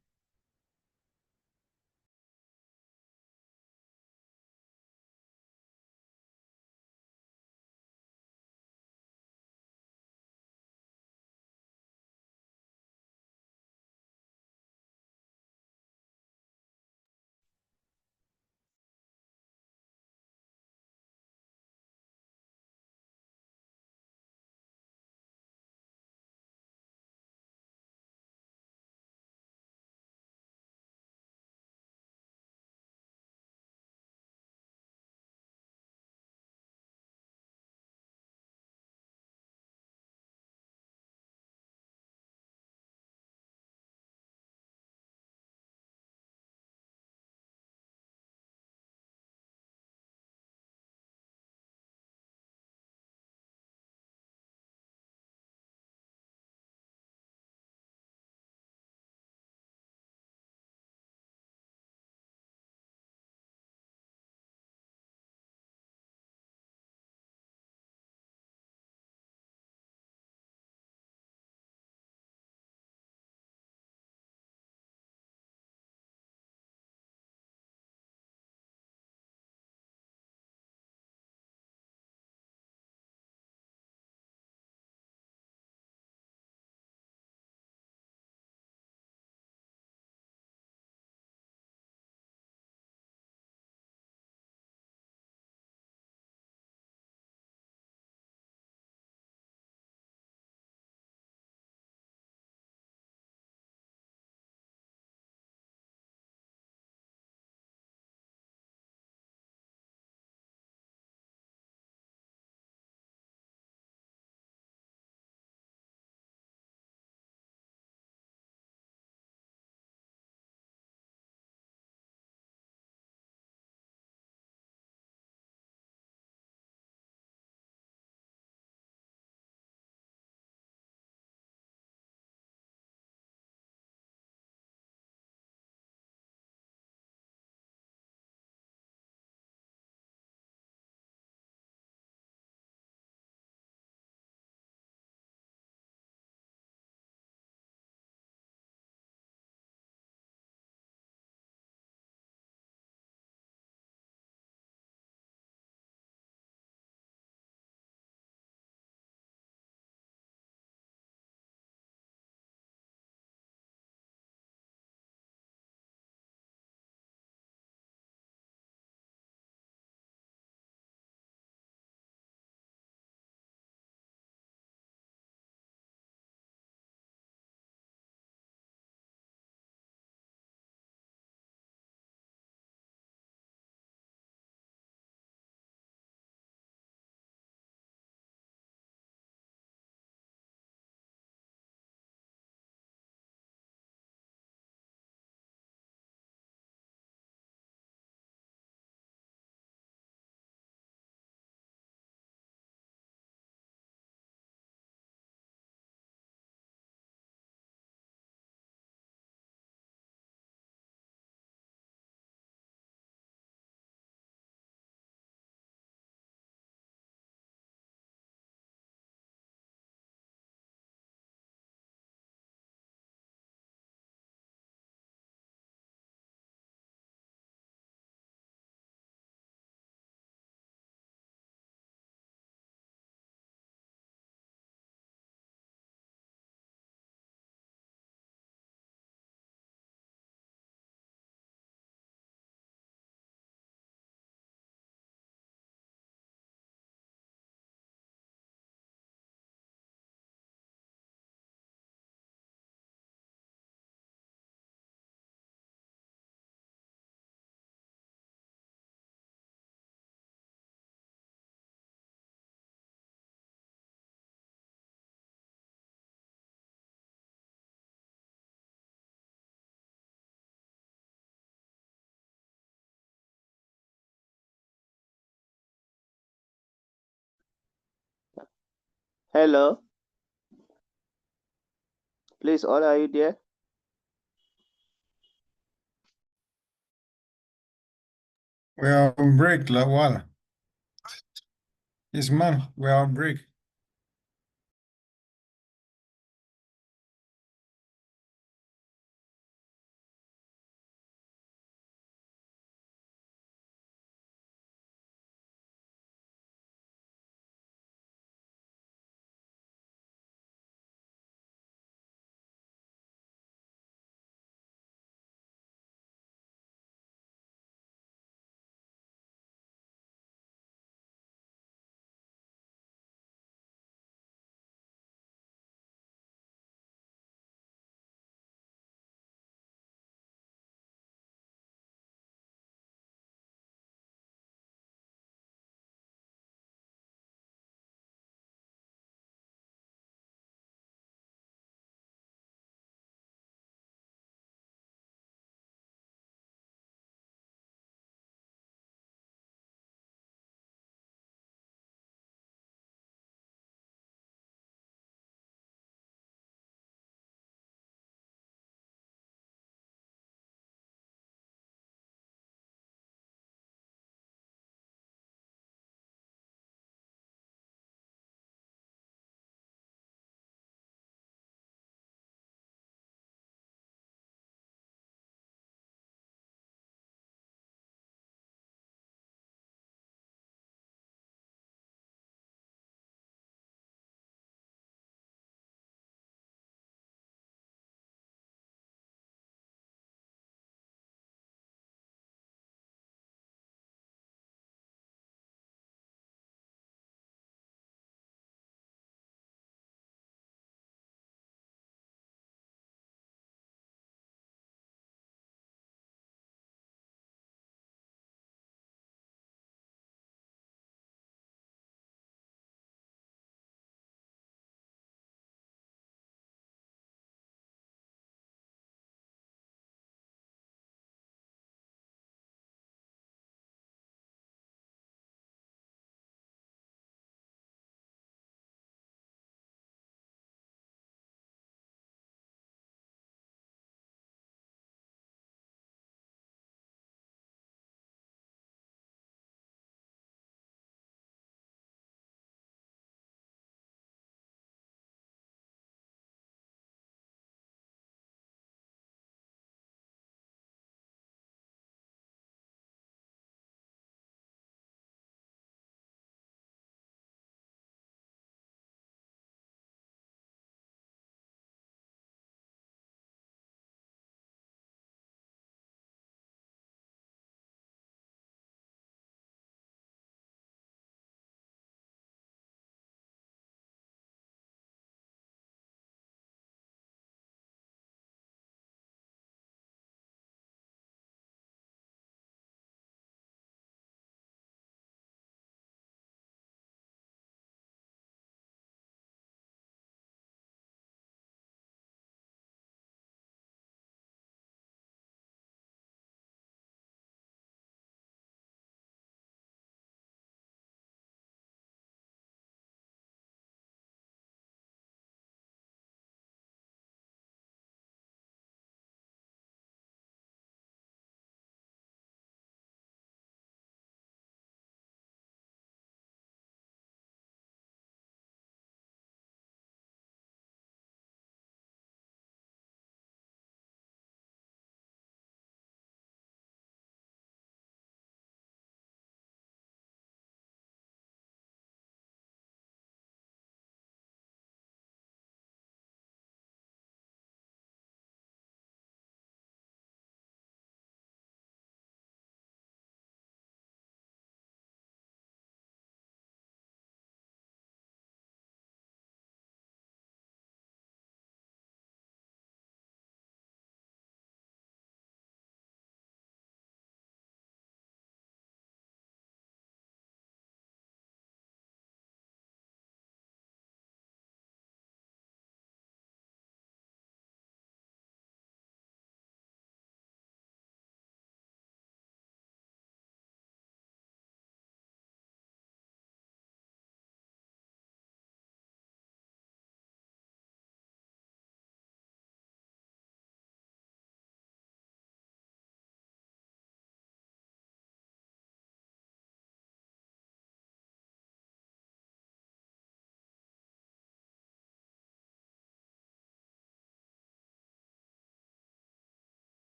Hello, please, all are you there? We are on break, Lawal. Yes, ma'am, we are on break.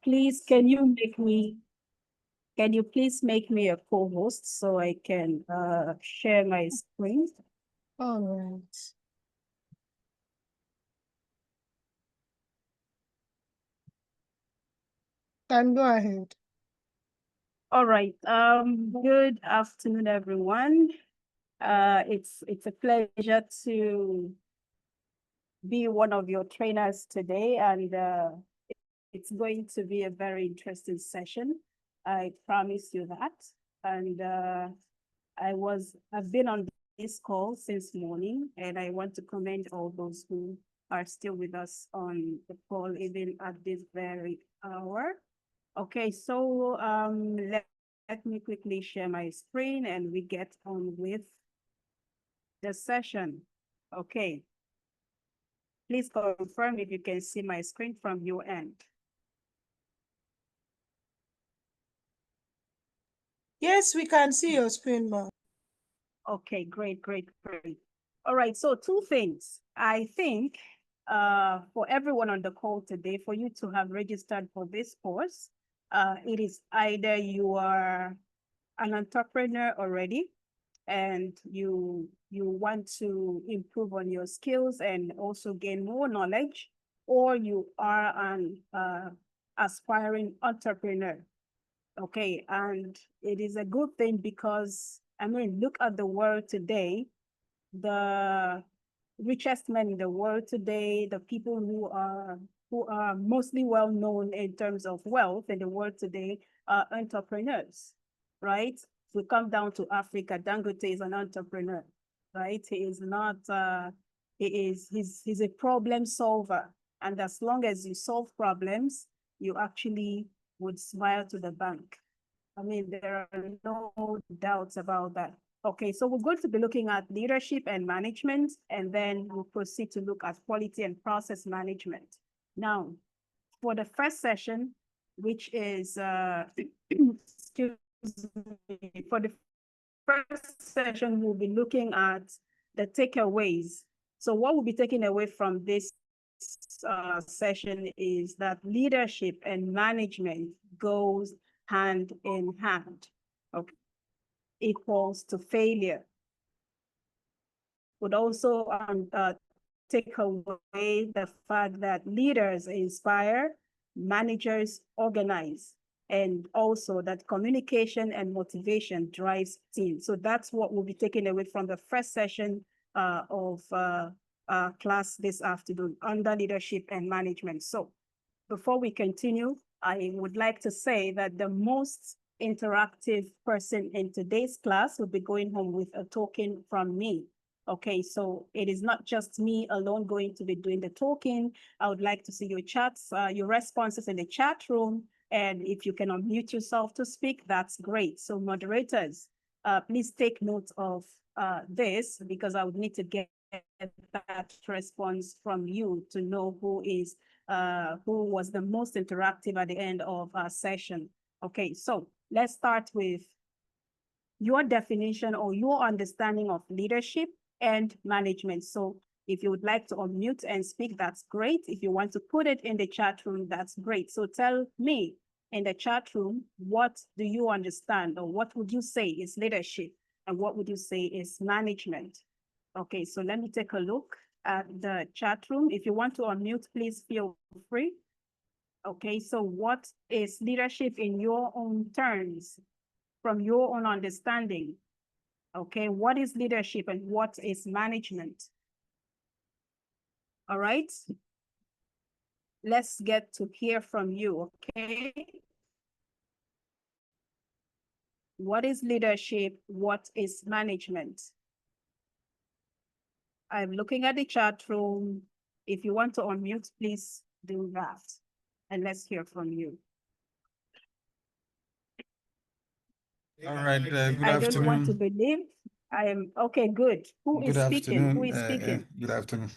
Please, can you please make me a co-host so I can share my screen? All right. Then go ahead. All right. Good afternoon, everyone. It's a pleasure to be one of your trainers today, and it's going to be a very interesting session. I promise you that. And I've been on this call since morning, and I want to commend all those who are still with us on the call even at this very hour. Okay, so let me quickly share my screen and we get on with the session. Okay. Please confirm if you can see my screen from your end. Yes, we can see your screen, ma'am. Okay, great. All right, so two things. I think for everyone on the call today, for you to have registered for this course, it is either you are an entrepreneur already and you want to improve on your skills and also gain more knowledge, or you are an aspiring entrepreneur. Okay, and it is a good thing because, I mean, look at the world today. The richest men in the world today, the people who are mostly well known in terms of wealth in the world today are entrepreneurs, right? If we come down to Africa, Dangote is an entrepreneur, right? He is not, he's a problem solver. And as long as you solve problems, you actually would smile to the bank. I mean, there are no doubts about that. Okay, so we're going to be looking at leadership and management, and then we'll proceed to look at quality and process management. Now, for the first session, which is, excuse me, for the first session, we'll be looking at the takeaways. So what we'll be taking away from this session is that leadership and management goes hand in hand. Okay, equals to failure. Would also take away the fact that leaders inspire, managers organize, and also that communication and motivation drives teams. So that's what we'll be taking away from the first session of class this afternoon under leadership and management. So before we continue, I would like to say that the most interactive person in today's class will be going home with a token from me. Okay, so it is not just me alone going to be doing the talking. I would like to see your chats, your responses in the chat room. And if you can unmute yourself to speak, that's great. So moderators, please take note of this because I would need to get that response from you to know who was the most interactive at the end of our session. Okay, so let's start with your definition or your understanding of leadership and management. So if you would like to unmute and speak, that's great. If you want to put it in the chat room, that's great. So tell me in the chat room, what do you understand or what would you say is leadership and what would you say is management? Okay, so let me take a look at the chat room. If you want to unmute, please feel free. Okay, so what is leadership in your own terms, from your own understanding? Okay, what is leadership and what is management? All right, let's get to hear from you, okay? What is leadership? What is management? I'm looking at the chat room. If you want to unmute, please do that. And let's hear from you. All right, good afternoon. I don't want to believe I am, okay, good. Who is speaking? Who is speaking? Good afternoon.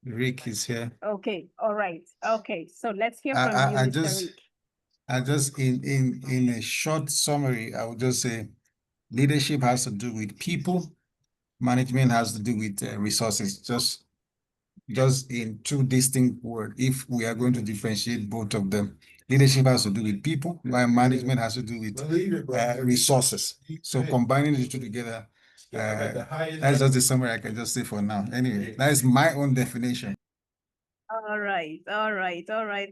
Rick is here. Okay, all right. Okay, so let's hear from you, Mr. Rick. I just, in a short summary, I would just say leadership has to do with people, management has to do with resources, just in two distinct words, if we are going to differentiate both of them. Leadership has to do with people, while management has to do with resources. So combining the two together, that's just the summary I can just say for now. Anyway, that is my own definition. All right.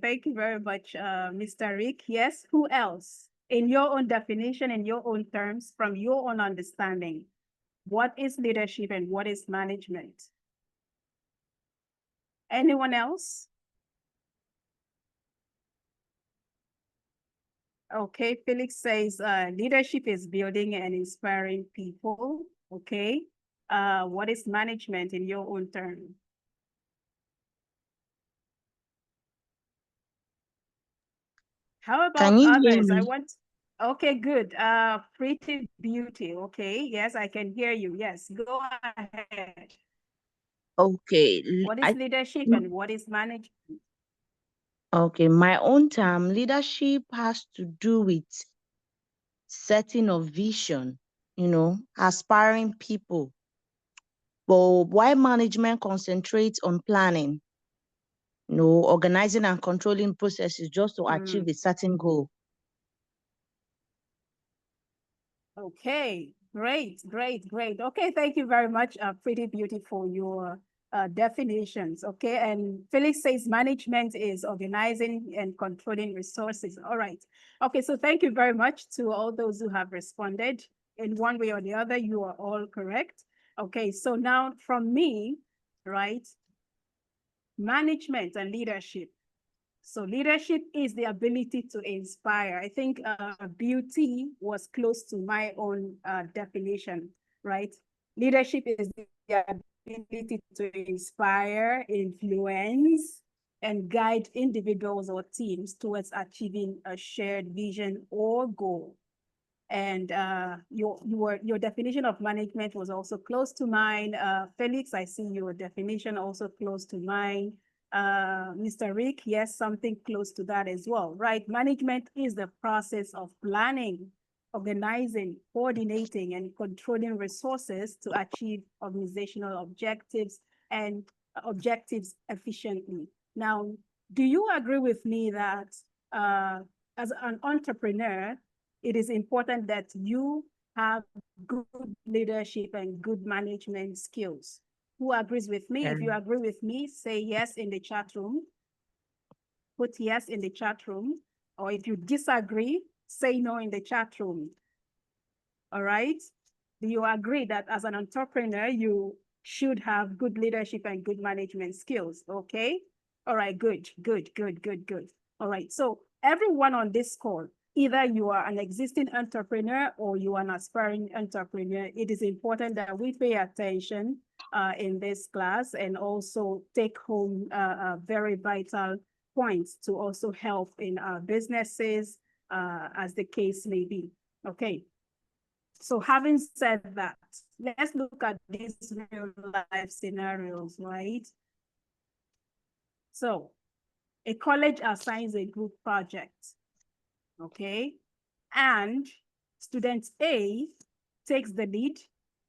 Thank you very much, Mr. Rick. Yes, who else? In your own definition, in your own terms, from your own understanding, what is leadership and what is management? Anyone else? Okay, Felix says leadership is building and inspiring people. Okay. What is management in your own term? How about Can you hear others? me? Okay, good. Pretty Beauty. Okay, yes, I can hear you. Yes, go ahead. Okay. What is leadership and what is management? Okay, my own term, leadership has to do with setting of vision, aspiring people. But while management concentrates on planning, organizing and controlling processes just to achieve a certain goal. Okay, great. Okay, thank you very much, Pretty Beauty, for your definitions. Okay, and Felix says management is organizing and controlling resources. All right. Okay, so thank you very much to all those who have responded in one way or the other. You are all correct. Okay, so now from me, right, management and leadership. So leadership is the ability to inspire. I think beauty was close to my own definition, right? Leadership is the ability to inspire, influence, and guide individuals or teams towards achieving a shared vision or goal. And your definition of management was also close to mine. Felix, I see your definition also close to mine. Mr. Rick, yes, something close to that as well, right? Management is the process of planning, organizing, coordinating, and controlling resources to achieve organizational objectives and objectives efficiently. Now, do you agree with me that as an entrepreneur, it is important that you have good leadership and good management skills? Who agrees with me? If you agree with me, say yes in the chat room. Put yes in the chat room. Or if you disagree, say no in the chat room. All right? Do you agree that as an entrepreneur, you should have good leadership and good management skills? Okay? All right, good. All right, so everyone on this call, either you are an existing entrepreneur or you are an aspiring entrepreneur, it is important that we pay attention in this class and also take home very vital points to also help in our businesses as the case may be. Okay. So having said that, let's look at these real life scenarios, right? So a college assigns a group project, okay? And student A takes the lead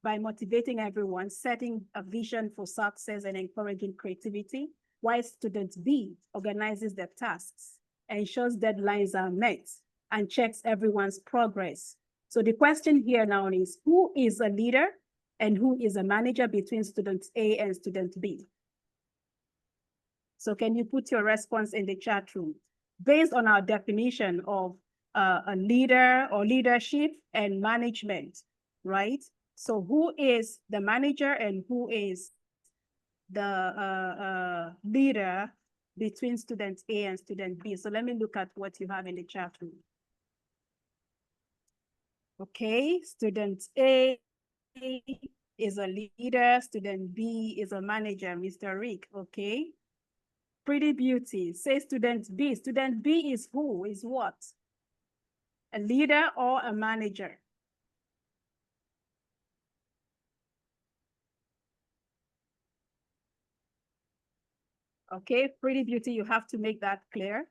by motivating everyone, setting a vision for success and encouraging creativity, while student B organizes the tasks, ensures deadlines are met, and checks everyone's progress. So the question here now is, who is a leader and who is a manager between student A and student B? So can you put your response in the chat room? Based on our definition of a leader or leadership and management, right? So who is the manager and who is the leader between student A and student B? So let me look at what you have in the chat room. Okay, student A is a leader, student B is a manager, Mr. Rick, okay? Pretty Beauty, say student B. Student B is who? Is what? A leader or a manager? Okay, Pretty Beauty, you have to make that clear.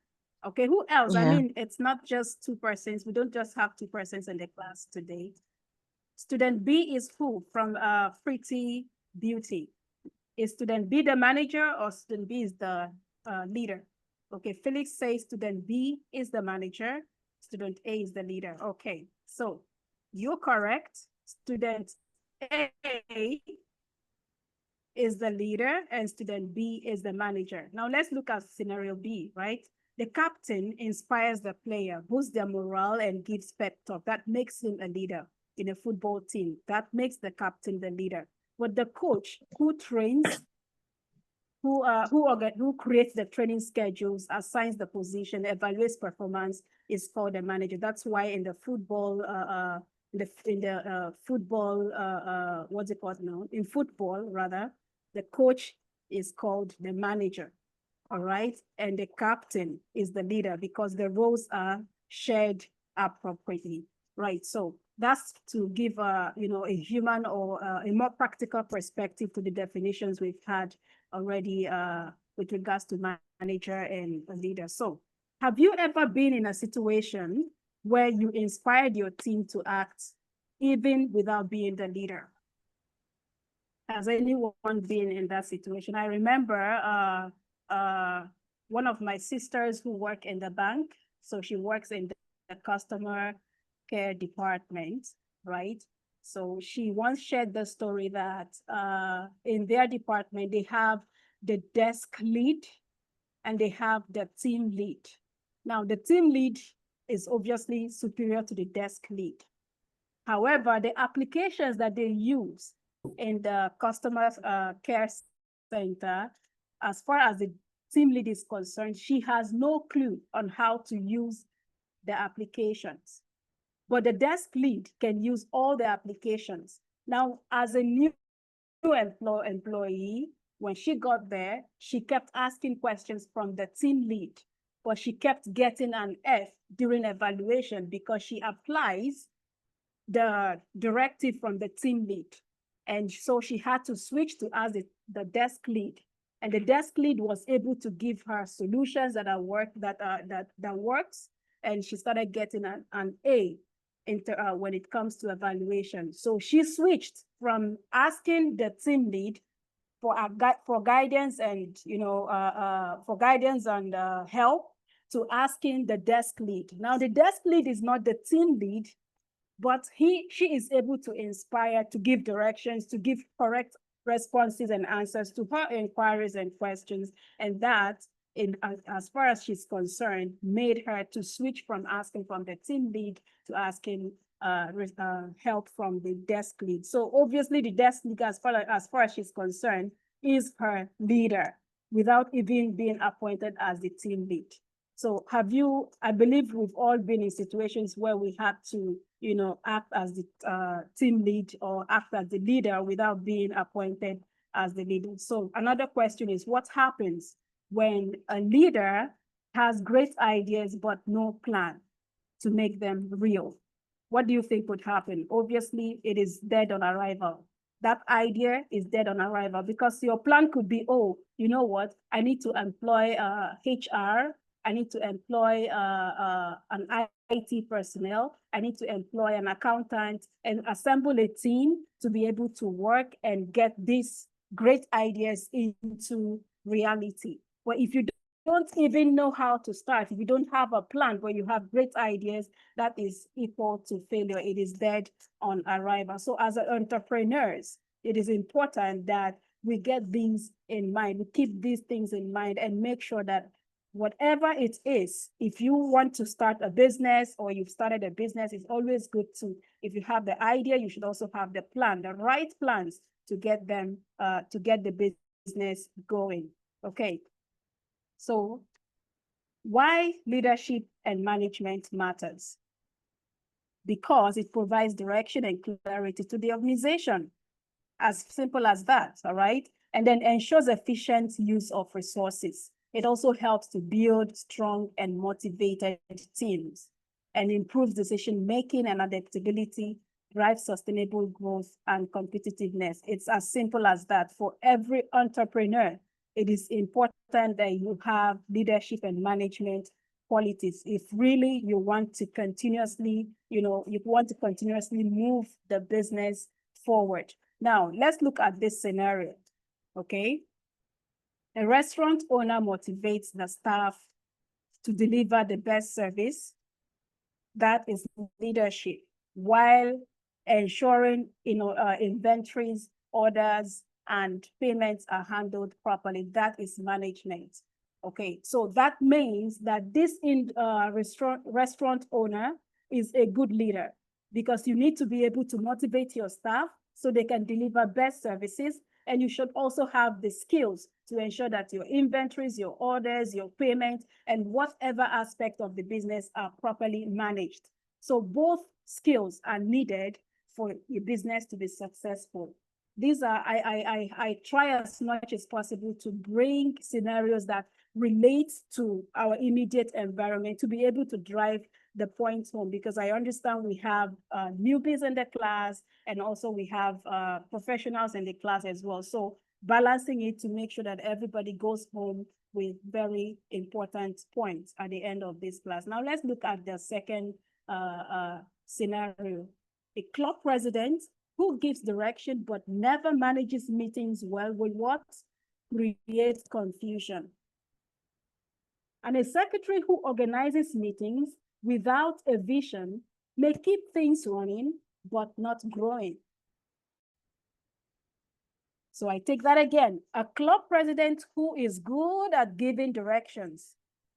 Okay, who else? Yeah. I mean, it's not just two persons. We don't just have two persons in the class today. Student B is who from Pretty Beauty? Is student B the manager or student B is the leader? Okay, Felix says student B is the manager, student A is the leader. Okay, so you're correct. Student A is the leader and student B is the manager. Now let's look at scenario B, right? The captain inspires the player, boosts their morale and gives pep talk. That makes him a leader in a football team. That makes the captain the leader. But the coach who trains, who creates the training schedules, assigns the position, evaluates performance is called the manager. That's why in the football, what's it called now? In football, rather, the coach is called the manager. All right, and the captain is the leader because the roles are shared appropriately, right? So that's to give a human or a more practical perspective to the definitions we've had already with regards to manager and a leader. So have you ever been in a situation where you inspired your team to act even without being the leader? Has anyone been in that situation? I remember one of my sisters who work in the bank. So she works in the customer care department, right? So she once shared the story that in their department, they have the desk lead and they have the team lead. Now, the team lead is obviously superior to the desk lead. However, the applications that they use in the customer care center, as far as the team lead is concerned, she has no clue on how to use the applications. But the desk lead can use all the applications. Now, as a new employee, when she got there, she kept asking questions from the team lead, but she kept getting an F during evaluation because she applies the directive from the team lead. And so she had to switch to ask the desk lead. And the desk lead was able to give her solutions that works. And she started getting an A when it comes to evaluation. So she switched from asking the team lead for guidance and help to asking the desk lead. Now the desk lead is not the team lead, but she is able to inspire, to give directions, to give correct responses and answers to her inquiries and questions. And that, as far as she's concerned, made her to switch from asking from the team lead to asking help from the desk lead. So obviously the desk lead, as far as she's concerned, is her leader without even being appointed as the team lead. So I believe we've all been in situations where we had to, act as the team lead or act as the leader without being appointed as the leader. So another question is, what happens when a leader has great ideas but no plan to make them real? What do you think would happen? Obviously, it is dead on arrival. That idea is dead on arrival because your plan could be, oh, you know what? I need to employ HR. I need to employ an IT personnel. I need to employ an accountant and assemble a team to be able to work and get these great ideas into reality. But if you don't even know how to start, if you don't have a plan, but you have great ideas, that is equal to failure. It is dead on arrival. So as entrepreneurs, it is important that we get these in mind. We keep these things in mind and make sure that whatever it is, if you want to start a business or you've started a business, it's always good to, if you have the idea, you should also have the plan, the right plans to get them, to get the business going. Okay. So why leadership and management matters? Because it provides direction and clarity to the organization. As simple as that, all right? And then ensures efficient use of resources. It also helps to build strong and motivated teams and improves decision-making and adaptability, drives sustainable growth and competitiveness. It's as simple as that. For every entrepreneur, it is important that you have leadership and management qualities if really you want to continuously, move the business forward. Now, let's look at this scenario, okay? A restaurant owner motivates the staff to deliver the best service. That is leadership, while ensuring inventories, orders, and payments are handled properly. That is management. Okay, so that means that this restaurant owner is a good leader, because you need to be able to motivate your staff so they can deliver best services. And you should also have the skills to ensure that your inventories, your orders, your payment, and whatever aspect of the business are properly managed. So both skills are needed for your business to be successful. These are, I try as much as possible to bring scenarios that relate to our immediate environment to be able to drive the points home, because I understand we have newbies in the class, and also we have professionals in the class as well. So balancing it to make sure that everybody goes home with very important points at the end of this class. Now let's look at the second scenario. A club president who gives direction but never manages meetings well will what? Create confusion. And a secretary who organizes meetings without a vision may keep things running but not growing. So I take that again. A club president who is good at giving directions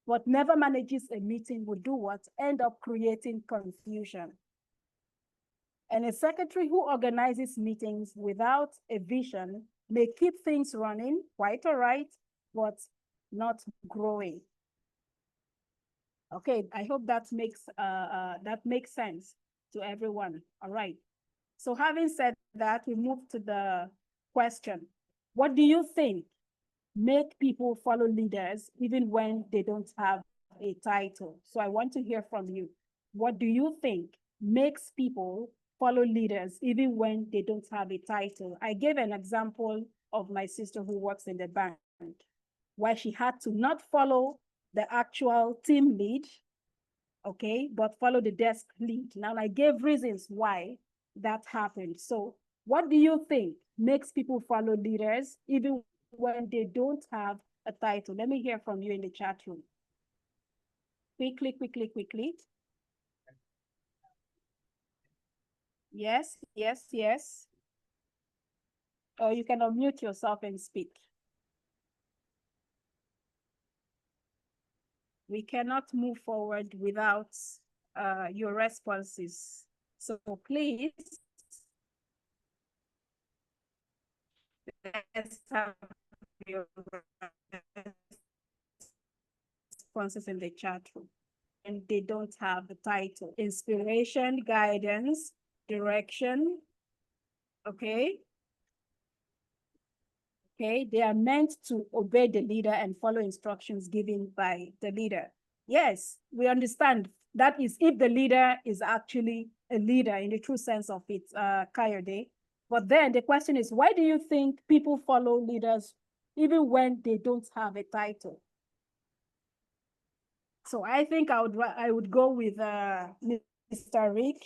but never manages a meeting will do what? End up creating confusion. And a secretary who organizes meetings without a vision may keep things running, quite all right, but not growing. Okay, I hope that makes sense to everyone. All right. So having said that, we move to the question. What do you think make people follow leaders even when they don't have a title? So I want to hear from you. What do you think makes people follow leaders even when they don't have a title? I gave an example of my sister who works in the bank, where she had to not follow the actual team lead, okay, but follow the desk lead. Now I gave reasons why that happened. So what do you think makes people follow leaders even when they don't have a title? Let me hear from you in the chat room. Quickly, quickly, quickly. Yes, yes, yes. Or you can unmute yourself and speak. We cannot move forward without your responses. So please, let's have your responses in the chat room. And they don't have the title. Inspiration, guidance, direction, okay? Okay, they are meant to obey the leader and follow instructions given by the leader. Yes, we understand that is if the leader is actually a leader in the true sense of it, Kayode. But then the question is, why do you think people follow leaders even when they don't have a title? So I think I would go with Mr. Rick.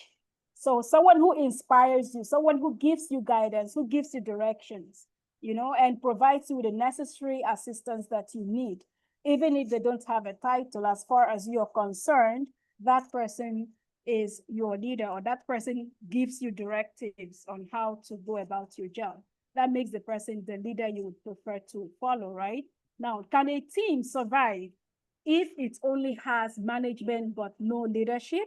So someone who inspires you, someone who gives you guidance, who gives you directions, you know, and provides you with the necessary assistance that you need. Even if they don't have a title, as far as you're concerned, that person is your leader, or that person gives you directives on how to go about your job. That makes the person the leader you would prefer to follow, right? Now, can a team survive if it only has management but no leadership?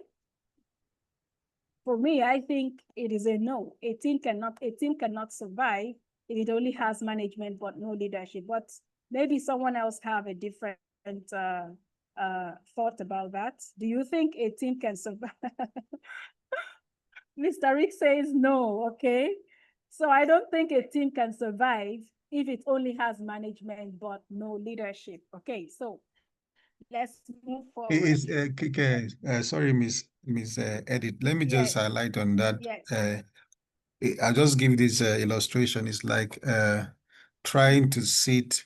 For me, I think it is a no. A team cannot survive if it only has management but no leadership. But maybe someone else have a different thought about that. Do you think a team can survive? Mr. Rick says no, okay? So I don't think a team can survive if it only has management but no leadership. Okay, so let's move forward. Sorry, Miss Edith. Let me just highlight on that. Yes. I'll just give this illustration. It's like trying to sit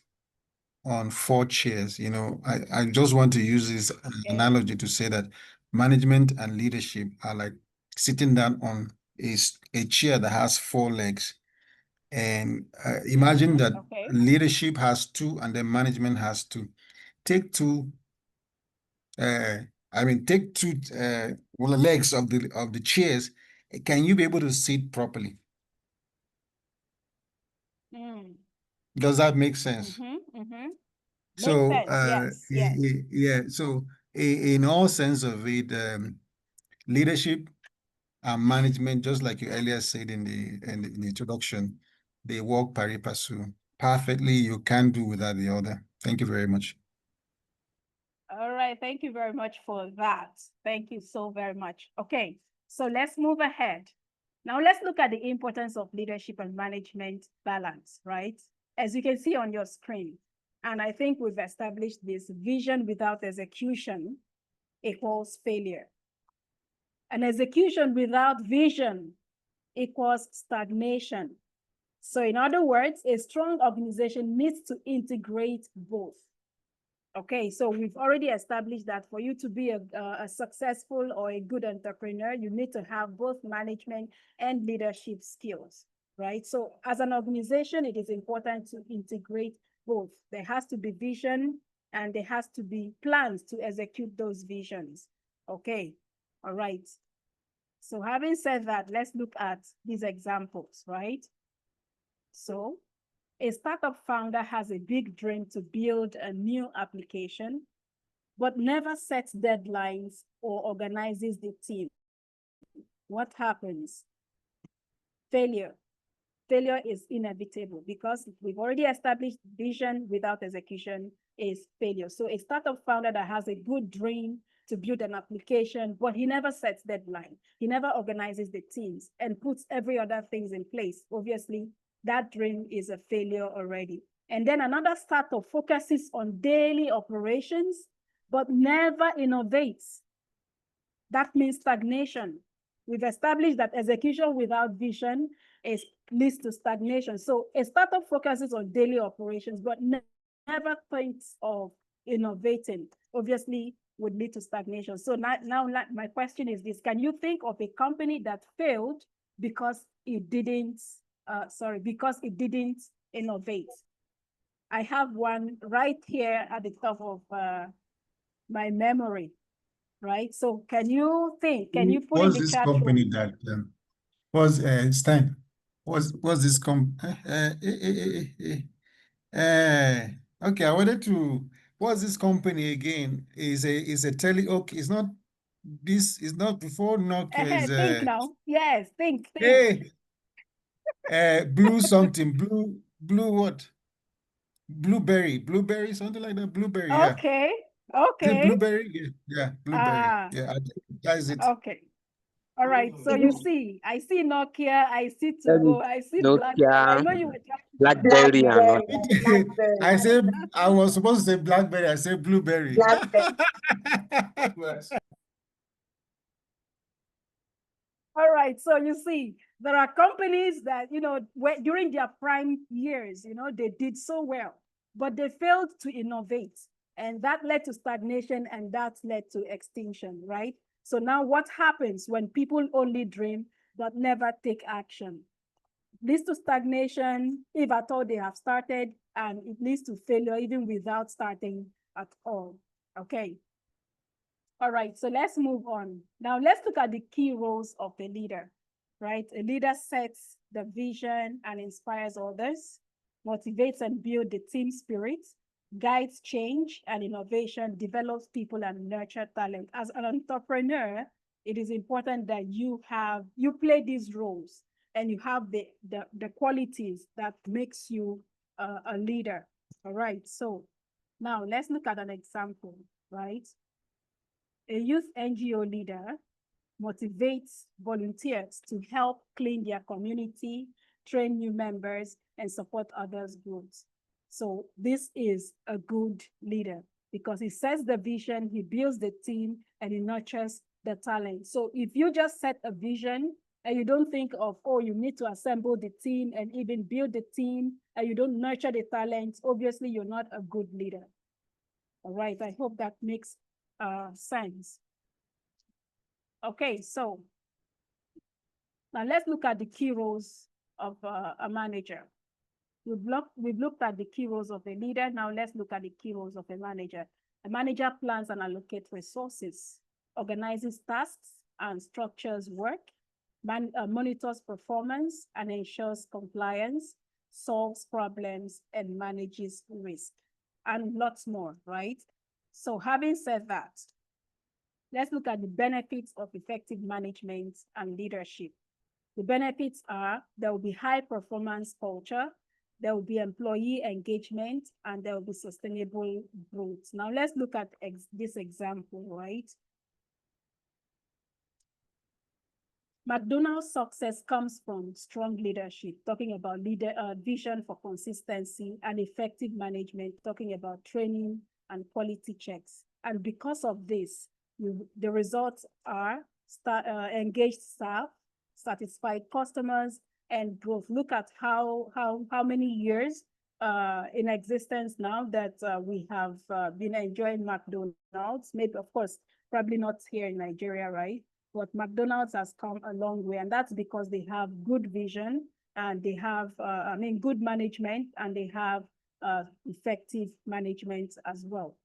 on 4 chairs. You know, I just want to use this analogy to say that management and leadership are like sitting down on a chair that has 4 legs. And imagine that leadership has 2 and then management has 2. Take 2 I mean, take two legs of the chairs. Can you be able to sit properly? Mm. Does that make sense? Makes So, sense. Yes. yeah. So, in all sense of it, leadership and management, just like you earlier said in the introduction, they work pari passu perfectly. You can't do without the other. Thank you very much. All right. Thank you very much for that. Thank you so very much. Okay. So let's move ahead. Now let's look at the importance of leadership and management balance, right? As you can see on your screen, and I think we've established this: vision without execution equals failure. And execution without vision equals stagnation. So in other words, a strong organization needs to integrate both. Okay, so we've already established that for you to be a successful or a good entrepreneur, you need to have both management and leadership skills, right? So as an organization, it is important to integrate both. There has to be vision and there has to be plans to execute those visions. Okay, all right. So having said that, let's look at these examples, right? So a startup founder has a big dream to build a new application, but never sets deadlines or organizes the team. What happens? Failure. Failure is inevitable because we've already established vision without execution is failure. So a startup founder that has a good dream to build an application, but he never sets deadline. He never organizes the teams and puts every other things in place. Obviously, that dream is a failure already. And then another startup focuses on daily operations, but never innovates. That means stagnation. We've established that execution without vision leads to stagnation. So a startup focuses on daily operations, but never thinks of innovating. Obviously, would lead to stagnation. So now my question is this: can you think of a company that failed because it didn't innovate? I have one right here at the top of my memory, right? So can you think? Can you put in What's the this chat company room? that was Stein? Was this okay, I wanted to. What's this company again? Is a tele? Okay, it's not. This is not before Nokia. Is Think now. Yes, think. hey, blue something, blue what? Blueberry, something like that. Blueberry, yeah. Okay. Is it Okay. blueberry? Yeah, blueberry. Yeah, I think that's it. Okay. All right. So you see, I see Nokia, I see Go, I see Blackberry. I Nokia, know you were Blackberry, and all. I said I was supposed to say blackberry. I said blueberry. All right. So you see, there are companies that, during their prime years, they did so well, but they failed to innovate. And that led to stagnation and that led to extinction, right? So now what happens when people only dream but never take action? Leads to stagnation if at all they have started, and it leads to failure even without starting at all. Okay. All right, so let's move on. Now let's look at the key roles of a leader, right? A leader sets the vision and inspires others, motivates and builds the team spirit, guides change and innovation, develops people and nurture talent. As an entrepreneur, it is important that you play these roles and you have the qualities that makes you a leader. All right, so now let's look at an example, right? A youth NGO leader motivates volunteers to help clean their community, train new members, and support others' growth. So this is a good leader because he sets the vision, he builds the team, and he nurtures the talent. So if you just set a vision and you don't think of, you need to assemble the team and even build the team, and you don't nurture the talent, obviously you're not a good leader. All right, I hope that makes sense. Okay, so now let's look at the key roles of a manager. We've looked at the key roles of a leader. Now let's look at the key roles of a manager. A manager plans and allocates resources, organizes tasks and structures work, monitors performance and ensures compliance, solves problems and manages risk, and lots more, right? So having said that, let's look at the benefits of effective management and leadership. The benefits are there will be high performance culture, there will be employee engagement, and there will be sustainable growth. Now let's look at this example, right? McDonald's success comes from strong leadership, talking about vision for consistency, and effective management, talking about training and quality checks. And because of this, the results are engaged staff, satisfied customers, and growth. Look at how many years in existence now that we have been enjoying McDonald's. Maybe, of course, probably not here in Nigeria, right? But McDonald's has come a long way, and that's because they have good vision and they have, good management, and they have effective management as well.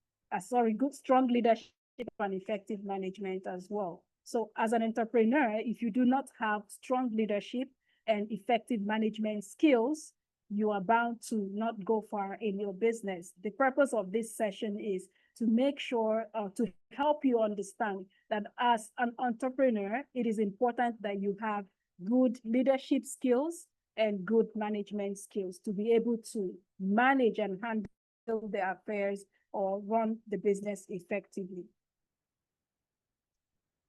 Strong leadership and effective management as well. So as an entrepreneur, if you do not have strong leadership and effective management skills, you are bound to not go far in your business. The purpose of this session is to make sure, to help you understand that as an entrepreneur, it is important that you have good leadership skills and good management skills to be able to manage and handle the affairs or run the business effectively.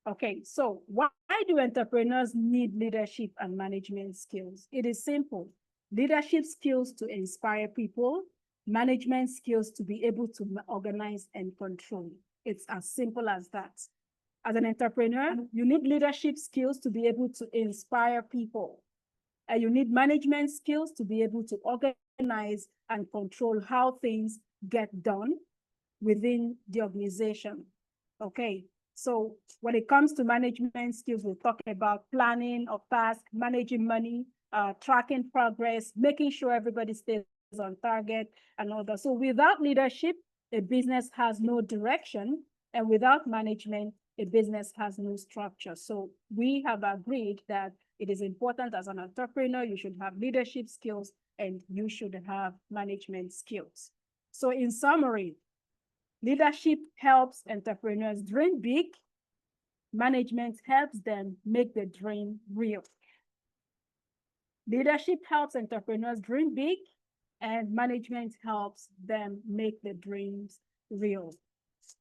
Okay, so why do entrepreneurs need leadership and management skills? It is simple. Leadership skills to inspire people, management skills to be able to organize and control. It's as simple as that. As an entrepreneur, you need leadership skills to be able to inspire people. And you need management skills to be able to organize and control how things get done within the organization. Okay, so when it comes to management skills, we're talking about planning of tasks, managing money, tracking progress, making sure everybody stays on target and all that. So without leadership, a business has no direction, and without management, a business has no structure. So we have agreed that it is important as an entrepreneur, you should have leadership skills and you should have management skills. So in summary, leadership helps entrepreneurs dream big. Management helps them make the dream real. Leadership helps entrepreneurs dream big, and management helps them make the dreams real.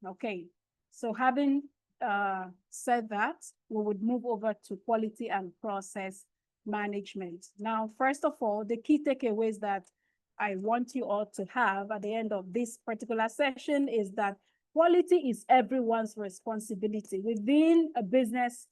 Okay, so having said that, we would move over to quality and process management. Now, first of all, the key takeaways that I want you all to have at the end of this particular session is that quality is everyone's responsibility within a business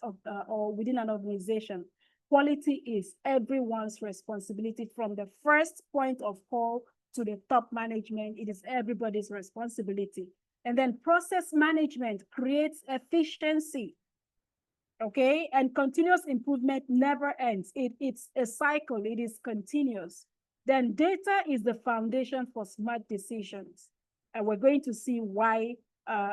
or within an organization. Quality is everyone's responsibility from the first point of call to the top management. It is everybody's responsibility. And then process management creates efficiency, okay? And continuous improvement never ends. It's a cycle, it is continuous. Then data is the foundation for smart decisions. And we're going to see why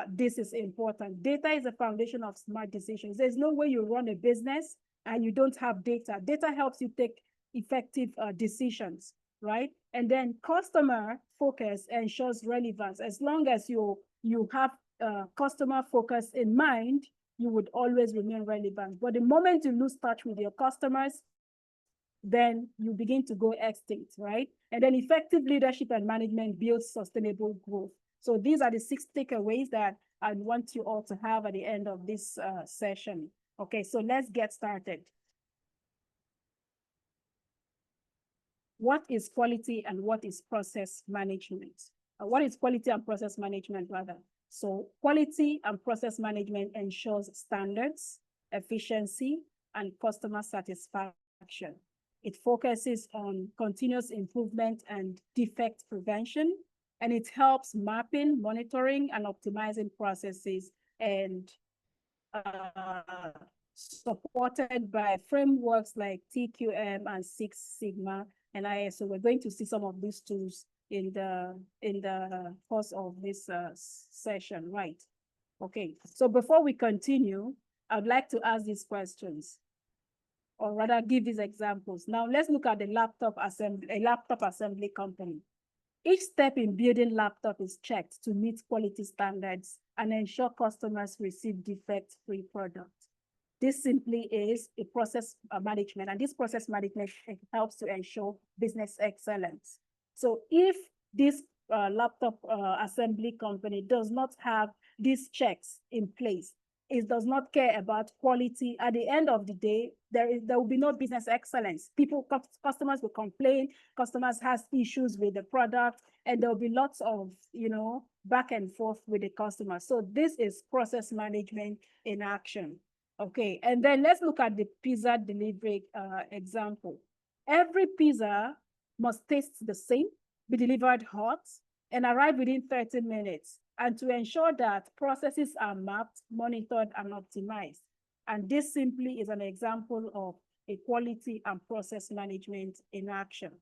this is important. Data is the foundation of smart decisions. There's no way you run a business and you don't have data. Data helps you take effective decisions, right? And then customer focus ensures relevance. As long as you have customer focus in mind, you would always remain relevant. But the moment you lose touch with your customers, then you begin to go extinct, right? And then effective leadership and management builds sustainable growth. So these are the 6 takeaways that I want you all to have at the end of this session. Okay, so let's get started. What is quality and what is process management? What is quality and process management, rather? So quality and process management ensures standards, efficiency, and customer satisfaction. It focuses on continuous improvement and defect prevention, and it helps mapping, monitoring, and optimizing processes, and supported by frameworks like TQM and Six Sigma and ISO. We're going to see some of these tools in the course of this session, right? Okay, so before we continue, I'd like to ask these questions, or rather give these examples. Now let's look at a laptop assembly company. Each step in building laptop is checked to meet quality standards and ensure customers receive defect-free products. This simply is a process management, and this process management helps to ensure business excellence. So if this laptop assembly company does not have these checks in place, it does not care about quality, at the end of the day, there will be no business excellence. Customers will complain, customers has issues with the product, and there will be lots of, back and forth with the customer. So this is process management in action. Okay, and then let's look at the pizza delivery example. Every pizza must taste the same, be delivered hot, and arrive within 30 minutes. And to ensure that processes are mapped, monitored, and optimized. And this simply is an example of a quality and process management in action,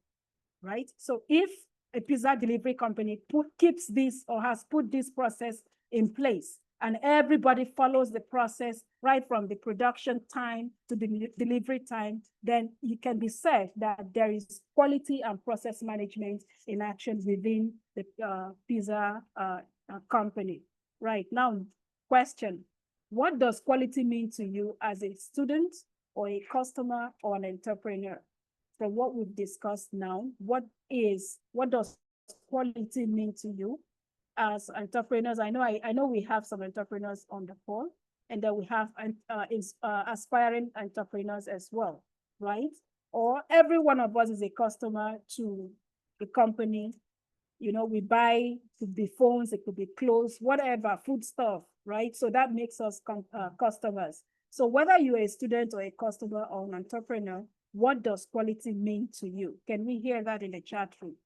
right? So if a pizza delivery company keeps this or has put this process in place, and everybody follows the process right from the production time to the delivery time, then you can be said that there is quality and process management in action within the pizza company. Right now, question, what does quality mean to you as a student or a customer or an entrepreneur? From what we've discussed now, what does quality mean to you as entrepreneurs? I know we have some entrepreneurs on the call, and then we have aspiring entrepreneurs as well, right? Or every one of us is a customer to the company. We buy, it could be phones, it could be clothes, whatever, food stuff, right? So that makes us customers. So whether you're a student or a customer or an entrepreneur, what does quality mean to you? Can we hear that in the chat room?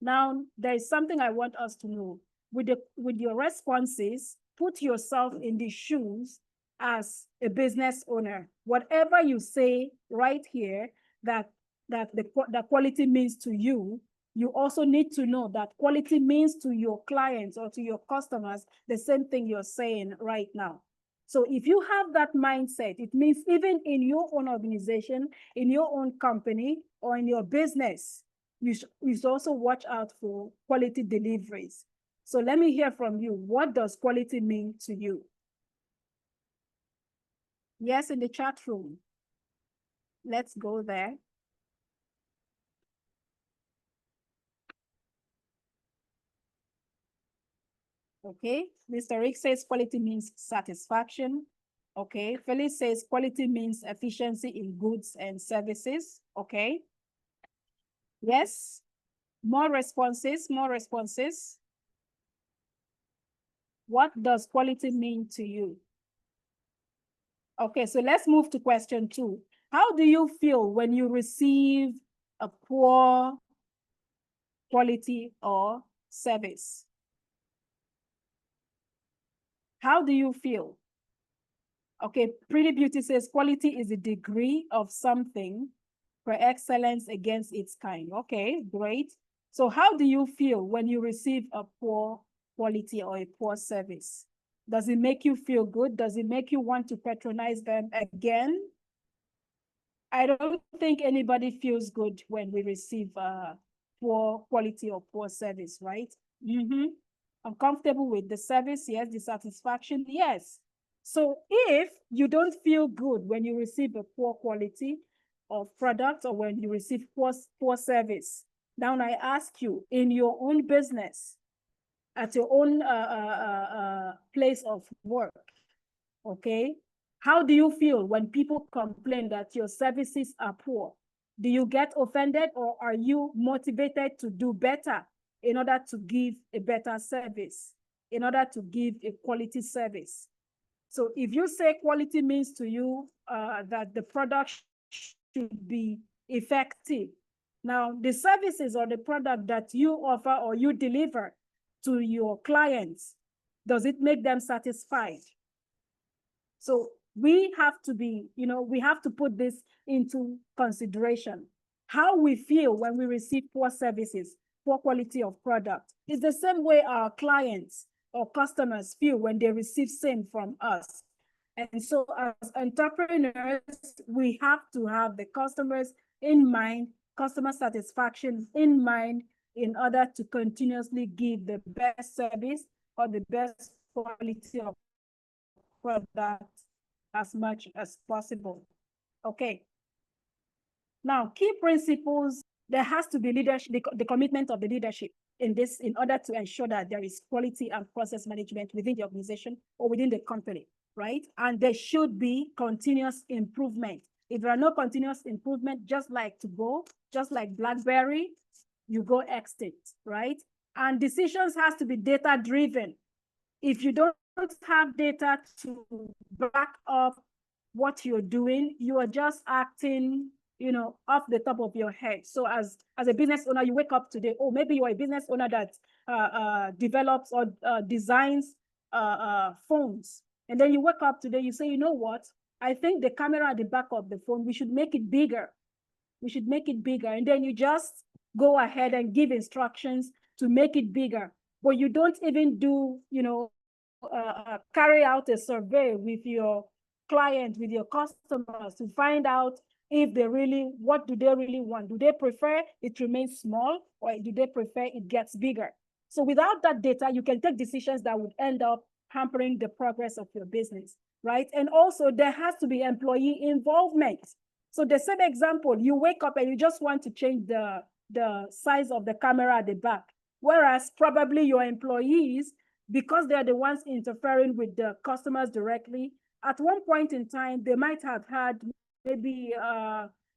Now, there is something I want us to know. With your responses, put yourself in the shoes as a business owner. Whatever you say right here that the quality means to you, you also need to know that quality means to your clients or to your customers the same thing you're saying right now. So if you have that mindset, it means even in your own organization, in your own company, or in your business, you should also watch out for quality deliveries. So let me hear from you. What does quality mean to you? Yes, in the chat room. Let's go there. Okay, Mr. Rick says quality means satisfaction. Okay, Felix says quality means efficiency in goods and services. Okay. Yes, more responses, more responses. What does quality mean to you? Okay, so let's move to question 2. How do you feel when you receive a poor quality or service? How do you feel? Okay, Pretty Beauty says quality is a degree of something for excellence against its kind. Okay, great. So how do you feel when you receive a poor quality or a poor service? Does it make you feel good? Does it make you want to patronize them again? I don't think anybody feels good when we receive poor quality or poor service, right? I'm comfortable with the service, yes. The satisfaction, yes. So if you don't feel good when you receive a poor quality of product or when you receive poor service, now I ask you, in your own business, at your own place of work, okay, how do you feel when people complain that your services are poor? Do you get offended, or are you motivated to do better in order to give a better service, in order to give a quality service? So if you say quality means to you that the product should be effective, now the services or the product that you offer or you deliver to your clients, does it make them satisfied? So we have to be, we have to put this into consideration. How we feel when we receive poor services, poor quality of product, is the same way our clients or customers feel when they receive same from us. And so as entrepreneurs, we have to have the customers in mind, customer satisfaction in mind, in order to continuously give the best service or the best quality of product as much as possible. Okay. Now, key principles, there has to be leadership, the commitment of the leadership in this, in order to ensure that there is quality and process management within the organization or within the company, right? And there should be continuous improvement. If there are no continuous improvement, just like to go, just like BlackBerry, you go extinct, right? And decisions has to be data-driven. If you don't have data to back up what you're doing, you are just acting, you know, off the top of your head. So as a business owner, you wake up today, oh, maybe you're a business owner that develops or designs phones. And then you wake up today, you say, you know what? I think the camera at the back of the phone, we should make it bigger. We should make it bigger. And then you just go ahead and give instructions to make it bigger. But you don't even do, you know, carry out a survey with your client, with your customers to find out if they really, what do they really want? Do they prefer it remains small, or do they prefer it gets bigger? So without that data, you can take decisions that would end up hampering the progress of your business, right? And also there has to be employee involvement. So the same example, you wake up and you just want to change the size of the camera at the back, whereas probably your employees, because they're the ones interfering with the customers directly, at one point in time, they might have had maybe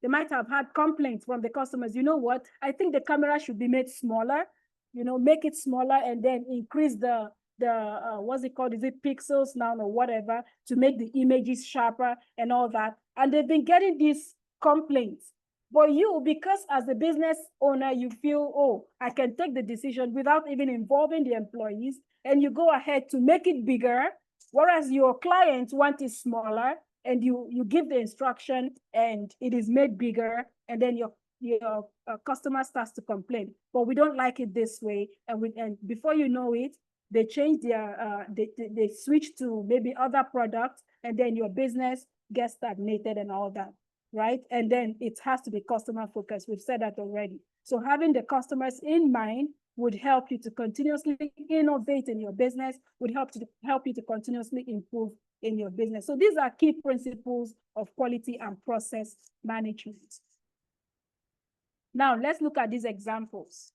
they might have had complaints from the customers. You know what? I think the camera should be made smaller. You know, make it smaller and then increase the what's it called? Is it pixels now or whatever, to make the images sharper and all that. And they've been getting these complaints. But you, because as a business owner, you feel, oh, I can take the decision without even involving the employees, and you go ahead to make it bigger, whereas your clients want it smaller, and you give the instruction and it is made bigger, and then your customer starts to complain. But we don't like it this way, and before you know it, they change their they switch to maybe other products, and then your business gets stagnated and all that, right? And then it has to be customer focused. We've said that already. So having the customers in mind would help you to continuously innovate in your business, would help you to continuously improve in your business. So these are key principles of quality and process management. Now let's look at these examples.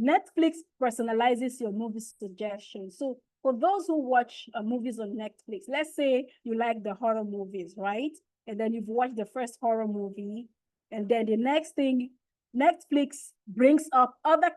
Netflix personalizes your movie suggestions. So for those who watch movies on Netflix, let's say you like the horror movies, right? And then you've watched the first horror movie, and then the next thing, Netflix brings up other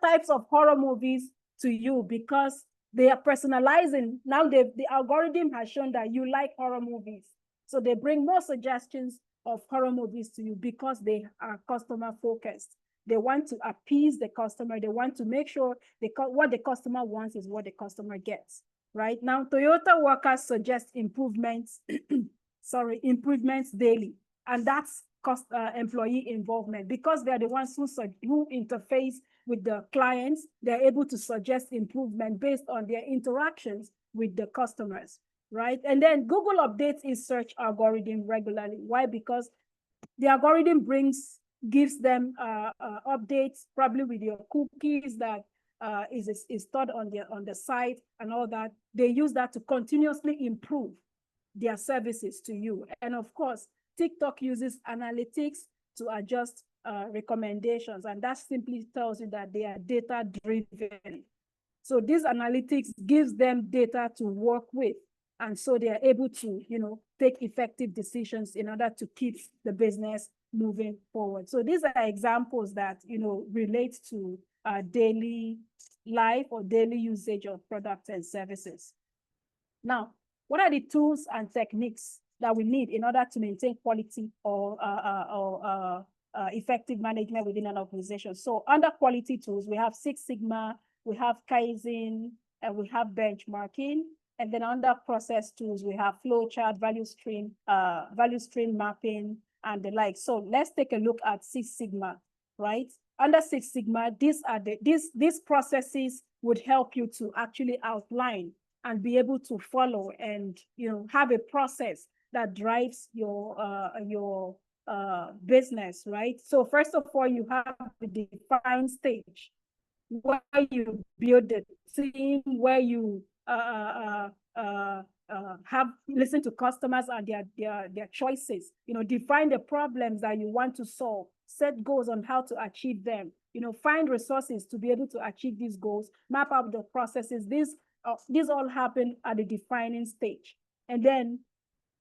types of horror movies to you because they are personalizing. Now the algorithm has shown that you like horror movies. So they bring more suggestions of horror movies to you because they are customer focused. They want to appease the customer. They want to make sure what the customer wants is what the customer gets, right? Now, Toyota workers suggest improvements, improvements daily. And that's employee involvement, because they're the ones who interface with the clients. They're able to suggest improvement based on their interactions with the customers, right? And then Google updates its search algorithm regularly. Why? Because the algorithm gives them updates, probably with your cookies that is stored on the site and all that. They use that to continuously improve their services to you. And of course, TikTok uses analytics to adjust recommendations, and that simply tells you that they are data-driven. So these analytics gives them data to work with, and so they are able to, you know, take effective decisions in order to keep the business moving forward. So these are examples that, you know, relate to daily life or daily usage of products and services. Now, what are the tools and techniques that we need in order to maintain quality or effective management within an organization? So under quality tools, we have Six Sigma, we have Kaizen, and we have benchmarking. And then under process tools, we have flowchart, value stream mapping, and the like. So let's take a look at Six Sigma, right? Under Six Sigma, these processes would help you to actually outline and be able to follow and have a process that drives your business, right? So first of all, you have the define stage where you build the team, where you have listen to customers and their choices. Define the problems that you want to solve. Set goals on how to achieve them. Find resources to be able to achieve these goals. Map out the processes. These all happen at the defining stage, and then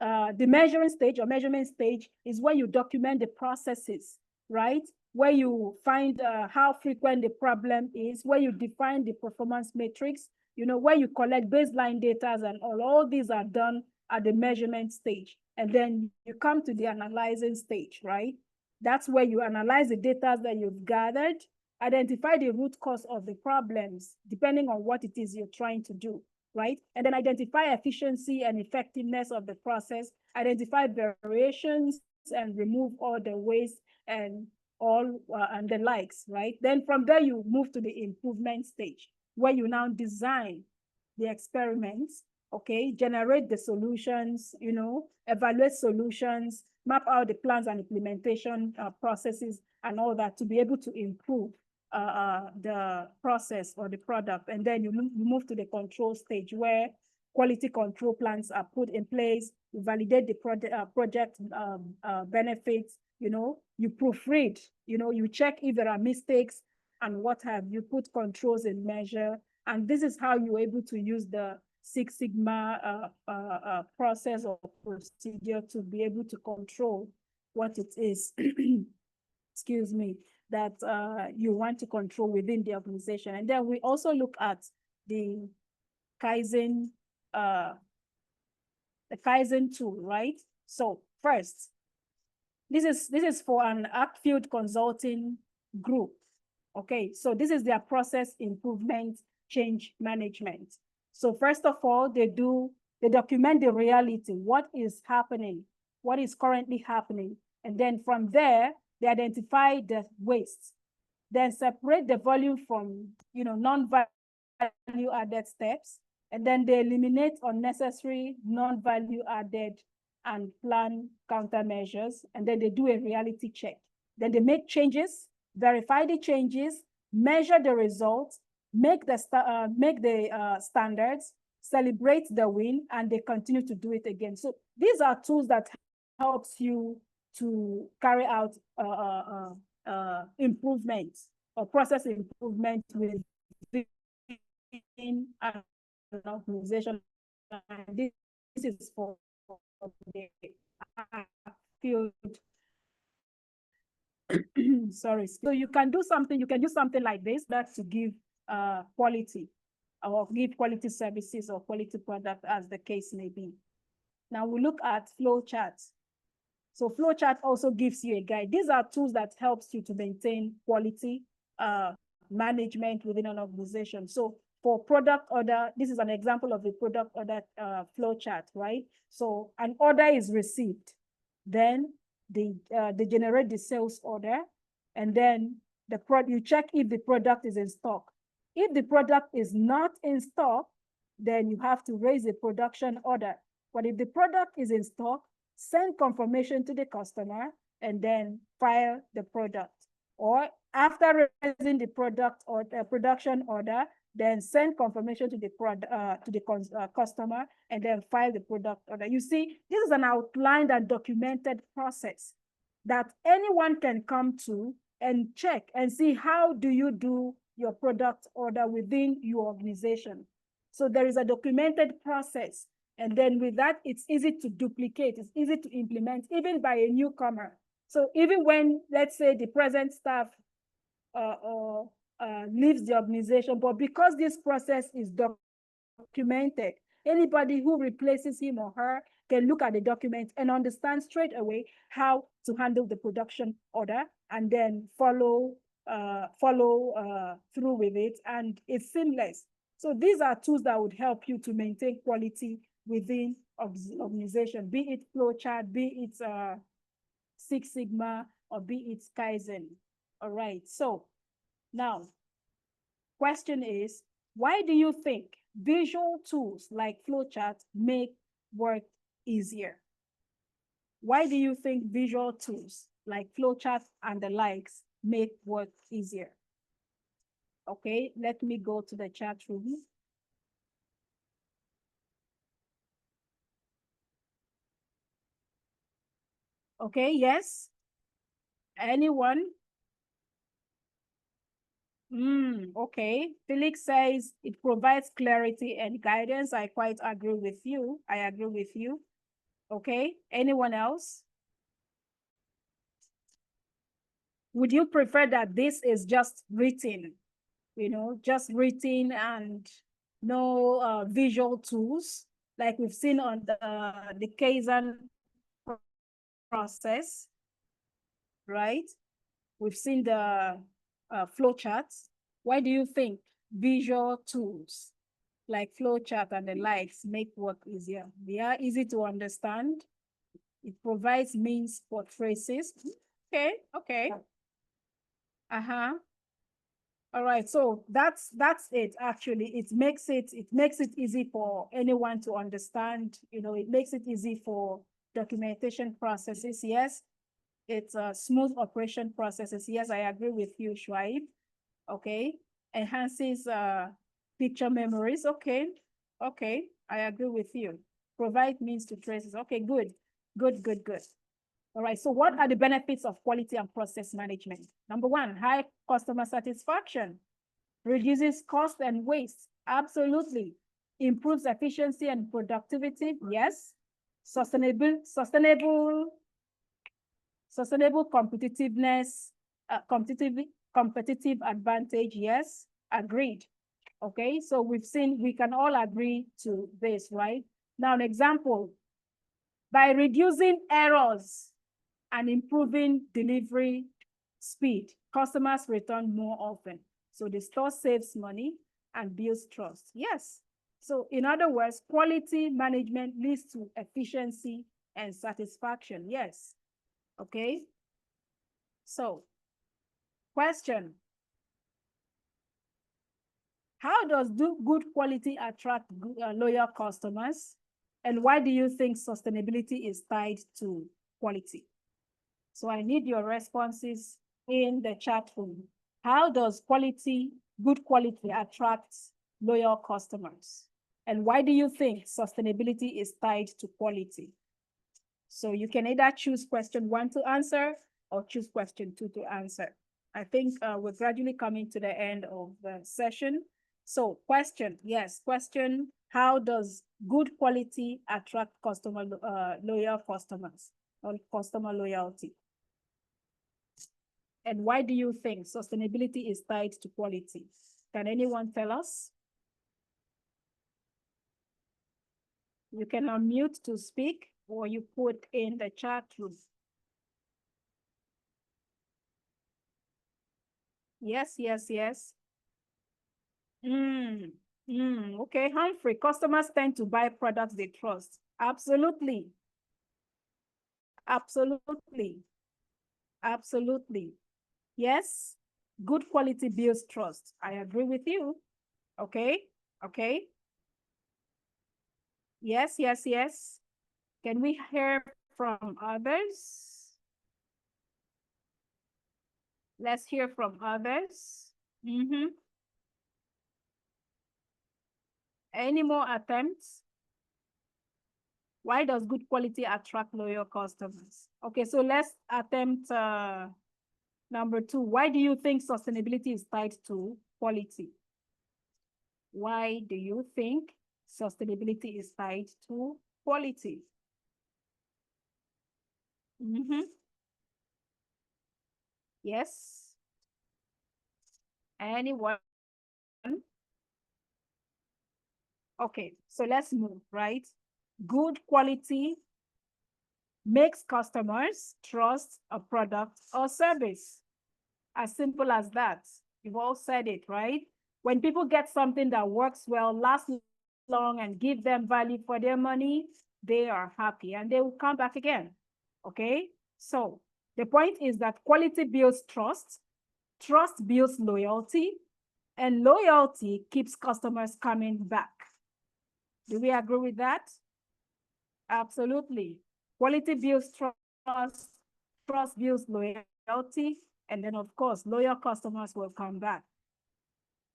the measuring stage or measurement stage is where you document the processes, right? Where you find how frequent the problem is, where you define the performance metrics, where you collect baseline data, and all these are done at the measurement stage. And then you come to the analyzing stage, right? That's where you analyze the data that you've gathered, identify the root cause of the problems, depending on what it is you're trying to do, right? And then identify efficiency and effectiveness of the process, identify variations and remove all the waste and and the likes, right? Then from there, you move to the improvement stage, where you now design the experiments, okay, generate the solutions, evaluate solutions, map out the plans and implementation processes and all that to be able to improve the process or the product. And then you move to the control stage, where quality control plans are put in place, you validate the project benefits, you proofread, you check if there are mistakes and what have you, put controls in measure. And this is how you're able to use the Six Sigma process or procedure to be able to control what it is, excuse me, that you want to control within the organization. And then we also look at the Kaizen tool, right? So first, this is for an Arcfield consulting group. Okay, so this is their process improvement change management. So first of all, they document the reality, what is happening, what is currently happening. And then from there, they identify the waste, then separate the volume from non-value added steps, and then they eliminate unnecessary non-value added and plan countermeasures, and then they do a reality check. Then they make changes, verify the changes, measure the results, make the standards, celebrate the win, and they continue to do it again. So these are tools that helps you to carry out improvements or process improvement within an organization. And this is for the field. Sorry. So you can do something like this, that's to give quality or give quality services or quality product, as the case may be. Now we look at flow charts. So flowchart also gives you a guide. These are tools that helps you to maintain quality management within an organization. So for product order, this is an example of a product order flowchart, right? So an order is received, then they generate the sales order, and then you check if the product is in stock. If the product is not in stock, then you have to raise a production order. But if the product is in stock, send confirmation to the customer and then file the product. Or after raising the product or the production order, then send confirmation to the customer and then file the product order. You see, this is an outlined and documented process that anyone can come to and check and see how do you do your product order within your organization. So there is a documented process. And then with that, it's easy to duplicate, it's easy to implement, even by a newcomer. So even when, let's say, the present staff leaves the organization, but because this process is documented, anybody who replaces him or her can look at the document and understand straight away how to handle the production order and then follow through with it, and it's seamless. So these are tools that would help you to maintain quality within organization, be it flowchart, be it Six Sigma, or be it Kaizen. All right, so now, question is, why do you think visual tools like flowchart make work easier? Why do you think visual tools like flowchart and the likes make work easier? Okay, let me go to the chat room. Okay, yes? Anyone? Okay, Felix says it provides clarity and guidance. I quite agree with you. I agree with you. Okay, anyone else? Would you prefer that this is just written, just written and no visual tools, like we've seen on the Kaizen process, right? We've seen the flowcharts. Why do you think visual tools like flowchart and the likes make work easier? They are easy to understand. It provides means for traces. Okay. All right, so that's it. Actually, it makes it easy for anyone to understand. It makes it easy for documentation processes. Yes, it's a smooth operation processes. Yes, I agree with you, Shuaib. Okay, enhances picture memories. Okay, I agree with you. Provide means to traces. Okay, good. All right, so what are the benefits of quality and process management? Number one, high customer satisfaction, reduces cost and waste. Absolutely. Improves efficiency and productivity. Yes. Sustainable competitiveness, competitive advantage. Yes, agreed. Okay, so we can all agree to this, right? Now, an example, by reducing errors and improving delivery speed, customers return more often. So the store saves money and builds trust. Yes. So in other words, quality management leads to efficiency and satisfaction. Yes. Okay. So, question. How does good quality attract loyal customers? And why do you think sustainability is tied to quality? So I need your responses in the chat room. How does good quality attract loyal customers? And why do you think sustainability is tied to quality? So you can either choose question 1 to answer or choose question 2 to answer. I think we're gradually coming to the end of the session. So question, how does good quality attract loyal customers or customer loyalty? And why do you think sustainability is tied to quality? Can anyone tell us? You can unmute to speak, or you put in the chat room. Yes. Okay, Humphrey, customers tend to buy products they trust. Absolutely. Yes, good quality builds trust. I agree with you. Okay. Yes. Can we hear from others? Let's hear from others. Any more attempts? Why does good quality attract loyal customers? Okay, so let's attempt number 2. Why do you think sustainability is tied to quality? Why do you think sustainability is tied to quality? Yes. Anyone? Okay, so let's move, right? Good quality makes customers trust a product or service. As simple as that. You've all said it, right? When people get something that works well, lasts long, and give them value for their money, they are happy and they will come back again. Okay, so The point is that quality builds trust, trust builds loyalty, and loyalty keeps customers coming back. Do we agree with that? Absolutely. Quality builds trust, trust builds loyalty, and then of course, loyal customers will come back.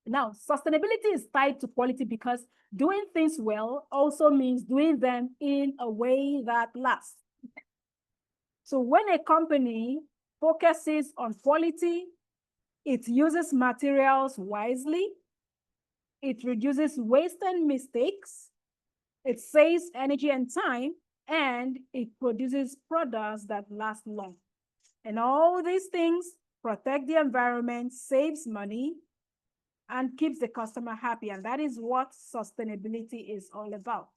Now, sustainability is tied to quality because doing things well also means doing them in a way that lasts. So when a company focuses on quality, it uses materials wisely, it reduces waste and mistakes, it saves energy and time, and it produces products that last long. And all these things protect the environment, saves money, and keeps the customer happy. And that is what sustainability is all about.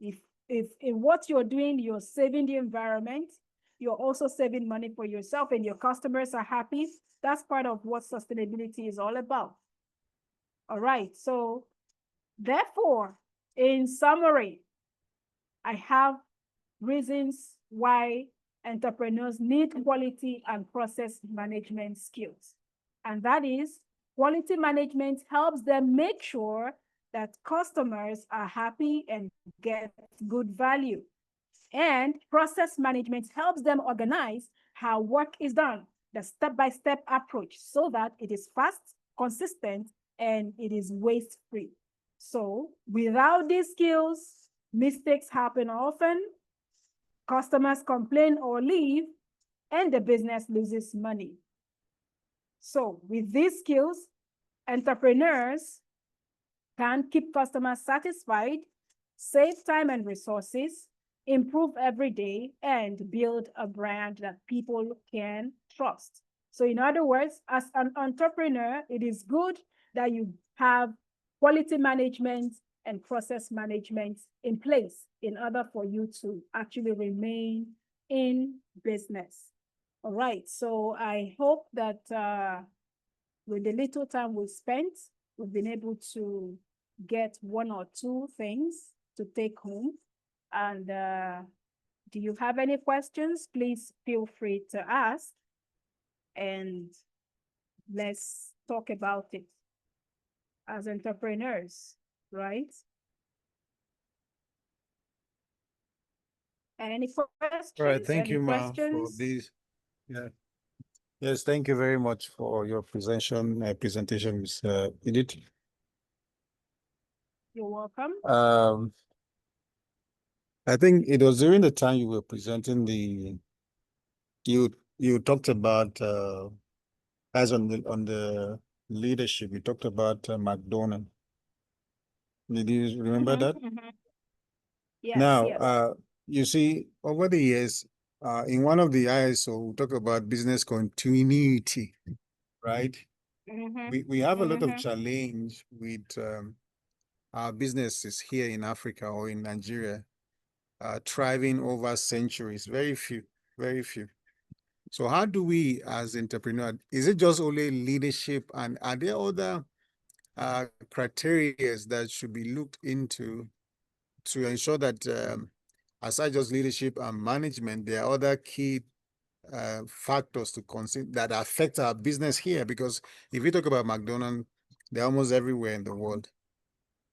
If in what you're doing, you're saving the environment, you're also saving money for yourself, and your customers are happy, that's part of what sustainability is all about. All right, so therefore, in summary, I have reasons why entrepreneurs need quality and process management skills. And that is, quality management helps them make sure that customers are happy and get good value. And process management helps them organize how work is done, the step-by-step approach, so that it is fast, consistent, and it is waste-free. So without these skills, mistakes happen often, customers complain or leave, and the business loses money. So with these skills, entrepreneurs can keep customers satisfied, save time and resources, improve every day, and build a brand that people can trust. So in other words, as an entrepreneur, it is good that you have quality management and process management in place in order for you to actually remain in business. All right, so I hope that with the little time we've spent, we've been able to get one or two things to take home. And do you have any questions? Please feel free to ask, and let's talk about it as entrepreneurs, right? Any questions? All right, thank Any you, Ma, for questions? this. Yeah. Yes, thank you very much for your presentation, Ms. Edith. You're welcome. I think it was during the time you were presenting you talked about as on the leadership, you talked about McDonald. Did you remember that? Yes, Now, yes. you see, over the years, in one of the ISO, we talk about business continuity, right? We have a lot of challenge with our businesses here in Africa or in Nigeria, thriving over centuries. Very few, very few. So how do we, as entrepreneurs, is it just only leadership, and are there other criteria that should be looked into to ensure that aside just leadership and management, there are other key factors to consider that affect our business here? Because if you talk about McDonald's, they're almost everywhere in the world.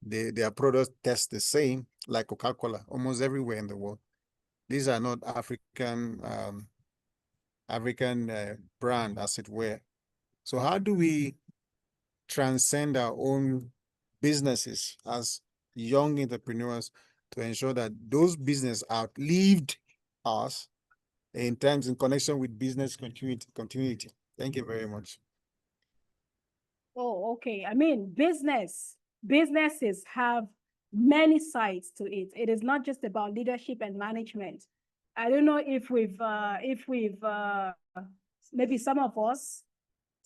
Their products taste the same, like Coca-Cola, almost everywhere in the world. These are not African brand, as it were. So how do we transcend our own businesses as young entrepreneurs to ensure that those businesses outlived us in connection with business continuity? Thank you very much. Oh, okay. I mean, businesses have many sides to it. It is not just about leadership and management. I don't know if we've maybe some of us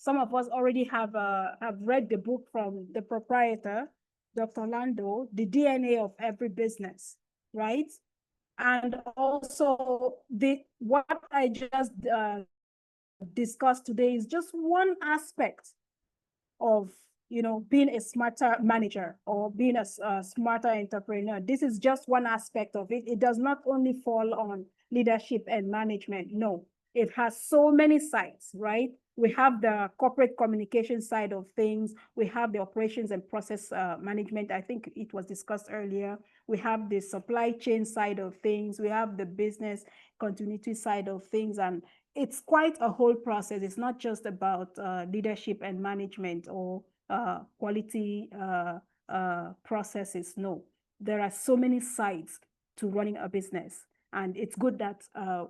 already have read the book from the proprietor, Dr. Lando, The DNA of Every Business, right? And also what I just discussed today is just one aspect of being a smarter manager or being a smarter entrepreneur. This is just one aspect of it. It does not only fall on leadership and management. No, it has so many sides, right? We have the corporate communication side of things. We have the operations and process management. I think it was discussed earlier. We have the supply chain side of things. We have the business continuity side of things. And it's quite a whole process. It's not just about leadership and management or quality processes. No, there are so many sides to running a business. And it's good that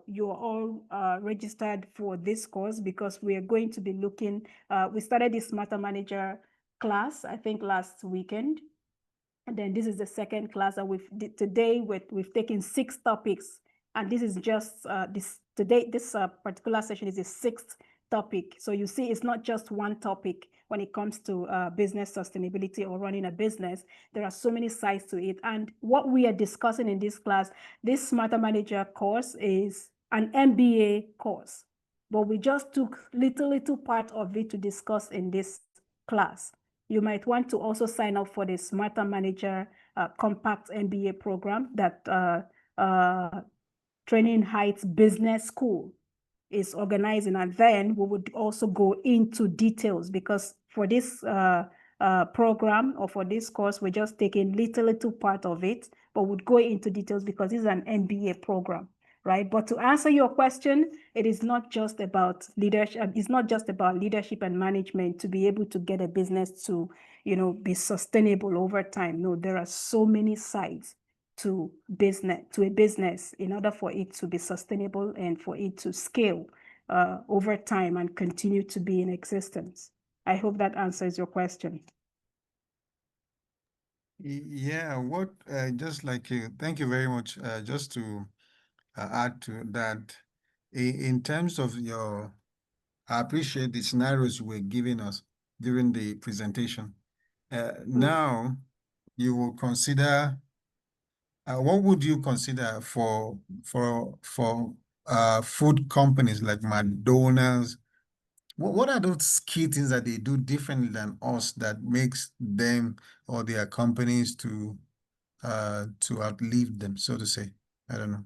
you're all registered for this course, because we are going to be looking, we started this Smarter Manager class, I think last weekend. And then this is the second class that today we've taken 6 topics. And this is just, this particular session is the 6th topic. So you see, it's not just one topic when it comes to business sustainability or running a business. There are so many sides to it. And what we are discussing in this class, this Smarter Manager course is an MBA course, but we just took little part of it to discuss in this class. You might want to also sign up for the Smarter Manager Compact MBA program that Training Heights Business School is organizing. And then we would also go into details, because for this program or for this course, we're just taking little part of it, but would go into details because this is an MBA program, right? But to answer your question, it is not just about leadership. It's not just about leadership and management to be able to get a business to, be sustainable over time. No, there are so many sides to a business in order for it to be sustainable and for it to scale over time and continue to be in existence. I hope that answers your question. Yeah, just like you, thank you very much. Just to add to that, in terms of I appreciate the scenarios you were giving us during the presentation. Now, you will consider, what would you consider for food companies like McDonald's? What are those key things that they do differently than us that makes them or their companies to outlive them, so to say? I don't know.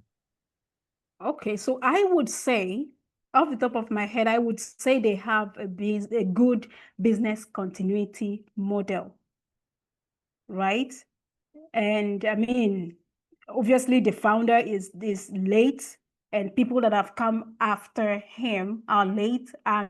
Okay, so I would say, off the top of my head, I would say they have a good business continuity model, right? And I mean, obviously the founder is late, and people that have come after him are late, and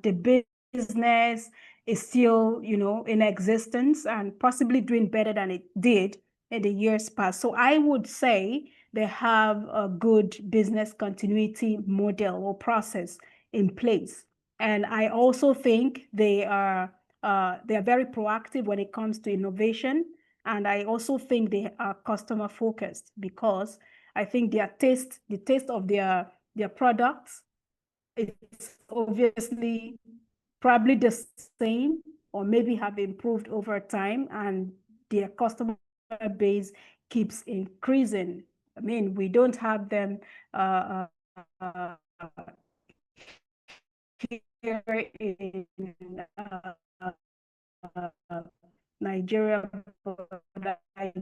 the business is still, in existence and possibly doing better than it did in the years past. So I would say they have a good business continuity model or process in place. And I also think they are very proactive when it comes to innovation. And I also think they are customer focused, because I think the taste of their products, it's obviously probably the same or maybe have improved over time, and their customer base keeps increasing. I mean, we don't have them here in Nigeria, but I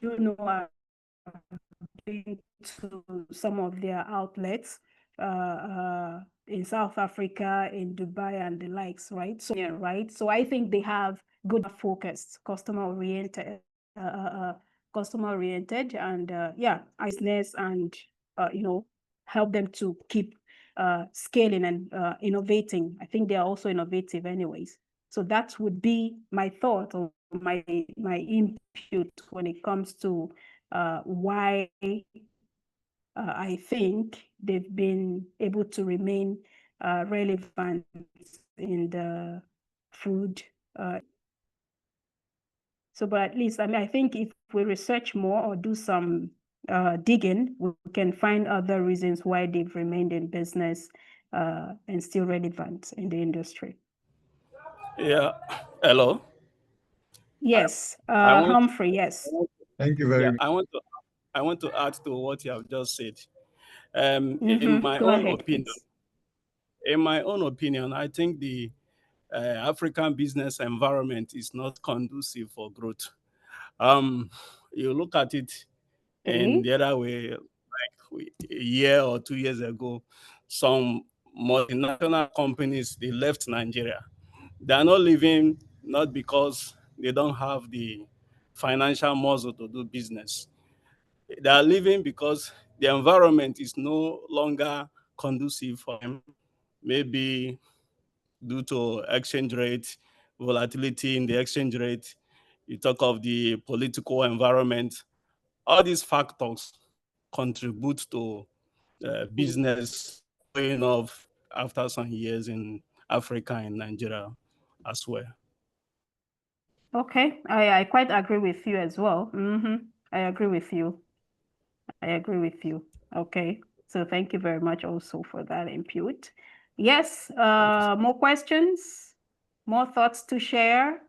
do know I've been to some of their outlets in South Africa, in Dubai, and the likes, right? So, yeah, right. So I think they have good focused, customer oriented, and business, and help them to keep scaling and innovating. I think they are also innovative, anyways. So that would be my thought or my input when it comes to why I think they've been able to remain relevant in the food. So, but at least, I mean, I think if we research more or do some digging, we can find other reasons why they've remained in business and still relevant in the industry. Yeah. Hello. Yes, Humphrey. Yes. Thank you very much. I want to add to what you have just said. In my own opinion, I think the African business environment is not conducive for growth. You look at it in the other way, like a year or 2 years ago, some multinational companies, they left Nigeria. They are not leaving not because they don't have the financial muscle to do business. They are leaving because the environment is no longer conducive for them, maybe due to exchange rate, volatility in the exchange rate. You talk of the political environment. All these factors contribute to business going off after some years in Africa and Nigeria as well. Okay, I quite agree with you as well. I agree with you. I agree with you. Okay, so thank you very much also for that input. Yes, more questions, more thoughts to share?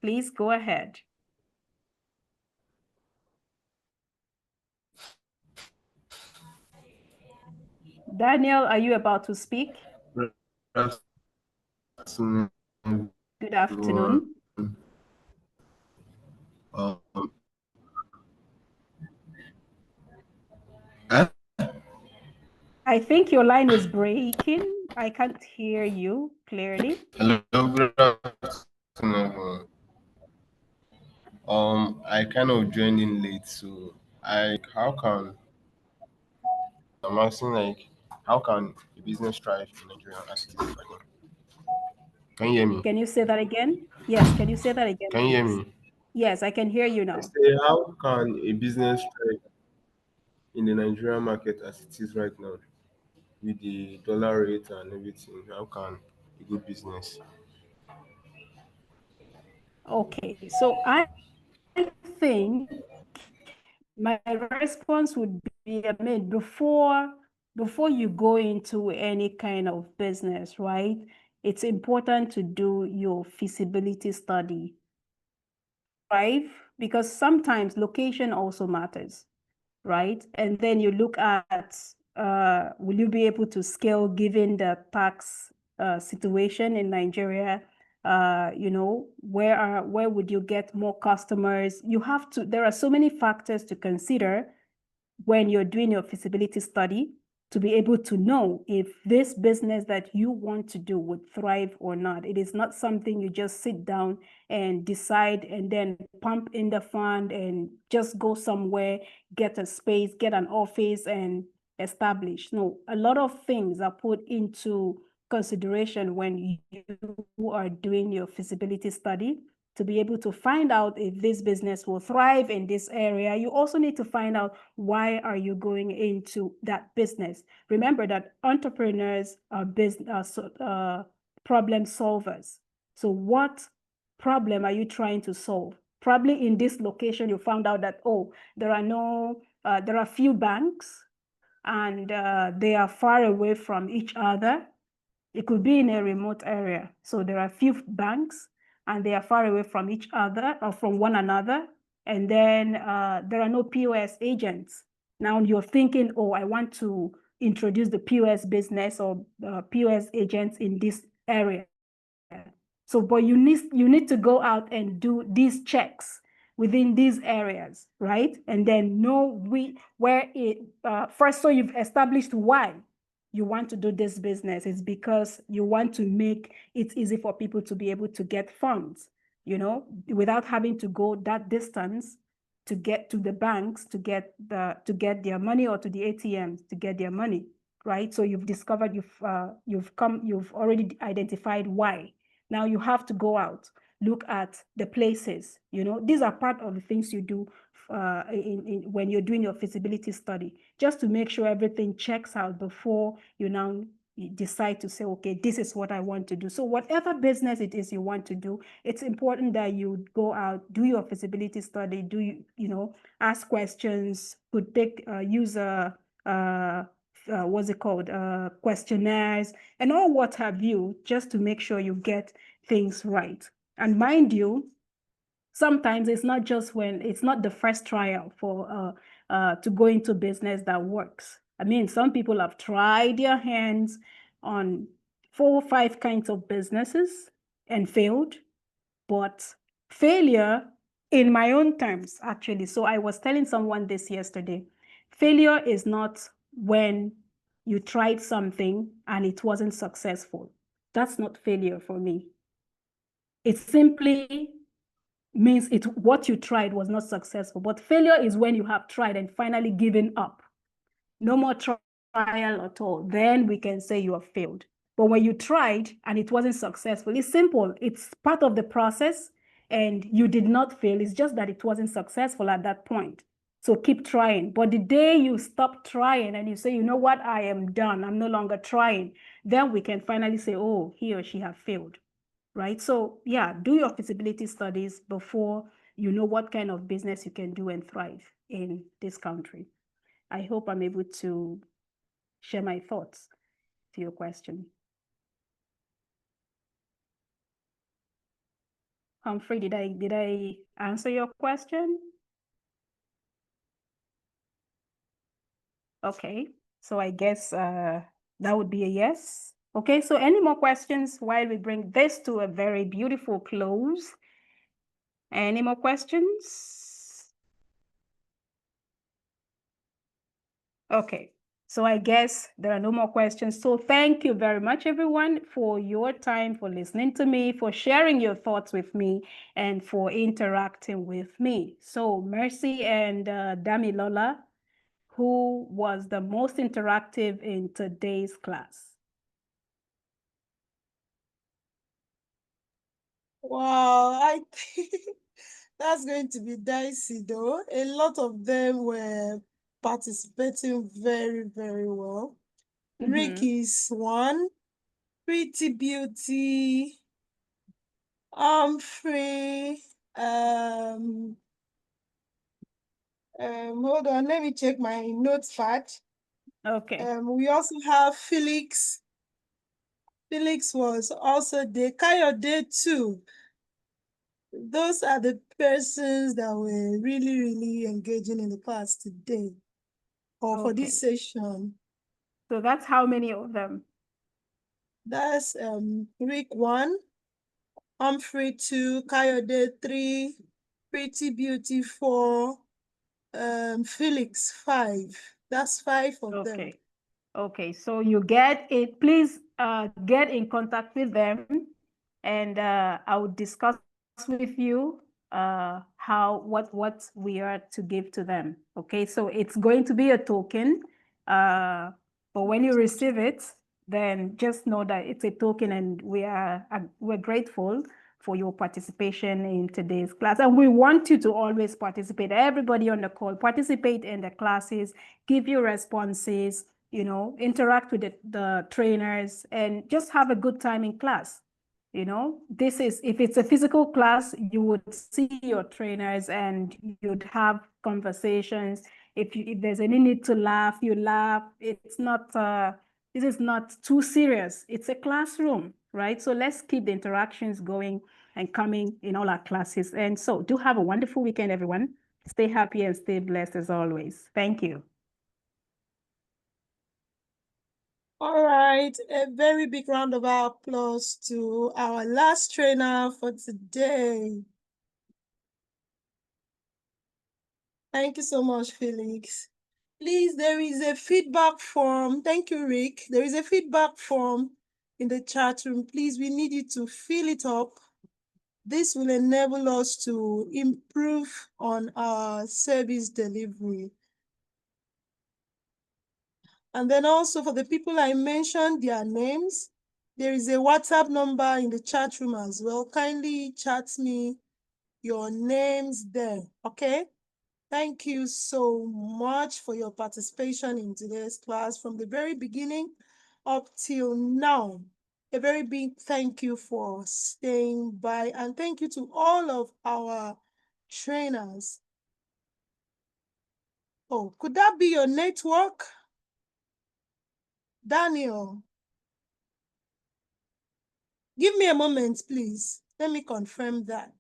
Please go ahead. Daniel, are you about to speak? Good afternoon. Good afternoon. I think your line is breaking. I can't hear you clearly. Hello, good afternoon. I kind of joined in late, so I'm asking like, how can a business thrive in Nigeria as it is right now? Can you hear me? Can you say that again? Yes, can you say that again? Can you hear Please? me? Yes, I can hear you I now. say, how can a business thrive in the Nigerian market as it is right now with the dollar rate and everything? How can a good business? Okay, so I think my response would be, I mean, before you go into any kind of business, right? It's important to do your feasibility study, right? Because sometimes location also matters, right? And then you look at, will you be able to scale given the tax situation in Nigeria? You know, where would you get more customers? There are so many factors to consider when you're doing your feasibility study to be able to know if this business that you want to do would thrive or not. It is not something you just sit down and decide and then pump in the fund and just go somewhere, get a space, get an office and establish. No, a lot of things are put into consideration when you are doing your feasibility study to be able to find out if this business will thrive in this area. You also need to find out why are you going into that business. Remember that entrepreneurs are problem solvers. So what problem are you trying to solve? Probably in this location, you found out that, oh, there are few banks and they are far away from each other. It could be in a remote area. So there are few banks and they are far away from each other or from one another. And then there are no POS agents. Now you're thinking, oh, I want to introduce the POS business or POS agents in this area. So, but you need to go out and do these checks within these areas, right? And then know where it, first, so you've established why you want to do this business. It's because you want to make it easy for people to be able to get funds, you know, without having to go that distance to get to the banks to get their money or to the ATMs to get their money, right? So you've discovered, you've already identified why. Now you have to go out, look at the places, you know, these are part of the things you do when you're doing your feasibility study, just to make sure everything checks out before you now decide to say, okay, this is what I want to do. So whatever business it is you want to do, it's important that you go out, do your feasibility study, ask questions, could use what's it called, questionnaires and all what have you, just to make sure you get things right. And mind you, sometimes it's not the first trial for to go into business that works. I mean, some people have tried their hands on 4 or 5 kinds of businesses and failed, but failure in my own terms, actually. So I was telling someone this yesterday, failure is not when you tried something and it wasn't successful. That's not failure for me. It simply means what you tried was not successful. But failure is when you have tried and finally given up. No more trial at all. Then we can say you have failed. But when you tried and it wasn't successful, it's simple. It's part of the process and you did not fail. It's just that it wasn't successful at that point. So keep trying. But the day you stop trying and you say, you know what, I am done, I'm no longer trying, then we can finally say, oh, he or she have failed, right? So yeah, do your feasibility studies before you know what kind of business you can do and thrive in this country. I hope I'm able to share my thoughts to your question. Humphrey, did I answer your question? Okay, so I guess that would be a yes. Okay, so any more questions while we bring this to a very beautiful close? Any more questions? Okay, so I guess there are no more questions. So thank you very much, everyone, for your time, for listening to me, for sharing your thoughts with me, and for interacting with me. So Mercy and Damilola, who was the most interactive in today's class? Wow, I think that's going to be dicey though. A lot of them were participating very, very well. Rick is one, Pretty Beauty, Humphrey, hold on, let me check my notepad. Okay. We also have Felix. Felix was also there. Kayode too. Those are the persons that were really, really engaging in the class today or for this session. So that's how many of them? That's Rick 1, Humphrey 2, Kayode 3, Pretty Beauty 4, Felix 5. That's 5 of them. Okay, so you get it. Please get in contact with them, and I will discuss with you what we are to give to them. Okay, so it's going to be a token, but when you receive it, then just know that it's a token, and we're grateful for your participation in today's class. And we want you to always participate. Everybody on the call, participate in the classes, give your responses, you know, interact with the trainers, and just have a good time in class. You know, this is, if it's a physical class, you would see your trainers and you'd have conversations. If there's any need to laugh, you laugh. It's not, this is not too serious. It's a classroom, right? So let's keep the interactions going and coming in all our classes. And so do have a wonderful weekend, everyone. Stay happy and stay blessed as always. Thank you. All right, a very big round of applause to our last trainer for today. Thank you so much, Felix. Please, there is a feedback form. Thank you, Rick. There is a feedback form in the chat room. Please, we need you to fill it up. This will enable us to improve on our service delivery. And then also for the people I mentioned, their names, there is a WhatsApp number in the chat room as well. Kindly chat me your names there, okay? Thank you so much for your participation in today's class from the very beginning up till now. A very big thank you for staying by, and thank you to all of our trainers. Oh, could that be your network? Daniel, give me a moment, please. Let me confirm that.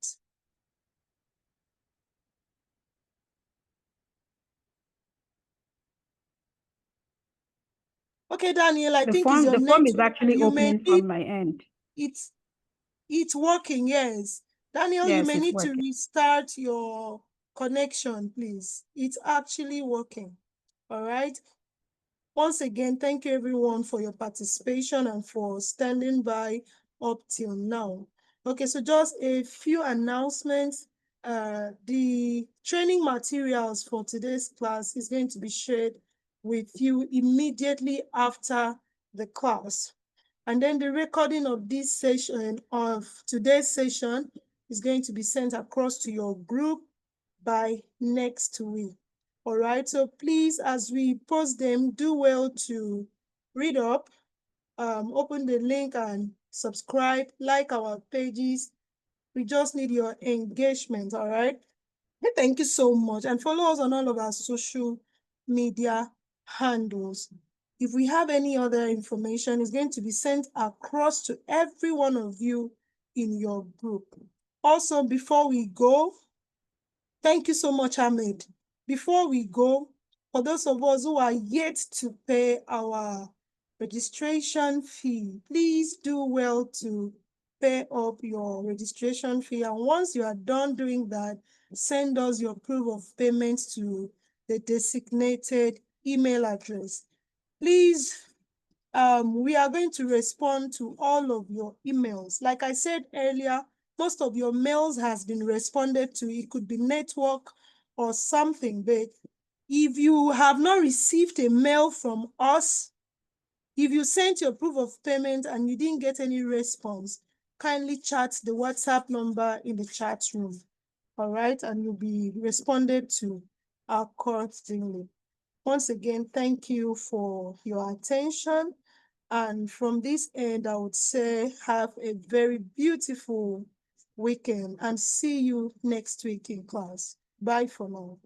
Okay, Daniel, I think it's your network. The form is actually opening from my end. It's working, yes. Daniel, Yes, you may it's need to working. restart your connection, please. It's actually working. All right. Once again, thank you everyone for your participation and for standing by up till now. Okay, so just a few announcements. The training materials for today's class is going to be shared with you immediately after the class. And then the recording of this session, of today's session, is going to be sent across to your group by next week. All right, so please, as we post them, do well to read up, open the link and subscribe, like our pages. We just need your engagement, all right? Thank you so much. And follow us on all of our social media handles. If we have any other information, it's going to be sent across to every one of you in your group. Also, before we go, thank you so much, Ahmed. Before we go, for those of us who are yet to pay our registration fee, please do well to pay up your registration fee. And once you are done doing that, send us your proof of payment to the designated email address. Please, we are going to respond to all of your emails. Like I said earlier, most of your mails has been responded to. It could be network or something, but if you have not received a mail from us, if you sent your proof of payment and you didn't get any response, kindly chat the WhatsApp number in the chat room, all right? And you'll be responded to accordingly. Once again, thank you for your attention. And from this end, I would say have a very beautiful weekend and see you next week in class. Bye for now.